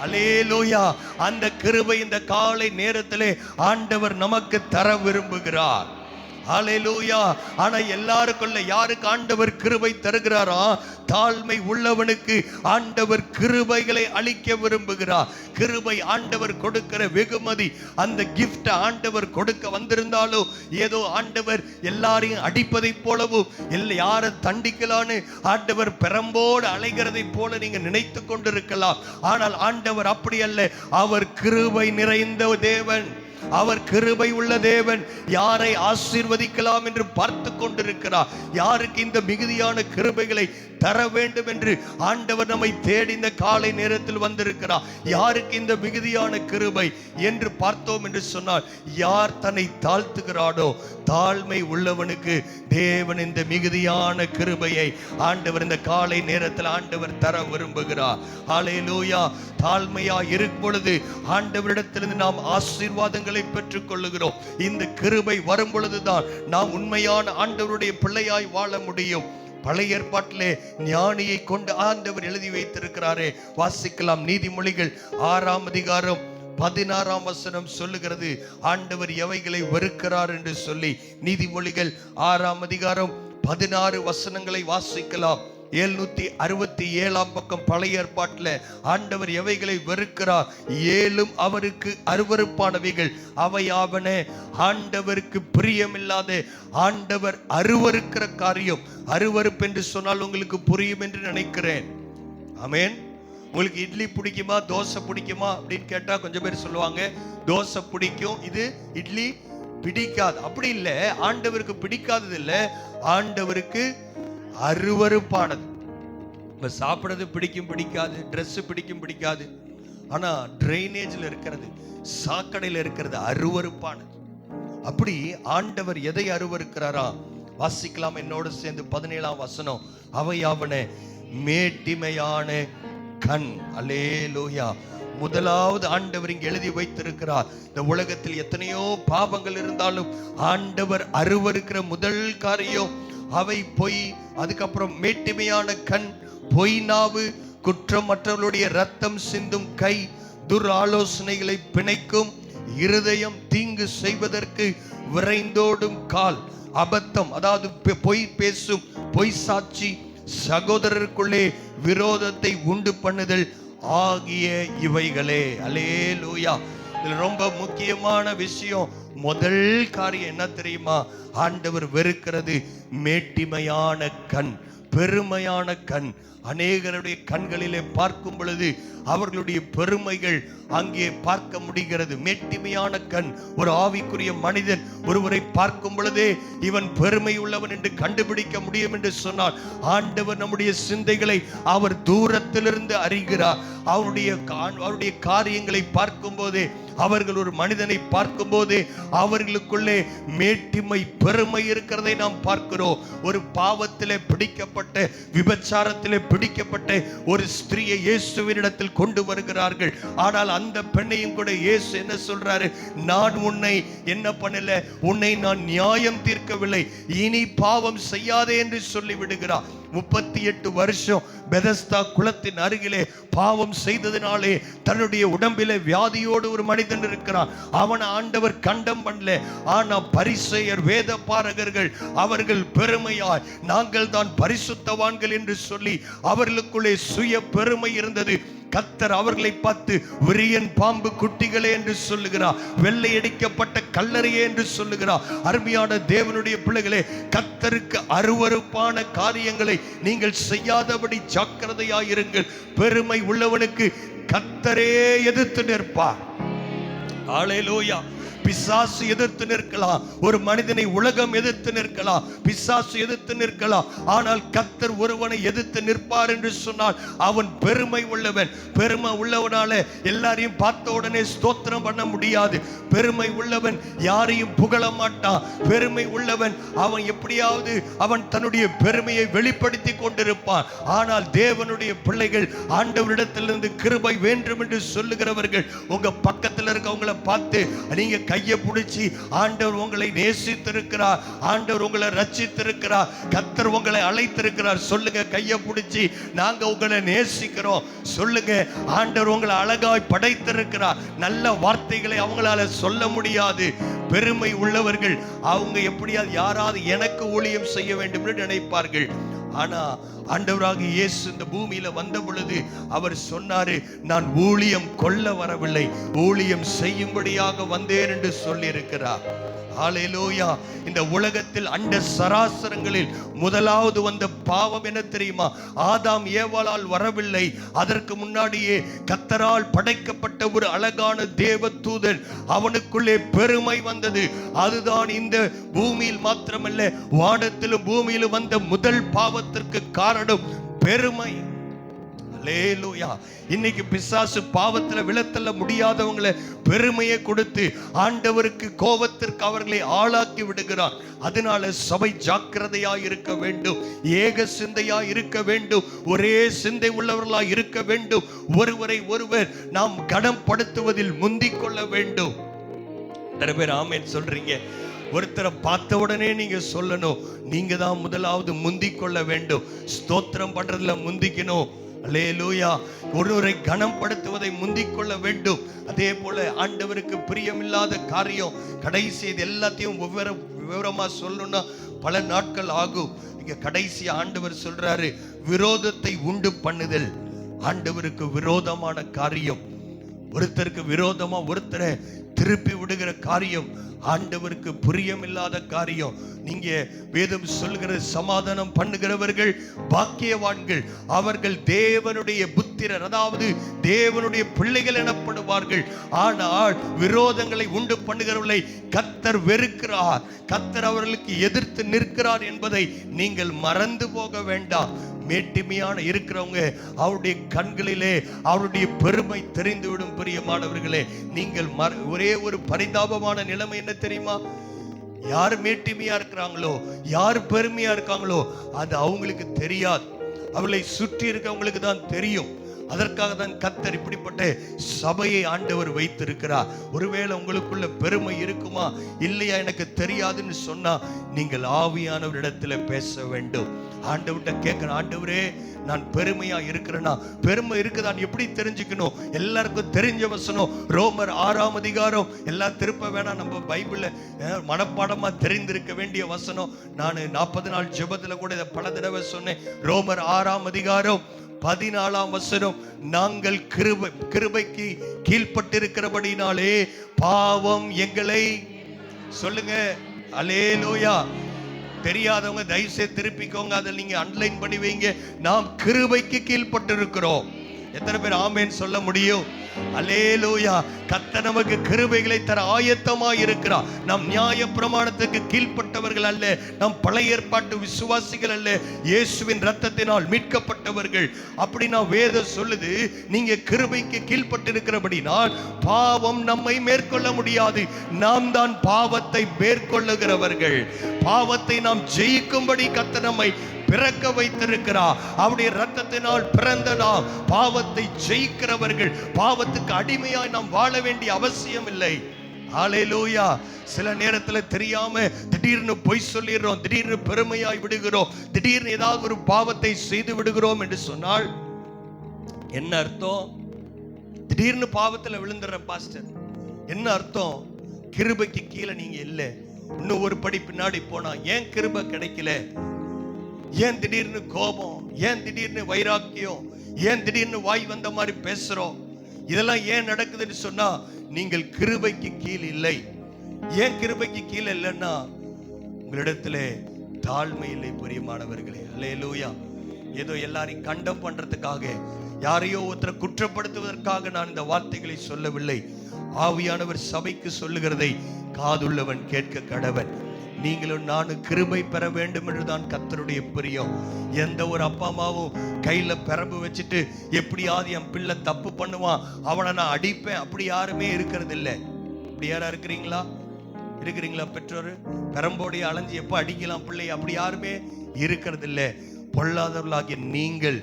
அல்லேலூயா. அந்த கிருபை இந்த காலை நேரத்திலே ஆண்டவர் நமக்கு தர விரும்புகிறார். ஹல்லேலூயா. ஆனா எல்லாருக்குள்ள யாருக்கு ஆண்டவர் கிருபை தருகிறாரா? தாழ்மை உள்ளவனுக்கு ஆண்டவர் கிருபைகளை அளிக்க விரும்புகிறார். கிருபை ஆண்டவர் கொடுக்கிற வெகுமதி. அந்த கிஃப்ட் ஆண்டவர் கொடுக்க வந்திருந்தாலும் ஏதோ ஆண்டவர் எல்லாரையும் அடிப்பதை போலவும், யாரை தண்டிக்கலான்னு ஆண்டவர் பெரம்போடு அலைகிறதை போல நீங்க நினைத்து கொண்டிருக்கலாம். ஆனால் ஆண்டவர் அப்படி அல்ல. அவர் கிருபை நிறைந்த தேவன். அவர் கிருபை உள்ள தேவன். யாரை ஆசீர்வதிக்கலாம் என்று பார்த்து கொண்டிருக்கிறார். யாருக்கு இந்த மிகுதியான கிருபைகளை தர வேண்டும் என்று ஆண்டவர் நம்மை தேடி இந்த காலை நேரத்தில் வந்திருக்கிறார். யாருக்கு இந்த மிகுதியான கிருபை என்று பார்த்தோம் என்று சொன்னால், யார் தன்னை தாழ்த்துகிறானோ, தாழ்மை உள்ளவனுக்கு தேவன் இந்த மிகுதியான கிருபையை ஆண்டவர் இந்த காலை நேரத்தில் ஆண்டவர் தர விரும்புகிறார். ஹல்லேலூயா. தாழ்மையா இருக்கும் பொழுது ஆண்டவரிடத்திலிருந்து நாம் ஆசீர்வாதங்களை பெற்றுக் கொள்ளுகிறோம். இந்த கிருபை வரும் பொழுதுதான் நாம் உண்மையான ஆண்டவருடைய பிள்ளையாய் வாழ முடியும். பழைய ஏற்பாட்டிலே ஞானியை கொண்டு ஆண்டவர் எழுதி வைத்திருக்கிறாரே. வாசிக்கலாம். நீதிமொழிகள் 6ஆம் அதிகாரம் 16ஆம் வசனம் சொல்லுகிறது, ஆண்டவர் எவைகளை வெறுக்கிறார் என்று சொல்லி. நீதிமொழிகள் 6ஆம் அதிகாரம் 16 வசனங்களை வாசிக்கலாம். 767ஆம் பக்கம் பழைய ஏற்பாட்டில் ஆண்டவர் எவைகளை வெறுக்கிறார்? 7 அவருக்கு அருவருப்பானவைகள். அவையாவன ஆண்டவருக்கு பிரியமில்லாத, ஆண்டவர் அருவருக்கிற காரியம். அருவருப்பு என்று சொன்னால் உங்களுக்கு புரியும் என்று நினைக்கிறேன். ஆமென். உங்களுக்கு இட்லி பிடிக்குமா, தோசை பிடிக்குமா அப்படின்னு கேட்டா கொஞ்சம் பேர் சொல்லுவாங்க தோசை பிடிக்கும், இது இட்லி பிடிக்காது. அப்படி இல்லை, ஆண்டவருக்கு பிடிக்காதது இல்லை, ஆண்டவருக்கு அருவருப்பானது. இப்ப சாப்பிடுறது பிடிக்கும் பிடிக்காது, ட்ரெஸ் பிடிக்கும் பிடிக்காது, ஆனா ட்ரைனேஜ்ல இருக்கிறது, சாக்கடையில் இருக்கிறது அருவருப்பானது. அப்படி ஆண்டவர் எதை அருவருக்கிறாரா? வாசிக்கலாம் என்னோடு சேர்ந்து 17ஆம் வசனம். அவையாவன மேட்டிமையான கண். அல்லேலூயா. முதலாவது ஆண்டவர் இங்கு எழுதி வைத்திருக்கிறார். இந்த உலகத்தில் எத்தனையோ பாவங்கள் இருந்தாலும் ஆண்டவர் அருவருக்கிற முதல் காரியம் அவை பொய். அதுக்கப்புறம் மேட்டிமையான கண், பொய் நாவு, குற்றம் மற்றவர்களுடைய ரத்தம் சிந்தும் கை, துர் ஆலோசனைகளை பிணைக்கும் இருதயம், தீங்கு செய்வதற்கு விரைந்தோடும் கால், அபத்தம் அதாவது பொய் பேசும் பொய் சாட்சி, சகோதரருக்குள்ளே விரோதத்தை உண்டு பண்ணுதல் ஆகிய இவைகளே. அல்லேலூயா. இதுல ரொம்ப முக்கியமான விஷயம், முதல் காரியம் என்ன தெரியுமா? ஆண்டவர் வெறுக்கிறது மேட்டிமையான கண், பெருமையான கண். அநேகருடைய கண்களிலே பார்க்கும் பொழுது அவர்களுடைய பெருமைகள் அங்கே பார்க்க முடிகிறது. மேட்டிமையான கண். ஒரு ஆவிக்குரிய மனிதன் ஒருவரை பார்க்கும் பொழுதே இவன் பெருமை உள்ளவன் என்று கண்டுபிடிக்க முடியும் என்று சொன்னால், ஆண்டவர் நம்முடைய சிந்தைகளை அவர் தூரத்திலிருந்து அறிகிறார். அவருடைய காரியங்களை பார்க்கும் போதே, அவர்கள் ஒரு மனிதனை பார்க்கும் போதே அவர்களுக்குள்ளே மேட்டிமை, பெருமை இருக்கிறதை நாம் பார்க்கிறோம். ஒரு பாவத்திலே பிடிக்கப்பட்ட, விபச்சாரத்திலே பிடிக்கப்பட்ட ஒரு ஸ்திரியை இயேசுவினிடத்தில் கொண்டு வருகிறார்கள். ஆனால் அந்த பெண்ணையும் கூட இயேசு என்ன சொல்றாரு? நான் உன்னை என்ன பண்ணல, உன்னை நான் நியாயம் தீர்க்கவில்லை, இனி பாவம் செய்யாதே என்று சொல்லி விடுகிறார். 38 வருஷம் பெதஸ்தா குளத்தின் அருகிலே பாவம் செய்ததினாலே தன்னுடைய உடம்பிலே வியாதியோடு ஒரு மனிதன் இருக்கிறான். அவன் ஆண்டவர் கண்டம் பண்ணல. ஆனா பரிசேயர், வேத பாரகர்கள், அவர்கள் பெருமையாய் நாங்கள் தான் பரிசுத்தவான்கள் என்று சொல்லி அவர்களுக்குள்ளே சுய பெருமை இருந்தது. கர்த்தர் அவர்களை பார்த்து விரியன் பாம்பு குட்டிகளே என்று சொல்லுகிறார், வெள்ளையடிக்கப்பட்ட கல்லறையே என்று சொல்லுகிறார். அருமையான தேவனுடைய பிள்ளைகளே, கர்த்தருக்கு அருவருப்பான காரியங்களை நீங்கள் செய்யாதபடி ஜாக்கிரதையாயிருங்கள். பெருமை உள்ளவனுக்கு கர்த்தரே எதிர்த்து நிற்பார். ஹல்லேலூயா. பிசாசு எதிர்த்து நிற்கலாம், ஒரு மனிதனை உலகம் எதிர்த்து நிற்கலாம், பிசாசு எதிர்த்து நிற்கலாம், ஆனால் கர்த்தர் ஒருவனை எதிர்த்து நிற்பார் என்று சொன்னால் அவன் பெருமை உள்ளவன். பெருமை உள்ளவனால எல்லாரையும் பார்த்த உடனே ஸ்தோத்திரம் பண்ண முடியாது. பெருமை உள்ளவன் யாரையும் புகழ மாட்டான். பெருமை உள்ளவன் அவன் எப்படியாவது அவன் தன்னுடைய பெருமையை வெளிப்படுத்தி கொண்டிருப்பான். ஆனால் தேவனுடைய பிள்ளைகள், ஆண்டவரிடத்திலிருந்து கிருபை வேண்டும் என்று சொல்லுகிறவர்கள், உங்க பக்கத்தில் இருக்கவங்களை பார்த்து நீங்க கையை பிடிச்சி, ஆண்டவர் உங்களை நேசித்திருக்கிறார், ஆண்டவர் உங்களை ரட்சித்திருக்கிறார், கர்த்தர் உங்களை அழைத்திருக்கிறார் சொல்லுங்க. கையை பிடிச்சி, நாங்க உங்களை நேசிக்கிறோம் சொல்லுங்க. ஆண்டவர் உங்களை அழகாய் படைத்திருக்கிறார். நல்ல வார்த்தைகளை அவங்களால சொல்ல முடியாது. பெருமை உள்ளவர்கள் அவங்க எப்படியாவது யாராவது எனக்கு ஊழியம் செய்ய வேண்டும் என்று நினைப்பார்கள். ஆனா ஆண்டவராக இயேசு இந்த பூமியில வந்த பொழுது அவர் சொன்னாரு, நான் ஊழியம் கொள்ள வரவில்லை, ஊழியம் செய்யும்படியாக வந்தேன் என்று சொல்லி இருக்கிறார். ஹல்லேலூயா. இந்த உலகத்தில் அண்ட சராசரங்களில் முதலாவது வந்த பாவம் என்ன தெரியுமா? ஆதாம் ஏவாளால் வரவில்லை. அதற்கு முன்னாடியே கர்த்தரால் படைக்கப்பட்ட ஒரு அழகான தேவதூதன், அவனுக்குள்ளே பெருமை வந்தது. அதுதான் இந்த பூமியில் மாத்திரமல்ல, வானத்திலும் பூமியிலும் வந்த முதல் பாவத்திற்கு காரணம் பெருமை. அல்லேலூயா. இன்னைக்கு பிசாசு பாவத்துல விழத்தள்ள முடியாதவங்களை பெருமையை கொடுத்து ஆண்டவருக்கு கோபத்திற்கு அவர்களை ஆளாக்கி விடுகிறார். அதனால சபை ஜாக்கிரதையாய் இருக்க வேண்டும், ஏக சிந்தையாய் இருக்க வேண்டும், ஒரே சிந்தை உள்ளவர்களாய் இருக்க வேண்டும். ஒருவரை ஒருவர் நாம் கனப்படுத்துவதில் முந்திக் கொள்ள வேண்டும். நிறைய பேர் ஆமென் சொல்றீங்க. ஒருத்தரை பார்த்த உடனே நீங்க சொல்லணும், நீங்க தான் முதலாவது முந்திக் கொள்ள வேண்டும். ஸ்தோத்திரம் பண்றதுல முந்திக்கணும். அல்லேலூயா. ஒருவரை கனப்படுத்துவதை முந்திக் கொள்ள வேண்டும். அதே போல ஆண்டவருக்கு பிரியமில்லாத காரியம் கடைசி இது எல்லாத்தையும் விவரமா சொல்லணும்னா பல நாட்கள் ஆகும். இங்க கடைசி ஆண்டவர் சொல்றாரு, விரோதத்தை உண்டு பண்ணுதல் ஆண்டவருக்கு விரோதமான காரியம். ஒருத்தருக்கு விரோதமா ஒருத்தரை திருப்பி விடுகிற காரியம் ஆண்டவருக்கு பிரியமில்லாத காரியம். நீங்க வேதம் சொல்கிற சமாதானம் பண்ணுகிறவர்கள் பாக்கியவான்கள், அவர்கள் தேவனுடைய புத்திரர், அதாவது தேவனுடைய பிள்ளைகள் எனப்படுவார்கள். ஆனால் விரோதங்களை உண்டு பண்ணுகிறவர்களை கர்த்தர் வெறுக்கிறார், கர்த்தர் அவர்களுக்கு எதிர்த்து நிற்கிறார் என்பதை நீங்கள் மறந்து போக வேண்டாம். மேட்டிமையான இருக்கிறவங்க அவருடைய கண்களிலே அவருடைய பெருமை தெரிந்துவிடும். பிரியமானவர்களே, நீங்கள் ஒரே ஒரு பரிதாபமான நிலைமை என்ன தெரியுமா? யார் மேட்டிமையா இருக்கிறாங்களோ, யார் பெருமையா இருக்காங்களோ அது அவங்களுக்கு தெரியாது, அவளை சுற்றி இருக்கவங்களுக்கு தான் தெரியும். அதற்காக தான் கர்த்தர் இப்படிப்பட்ட சபையை ஆண்டவர் வைத்திருக்கிறார். ஒருவேளை உங்களுக்குள்ள பெருமை இருக்குமா இல்லையா எனக்கு தெரியாதுன்னு சொன்னா நீங்கள் ஆவியானவரிடத்துல பேச வேண்டும். ஆண்டவர்கிட்ட கேட்கிறேன், ஆண்டவரே நான் பெருமையா இருக்கிறேன்னா, பெருமை இருக்குதான் எப்படி தெரிஞ்சுக்கணும்? எல்லாருக்கும் தெரிஞ்ச வசனம் ரோமர் 6ஆம் அதிகாரம். எல்லாம் திருப்ப வேணாம், நம்ம பைபிள்ல மனப்பாடமா தெரிந்திருக்க வேண்டிய வசனம். நான் 40 நாள் ஜெபத்துல கூட இதை பல தடவை சொன்னேன். ரோமர் 6ஆம் அதிகாரம் 14ஆம் வசனம், நாங்கள் கிருபைக்கு கீழ்ப்பட்டிருக்கிறபடினாலே பாவம் எங்களை, சொல்லுங்க அல்லேலூயா. தெரியாதவங்க தயவுசெய்து திருப்பிக்கோங்க, அதை நீங்க அண்டர்லைன் பண்ணி வைங்க. நாம் கிருபைக்கு கீழ்ப்பட்டிருக்கிறோம். எத்தனை பேர் ஆமென் சொல்ல முடியும்? அல்லேலூயா. கர்த்தர் நமக்கு கிருபைகளை தர ஆயத்தமாய் இருக்கிறார். நாம் நியாய பிரமாணத்துக்கு கீழ்ப்பட்டவர்கள் அல்ல, நாம் பழைய ஏற்பாட்டு விசுவாசிகள் அல்ல, இயேசுவின் இரத்தத்தினால் மீட்கப்பட்டவர்கள். அப்படின்னா வேதம் சொல்லுது, நீங்க கிருபைக்கு கீழ்ப்பட்டிருக்கிறபடினால் பாவம் நம்மை மேற்கொள்ள முடியாது. நாம் தான் பாவத்தை மேற்கொள்ளுகிறவர்கள். பாவத்தை நாம் ஜெயிக்கும்படி கர்த்தர் நம்மை பிறக்க வைத்திருக்கிறார். அவருடைய இரத்தத்தினால் பிறந்த நாம் பாவத்தை ஜெயிக்கிறவர்கள். பாவத்துக்கு அடிமையாய் நாம் வாழ வேண்டிய அவசியம் இல்லை. ஹல்லேலூயா. சில நேரத்துல தெரியாம திடீர்னு பொய் சொல்லிடுறோம், திடீர்னு பெருமையாய் விடுகிறோம், திடீர்னு ஏதாவது ஒரு பாவத்தை செய்து விடுகிறோம் என்று சொன்னால் என்ன அர்த்தம்? திடீர்னு பாவத்துல விழுந்துற பாஸ்டர் என்ன அர்த்தம்? கிருபைக்கு கீழே நீங்க இல்லை. இன்னும் ஒரு படி பின்னாடி போனா ஏன் கிருபை கிடைக்கல? ஏன் திடீர்னு கோபம்? ஏன் திடீர்னு வைராக்கியம்? ஏன் திடீர்னு வாய் வந்த மாதிரி பேசுறோம்? இதெல்லாம் ஏன் நடக்குதுன்னு சொன்னா நீங்கள் கிருபைக்கு கீழ் இல்லை. ஏன் கிருபைக்கு கீழ் இல்லைன்னா உங்களிடத்துல தாழ்மை இல்லை. பிரியமானவர்களே, அல்லேலூயா. ஏதோ எல்லாரையும் கண்டம் பண்றதுக்காக, யாரையோ ஒருத்தரை குற்றப்படுத்துவதற்காக நான் இந்த வார்த்தைகளை சொல்லவில்லை. ஆவியானவர் சபைக்கு சொல்லுகிறதை காதுள்ளவன் கேட்க கடவன். நீங்களும் நானும் கிருபை பெற வேண்டும் என்றுதான் கர்த்தருடைய பிரியம். எந்த ஒரு அப்பா அம்மாவும் கையில பெரம்பு வச்சுட்டு எப்படியாவது என் பிள்ளை தப்பு பண்ணுவான் அவனை நான் அடிப்பேன் அப்படி யாருமே இருக்கிறது இல்லை. இப்படி யாரா இருக்கிறீங்களா? பெற்றோர் பெரம்போடைய அலைஞ்சு எப்ப அடிக்கலாம் பிள்ளை, அப்படி யாருமே இருக்கிறது இல்லை. பொல்லாதவர்களாகிய நீங்கள்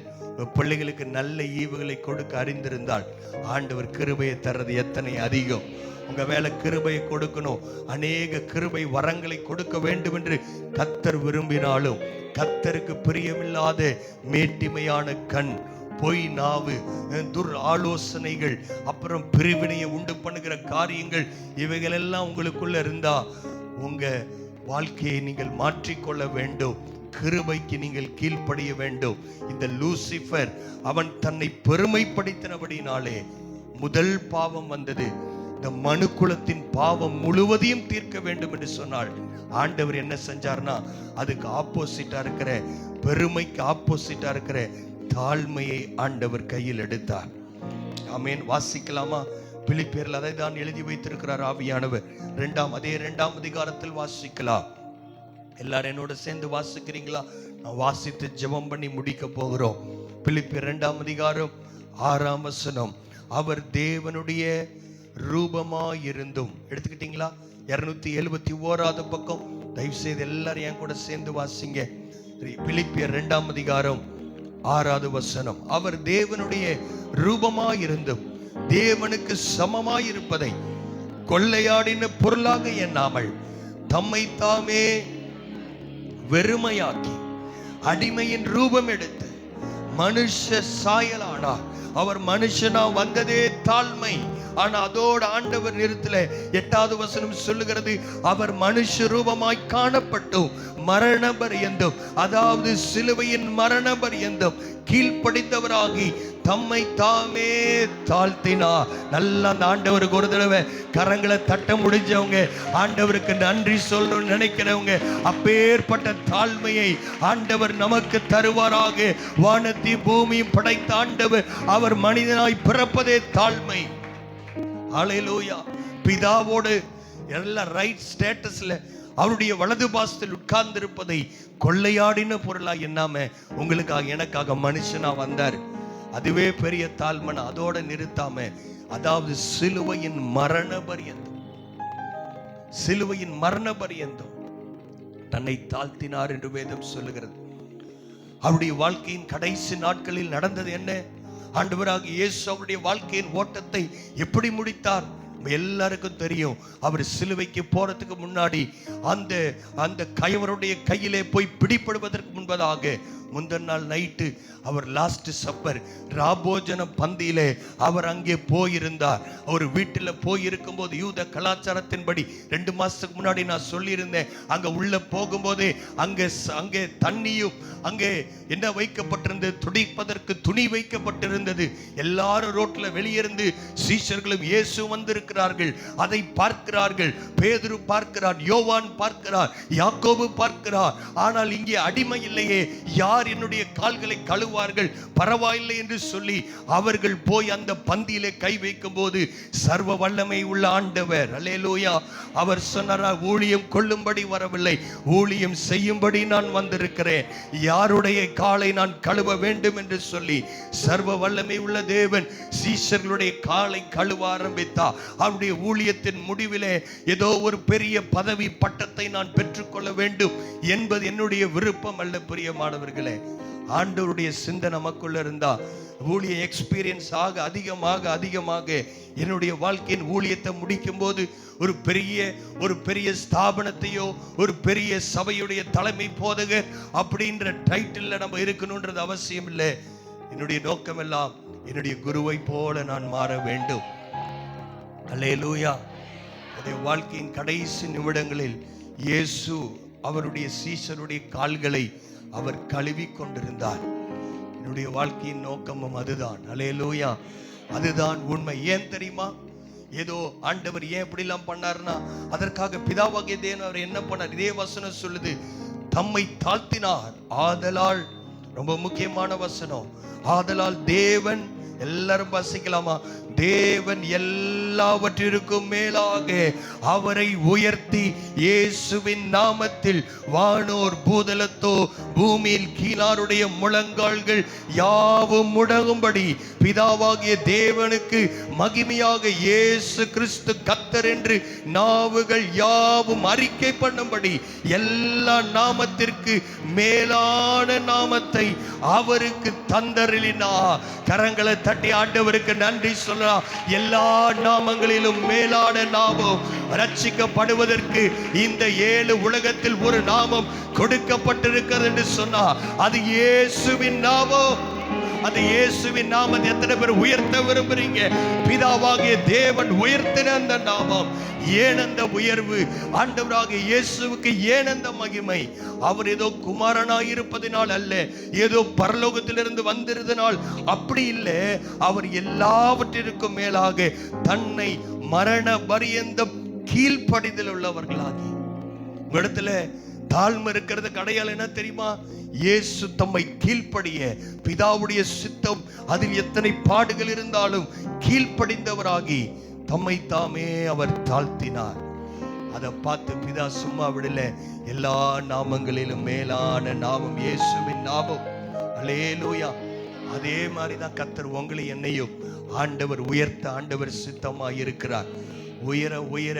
பிள்ளைகளுக்கு நல்ல ஈவுகளை கொடுக்க அறிந்திருந்தால் ஆண்டவர் கிருபையை தர்றது எத்தனை அதிகம். உங்க மேல கிருபையை கொடுக்கணும், அநேக கிருபை வரங்களை கொடுக்க வேண்டும் என்று கர்த்தர் விரும்பினாலும் கர்த்தருக்கு பிரியமில்லாத மேட்டிமையான கண், பொய் நாவு, துர் ஆலோசனைகள், அப்புறம் பிரிவினையை உண்டு பண்ணுகிற காரியங்கள், இவைகள் எல்லாம் உங்களுக்குள்ள இருந்தா உங்க வாழ்க்கையை நீங்கள் மாற்றிக்கொள்ள வேண்டும். கிருபைக்கு நீங்கள் கீழ்ப்படிய வேண்டும். இந்த லூசிஃபர் அவன் தன்னை பெருமைப்படுத்தினபடினாலே முதல் பாவம் வந்தது. இந்த மனுக்குலத்தின் பாவம் முழுவதையும் தீர்க்க வேண்டும் என்று சொன்னாள். ஆண்டவர் என்ன செஞ்சார்னா அதுக்கு ஆப்போசிட்டா இருக்கிற, பெருமைக்கு ஆப்போசிட்டா இருக்கிற தாழ்மையை ஆண்டவர் கையில் எடுத்தார். ஆமென். வாசிக்கலாமா? பிலிப்பியரில் அதை தான் எழுதி வைத்திருக்கிறார் ஆவியானவர். அதே 2ஆம் அதிகாரத்தில் வாசிக்கலாம். எல்லாரும் என்னோட சேர்ந்து வாசிக்கிறீங்களா? நான் வாசித்து ஜெபம் பண்ணி முடிக்க போகிறோம். பிலிப்பியர் 2ஆம் அதிகாரம் 6ஆம் வசனம். அவர் தேவனுடைய ரூபமாயிருந்தும், எடுத்துக்கிட்டீங்களா? 271வது பக்கம். தயவு செய்து எல்லாரும் என் கூட சேர்ந்து வாசிங்க. பிலிப்பியர் 2ஆம் அதிகாரம் 6வது வசனம். அவர் தேவனுடைய ரூபமாயிருந்தும் தேவனுக்கு சமமாயிருப்பதை கொள்ளையாடின பொருளாக எண்ணாமல் தம்மை தாமே வெறுமையாக்கி அடிமையின் ரூபம் எடுத்து மனுஷ சாயலானார். அவர் மனுஷனா வந்ததே தாழ்மை. ஆனா அதோட ஆண்டவர் நிறுத்தல. 8வது வசனம் சொல்லுகிறது, அவர் மனுஷ ரூபமாய் காணப்பட்டும் மரண பரியந்தம், அதாவது சிலுவையின் மரண பரியந்தம் கீழ்ப்படிந்தவராகி தம்மை தாமே தாழ்த்தினார். நல்லா அந்த ஆண்டவருக்கு ஒரு தடவை கரங்களை தட்ட முடிஞ்சவங்க, ஆண்டவருக்கு நன்றி சொல்லணும்னு நினைக்கிறவங்க, அப்பேற்பட்ட தாழ்மையை ஆண்டவர் நமக்கு தருவாராக. வானத்தி பூமியும் படைத்த ஆண்டவர் அவர் மனிதனாய் பிறப்பதே தாழ்மை. ஹல்லேலூயா. பிதாவோடு எல்லா ரைட் ஸ்டேட்டஸ்ல அவருடைய வலது பாசத்தில் உட்கார்ந்திருப்பதை கொள்ளையாடின பொருளா எண்ணாம உங்களுக்காக எனக்காக மனுஷனா வந்தார். அதுவே பெரிய தாழ்மன. அதோட நிறுத்தாம, அதாவது சிலுவையின் மரண பரியந்தம், சிலுவையின் மரண பரியந்தம் தன்னை தாழ்த்தினார் என்று வேதம் சொல்லுகிறது. அவருடைய வாழ்க்கையின் கடைசி நாட்களில் நடந்தது என்ன? ஆண்டவராக இயேசு அவருடைய வாழ்க்கையின் ஓட்டத்தை எப்படி முடித்தார்? எல்லாருக்கும் தெரியும். அவர் சிலுவைக்கு போறதுக்கு முன்னாடி அந்த கயவருடைய கையிலே போய் பிடிபடுவதற்கு முன்பதாக முந்தின நாள் நைட்டு அவர் லாஸ்ட் சப்பர் ராபோஜன பந்தியிலே அவர் அங்கே போயிருந்தார். அவர் வீட்டில் போயிருக்கும் போது யூத கலாச்சாரத்தின்படி 2 மாசத்துக்கு முன்னாடி நான் சொல்லியிருந்தேன், அங்க உள்ள போகும்போதே அங்கே தண்ணியும் அங்கே என்ன வைக்கப்பட்டிருந்தது, துடிப்பதற்கு துணி வைக்கப்பட்டிருந்தது. எல்லாரும் ரோட்ல வெளியிருந்து சீஷர்களும் இயேசு வந்திருக்கிறார்கள், அதை பார்க்கிறார்கள். பேதுரு பார்க்கிறார், யோவான் பார்க்கிறார், யாக்கோபு பார்க்கிறார். ஆனால் இங்கே அடிமை இல்லையே, யார் என்னுடைய கால்களை கழுவார்கள், பரவாயில்லை என்று சொல்லி அவர்கள் போய் அந்த பந்தியிலே கை வைக்கும் போது சர்வ வல்லமை உள்ள ஆண்டவர், அல்லேலூயா, அவர் சொன்னார், ஊழியம் கொள்ளும்படி வரவில்லை, ஊழியம் செய்யும்படி நான் வந்திருக்கிறேன், யாருடைய காலை நான் கழுவ வேண்டும் என்று சொல்லி சர்வ வல்லமை உள்ள தேவன் சீஷர்களுடைய காலை கழுவ ஆரம்பித்தார். அவருடைய ஊழியத்தின் முடிவிலே ஏதோ ஒரு பெரிய பதவி பட்டத்தை நான் பெற்றுக்கொள்ள வேண்டும் என்பது என்னுடைய விருப்பம் அல்ல. பிரியமானவர்களே, ஆண்டவருடைய சிந்தை நமக்குள்ள இருந்தா ஊழிய எக்ஸ்பீரியன்ஸ் ஆக அதிகமாக என்னுடைய வாழ்க்கையின் ஊழியத்தை முடிக்கும் போது ஒரு பெரிய ஸ்தாபனத்தையோ ஒரு பெரிய சபையுடைய தலைமை போதகர் அப்படின்ற டைட்டில் நம்ம இருக்கணும்ன்றது அவசியம் இல்லை. என்னுடைய நோக்கம் எல்லாம் என்னுடைய குருவை போல நான் மாற வேண்டும். அல்லேலூயா. அதே வாழ்க்கையின் கடைசி நிமிடங்களில் இயேசு அவருடைய சீஷருடைய கால்களை அவர் கழுவி கொண்டிருந்தார். என்னுடைய வாழ்க்கையின் நோக்கமும் அதுதான். அல்லேலூயா. அதுதான் உண்மை. ஏன் தெரியுமா? ஏதோ ஆண்டவர் ஏன் இப்படி எல்லாம் பண்ணார்னா, அதற்காக பிதாவாகிய தேவன் அவர் என்ன பண்ணார்? இதே வசனம் சொல்லுது, தம்மை தாழ்த்தினார். ஆதலால், ரொம்ப முக்கியமான வசனம், ஆதலால் தேவன், எல்லாரும் வாசிக்கலாமா? தேவன் எல்லாவற்றிற்கும் மேலாக அவரை உயர்த்தி இயேசுவின் நாமத்தில் வானோர் பூதலத்தோ பூமியில் கீழாருடைய முழங்கால்கள் யாவும் முடங்கும்படி பிதாவாகிய தேவனுக்கு மகிமையாக இயேசு கிறிஸ்து கர்த்தர் என்று நாவுகள் யாவும் அறிக்கை பண்ணும்படி எல்லா நாமத்திற்கு மேலான நாமத்தை அவருக்கு தந்தருளினார். கரங்களை தட்டி ஆண்டவருக்கு நன்றி சொல்லலாம். எல்லா நாமங்களிலும் மேலான நாமம், ரட்சிக்கப்படுவதற்கு இந்த 7 உலகத்தில் ஒரு நாமம் கொடுக்கப்பட்டிருக்கிறது என்று சொன்னார். அது இயேசுவின் நாமம். அந்த இயேசுவின் நாமத்தை எத்தனை பேர் உயர்த்த விரும்புறீங்க? பிதாவாகிய தேவன் உயர்த்தின அந்த நாமம். ஏன் அந்த உயர்வு? ஆண்டவராகிய இயேசுவுக்கு ஏன் அந்த மகிமை? அவர் ஏதோ குமாரனாய் இருப்பதினால் அல்ல, ஏதோ பரலோகத்திலிருந்து வந்திருந்தனால் அப்படி இல்லை. அவர் எல்லாவற்றிற்கும் மேலாக தன்னை மரண பரியந்தம் கீழ்ப்படிதல் உள்ளவர்களாகி, இடத்துல தாழ்மை இருக்கிறதுக்கு அடையாளம் என்ன தெரியுமா? இயேசு தம்மை கீழ்ப்படிய, பிதாவுடைய சித்தம் அதில் எத்தனை பாடுகள் இருந்தாலும் கீழ்ப்படிந்தவராகி தம்மை தாமே அவர் தாழ்த்தினார். அதை பார்த்து பிதா சும்மா விடல. எல்லா நாமங்களிலும் மேலான நாமம் இயேசுவின் நாமம். அல்லேலூயா. அதே மாதிரிதான் கர்த்தர் உங்களை என்னையும் ஆண்டவர் உயர்த்த ஆண்டவர் சித்தமாய் இருக்கிறார். உயர உயர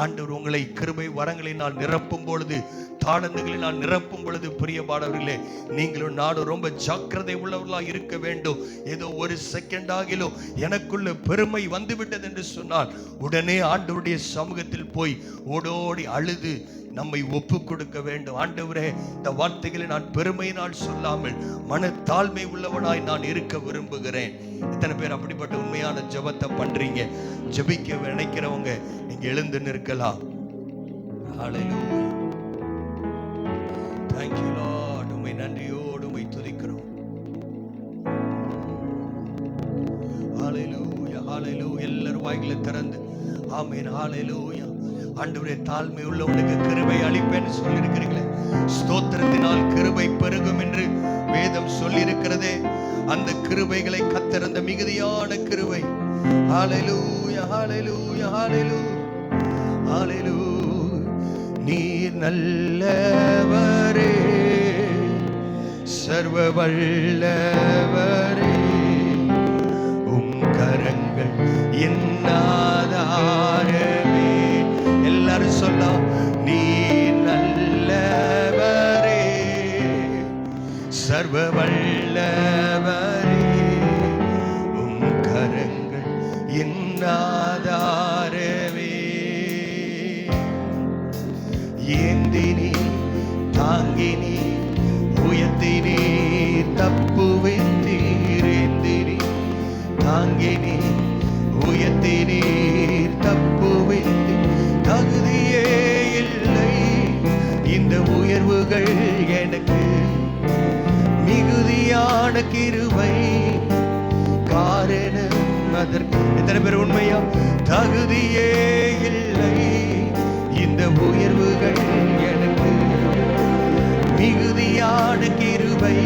ஆண்டவர் உங்களை கிருபை வரங்களினால் நிரப்பும் பொழுது, தாளந்துகளினால் நிரப்பும் பொழுது, பிரியமானவர்களே, நீங்களும் நானும் ரொம்ப ஜாக்கிரதை உள்ளவர்களாக இருக்க வேண்டும். ஏதோ ஒரு செகண்ட் ஆகிலும் எனக்குள்ள பெருமை வந்துவிட்டது என்று சொன்னால் உடனே ஆண்டவருடைய சமூகத்தில் போய் ஓடோடி அழுது நம்மை ஒப்பு கொடுக்க வேண்டும். ஆண்டவரே, இந்த வார்த்தைகளை நான் பெருமையினால் சொல்லாமல் மன தாழ்மை உள்ளவனாய் நான் இருக்க விரும்புகிறேன். இத்தனை பேர் அப்படிப்பட்ட உண்மையான ஜெபத்தை பண்றீங்க? ஜெபிக்க நினைக்கிறவங்க நீங்க எழுந்து நிற்கலாம். ஹல்லேலூயா. Thank you Lord. உம்மை நன்றியோடு உம்மை துதிக்கிறோம். ஹல்லேலூயா, ஹல்லேலூயா. எல்லாரும் வாய்களை திறந்து ஆமென், ஹல்லேலூயா. ஆண்டவரே, தாழ்மை உள்ளவனுக்கு கிருபை அளிப்பேன்னு சொல்லி இருக்கிறீங்களே, ஸ்தோத்திரத்தினால் கிருபை பெருகும் என்று வேதம் சொல்லி இருக்கிறதே. அந்த கிருபைகளை கர்த்தர், அந்த மிகுதியான கிருபை, ஹல்லேலூயா, ஹல்லேலூயா, ஹல்லேலூயா, ஹல்லேலூயா. நீர் நல்லவரே, சர்வ வல்லவரே, உம் கரங்கள் என் ஆதாரமே. எல்லாரும் சொல்லலாம், நீர் நல்லவரே, சர்வ வல்லவரே, உம் கரங்கள் என் ஆதாரமே. ஏந்தினி தாங்கினி உயர்த்தினி தப்புவித்தீர். ஏந்தினி தாங்கினி உயர்த்தினி தப்புவித்தீர். தகுதியே இல்லை இந்த உயர்வுகள் எனக்கு, மிகுதியான கிருபை காரணம் அதற்கு. எத்தனை பேர் உண்மையா? தகுதியே இல்லை இந்த உயர்வுகள் எனக்கு, மிகுதியான கிருபை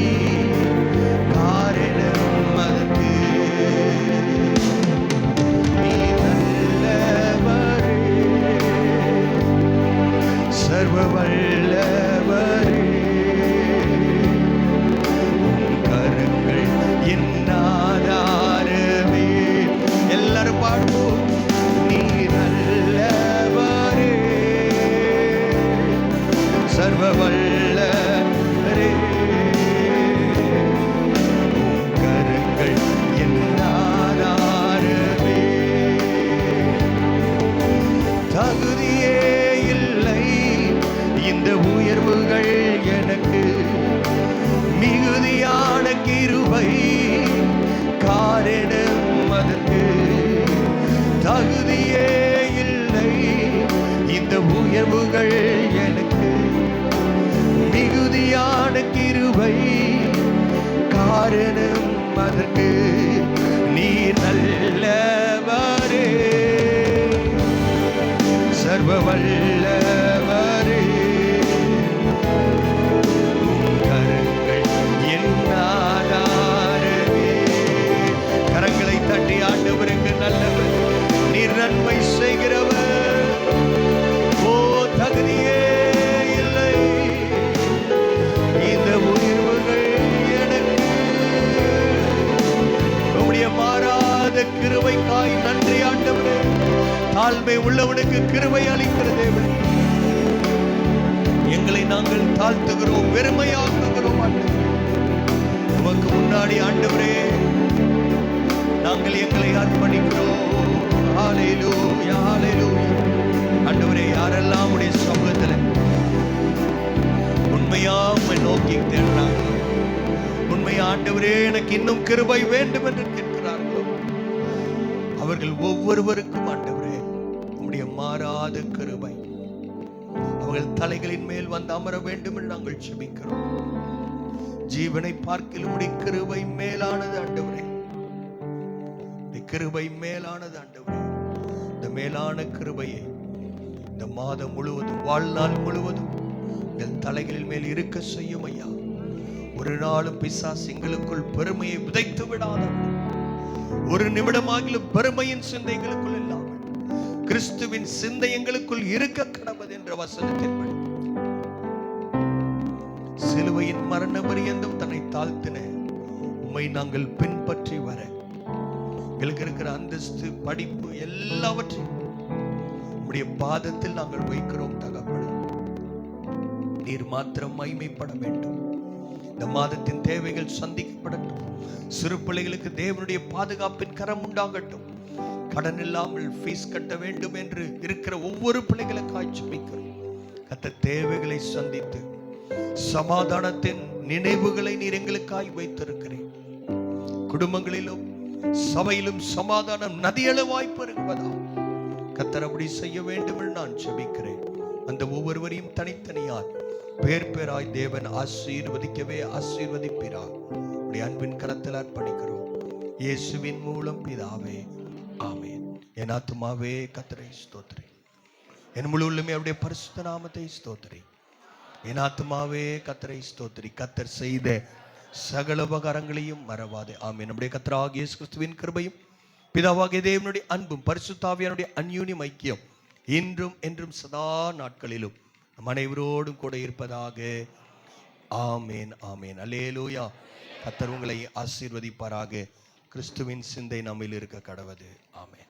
காரணம் அதற்கு. நீ நல்லவரே, சர்வ வல்லவரே, உம் கரங்கள் என் ஆதாரமே. எல்லாரும் பாடுவோம். நீ நல்லவரே, சர்வ வல்லவரே, உம் கரங்கள் என் ஆதாரமே. தகுதியே இல்லை இந்த உயர்வுகள் எனக்கு, மிகுதியான கிருபை காரணம் அதற்கு. தகுதியே இல்லை இந்த உயர்வுகள் எனக்கு, மிகுதியான கிருபை காரணம் அதற்கு. நீ நல்லவரே, சர்வ வல்லவரே, உம் கரங்கள் என் ஆதாரமே. கரங்களை தட்டி ஆண்டவருக்கு நல்லவர், நீர் நன்மை செய்கிறவர். ஓ, தகுதியே இல்லை இந்த உயர்வுகள் எனக்கு, உம்முடைய மாறாத கிருபைக்காய் நன்றி ஆண்டவரே. தாழ்மை உள்ளவனுக்கு கிருபை அளிக்கிற தேவன், எங்களை நாங்கள் தாழ்த்துகிறோம், வெறுமையாக்குகிறோம் ஆண்டவரே. உமக்கு முன்னாடி ஆண்டவரே நாங்கள் எங்களை அர்ப்பணிக்கிறோம். ஹல்லேலூயா, ஹல்லேலூயா. ஆண்டவரே, யாரெல்லாம் உடைய சமூகத்தில் உண்மையா உம்மை நோக்கி தேடுறாங்க, உண்மையா ஆண்டவரே எனக்கு இன்னும் கிருபை வேண்டும் என்று கேட்கிறார்களோ, அவர்கள் ஒவ்வொருவருக்கும் ஆண்டவரே உம்முடைய மாறாத கிருபை அவர்கள் தலைகளின் மேல் வந்து அமர வேண்டும் என்று நாங்கள் ஜெபிக்கிறோம். ஜீவனை பார்க்கிலும் உம்முடைய கிருபை மேலானது ஆண்டவரே, கிருபை மேலானது ஆண்டவரே. இந்த மேலான கிருபையை இந்த மாதம் முழுவதும், வாழ்நாள் முழுவதும் எங்கள் தலைகளின் மேல் இருக்க செய்யும் ஐயா. ஒரு நாளும் பிசாசு எங்களுக்குள் பெருமையை விதைத்து விடாதபடி, ஒரு நிமிடமாகிலும் பெருமையின் சிந்தை எங்களுக்குள் இல்லாமல் கிறிஸ்துவின் சிந்தை எங்களுக்குள் இருக்க கடவுது என்ற வசனத்தின்படி சிலுவையின் மரண பரியந்தம் தன்னை தாழ்த்தின உம்மை நாங்கள் பின்பற்றி வர, எங்களுக்கு இருக்கிற அந்தஸ்து, படிப்பு எல்லாவற்றையும் உம்முடைய பாதத்தில் நாங்கள் வைக்கிறோம் தகப்பனே. நீர் மாத்திரம் மகிமைப்பட வேண்டும். இந்த மாதத்தின் தேவைகள் சந்திக்கப்படட்டும். சிறு பிள்ளைகளுக்கு தேவனுடைய பாதுகாப்பின் கரம் உண்டாகட்டும். கடன் இல்லாமல் ஃபீஸ் கட்ட வேண்டும் என்று இருக்கிற ஒவ்வொரு பிள்ளைகளுக்காய் ஜெபிக்கிறோம். கர்த்தர் தேவைகளை சந்தித்து சமாதானத்தின் நினைவுகளை நீர் எங்களுக்காய் வைத்திருக்கிறேன். குடும்பங்களிலும் சபையிலும் சமாதானம் நதியளவாய் பெருகுவதா கர்த்தர் அப்படி செய்ய வேண்டும் என்று நான் ஜெபிக்கிறேன். அந்த ஒவ்வொருவரையும் தனித்தனியாய் பேர் பேராய் தேவன் ஆசீர்வதிக்கவே ஆசீர்வதிப்பிறார். உடைய அன்பின் கரத்தில் அர்ப்பணிக்கிறோம் இயேசுவின் மூலம் பிதாவே, ஆமென். என் ஆத்துமாவே கர்த்தரை ஸ்தோத்திரி, என் முழு உள்ளமே அவருடைய பரிசுத்த நாமத்தை ஸ்தோத்திரி. என் ஆத்துமாவே கர்த்தரை ஸ்தோத்திரி. கர்த்தர் செய்த சகல உபகாரங்களையும் மறவாதே. ஆமென். நம்முடைய கர்த்தராகிய இயேசு கிறிஸ்துவின் கிருபையும் பிதாவாகிய தேவனுடைய அன்பும் பரிசுத்த ஆவியானுடைய அந்யோன்ய ஐக்கியம் இன்றும் என்றும் சதா நாட்களிலும் நம் அனைவரோடும் கூட இருப்பதாக. ஆமேன், ஆமேன். அல்லேலூயா. கர்த்தர் உங்களை ஆசீர்வதிப்பாராக. கிறிஸ்துவின் சிந்தை நம்மில் இருக்க கடவது. ஆமென்.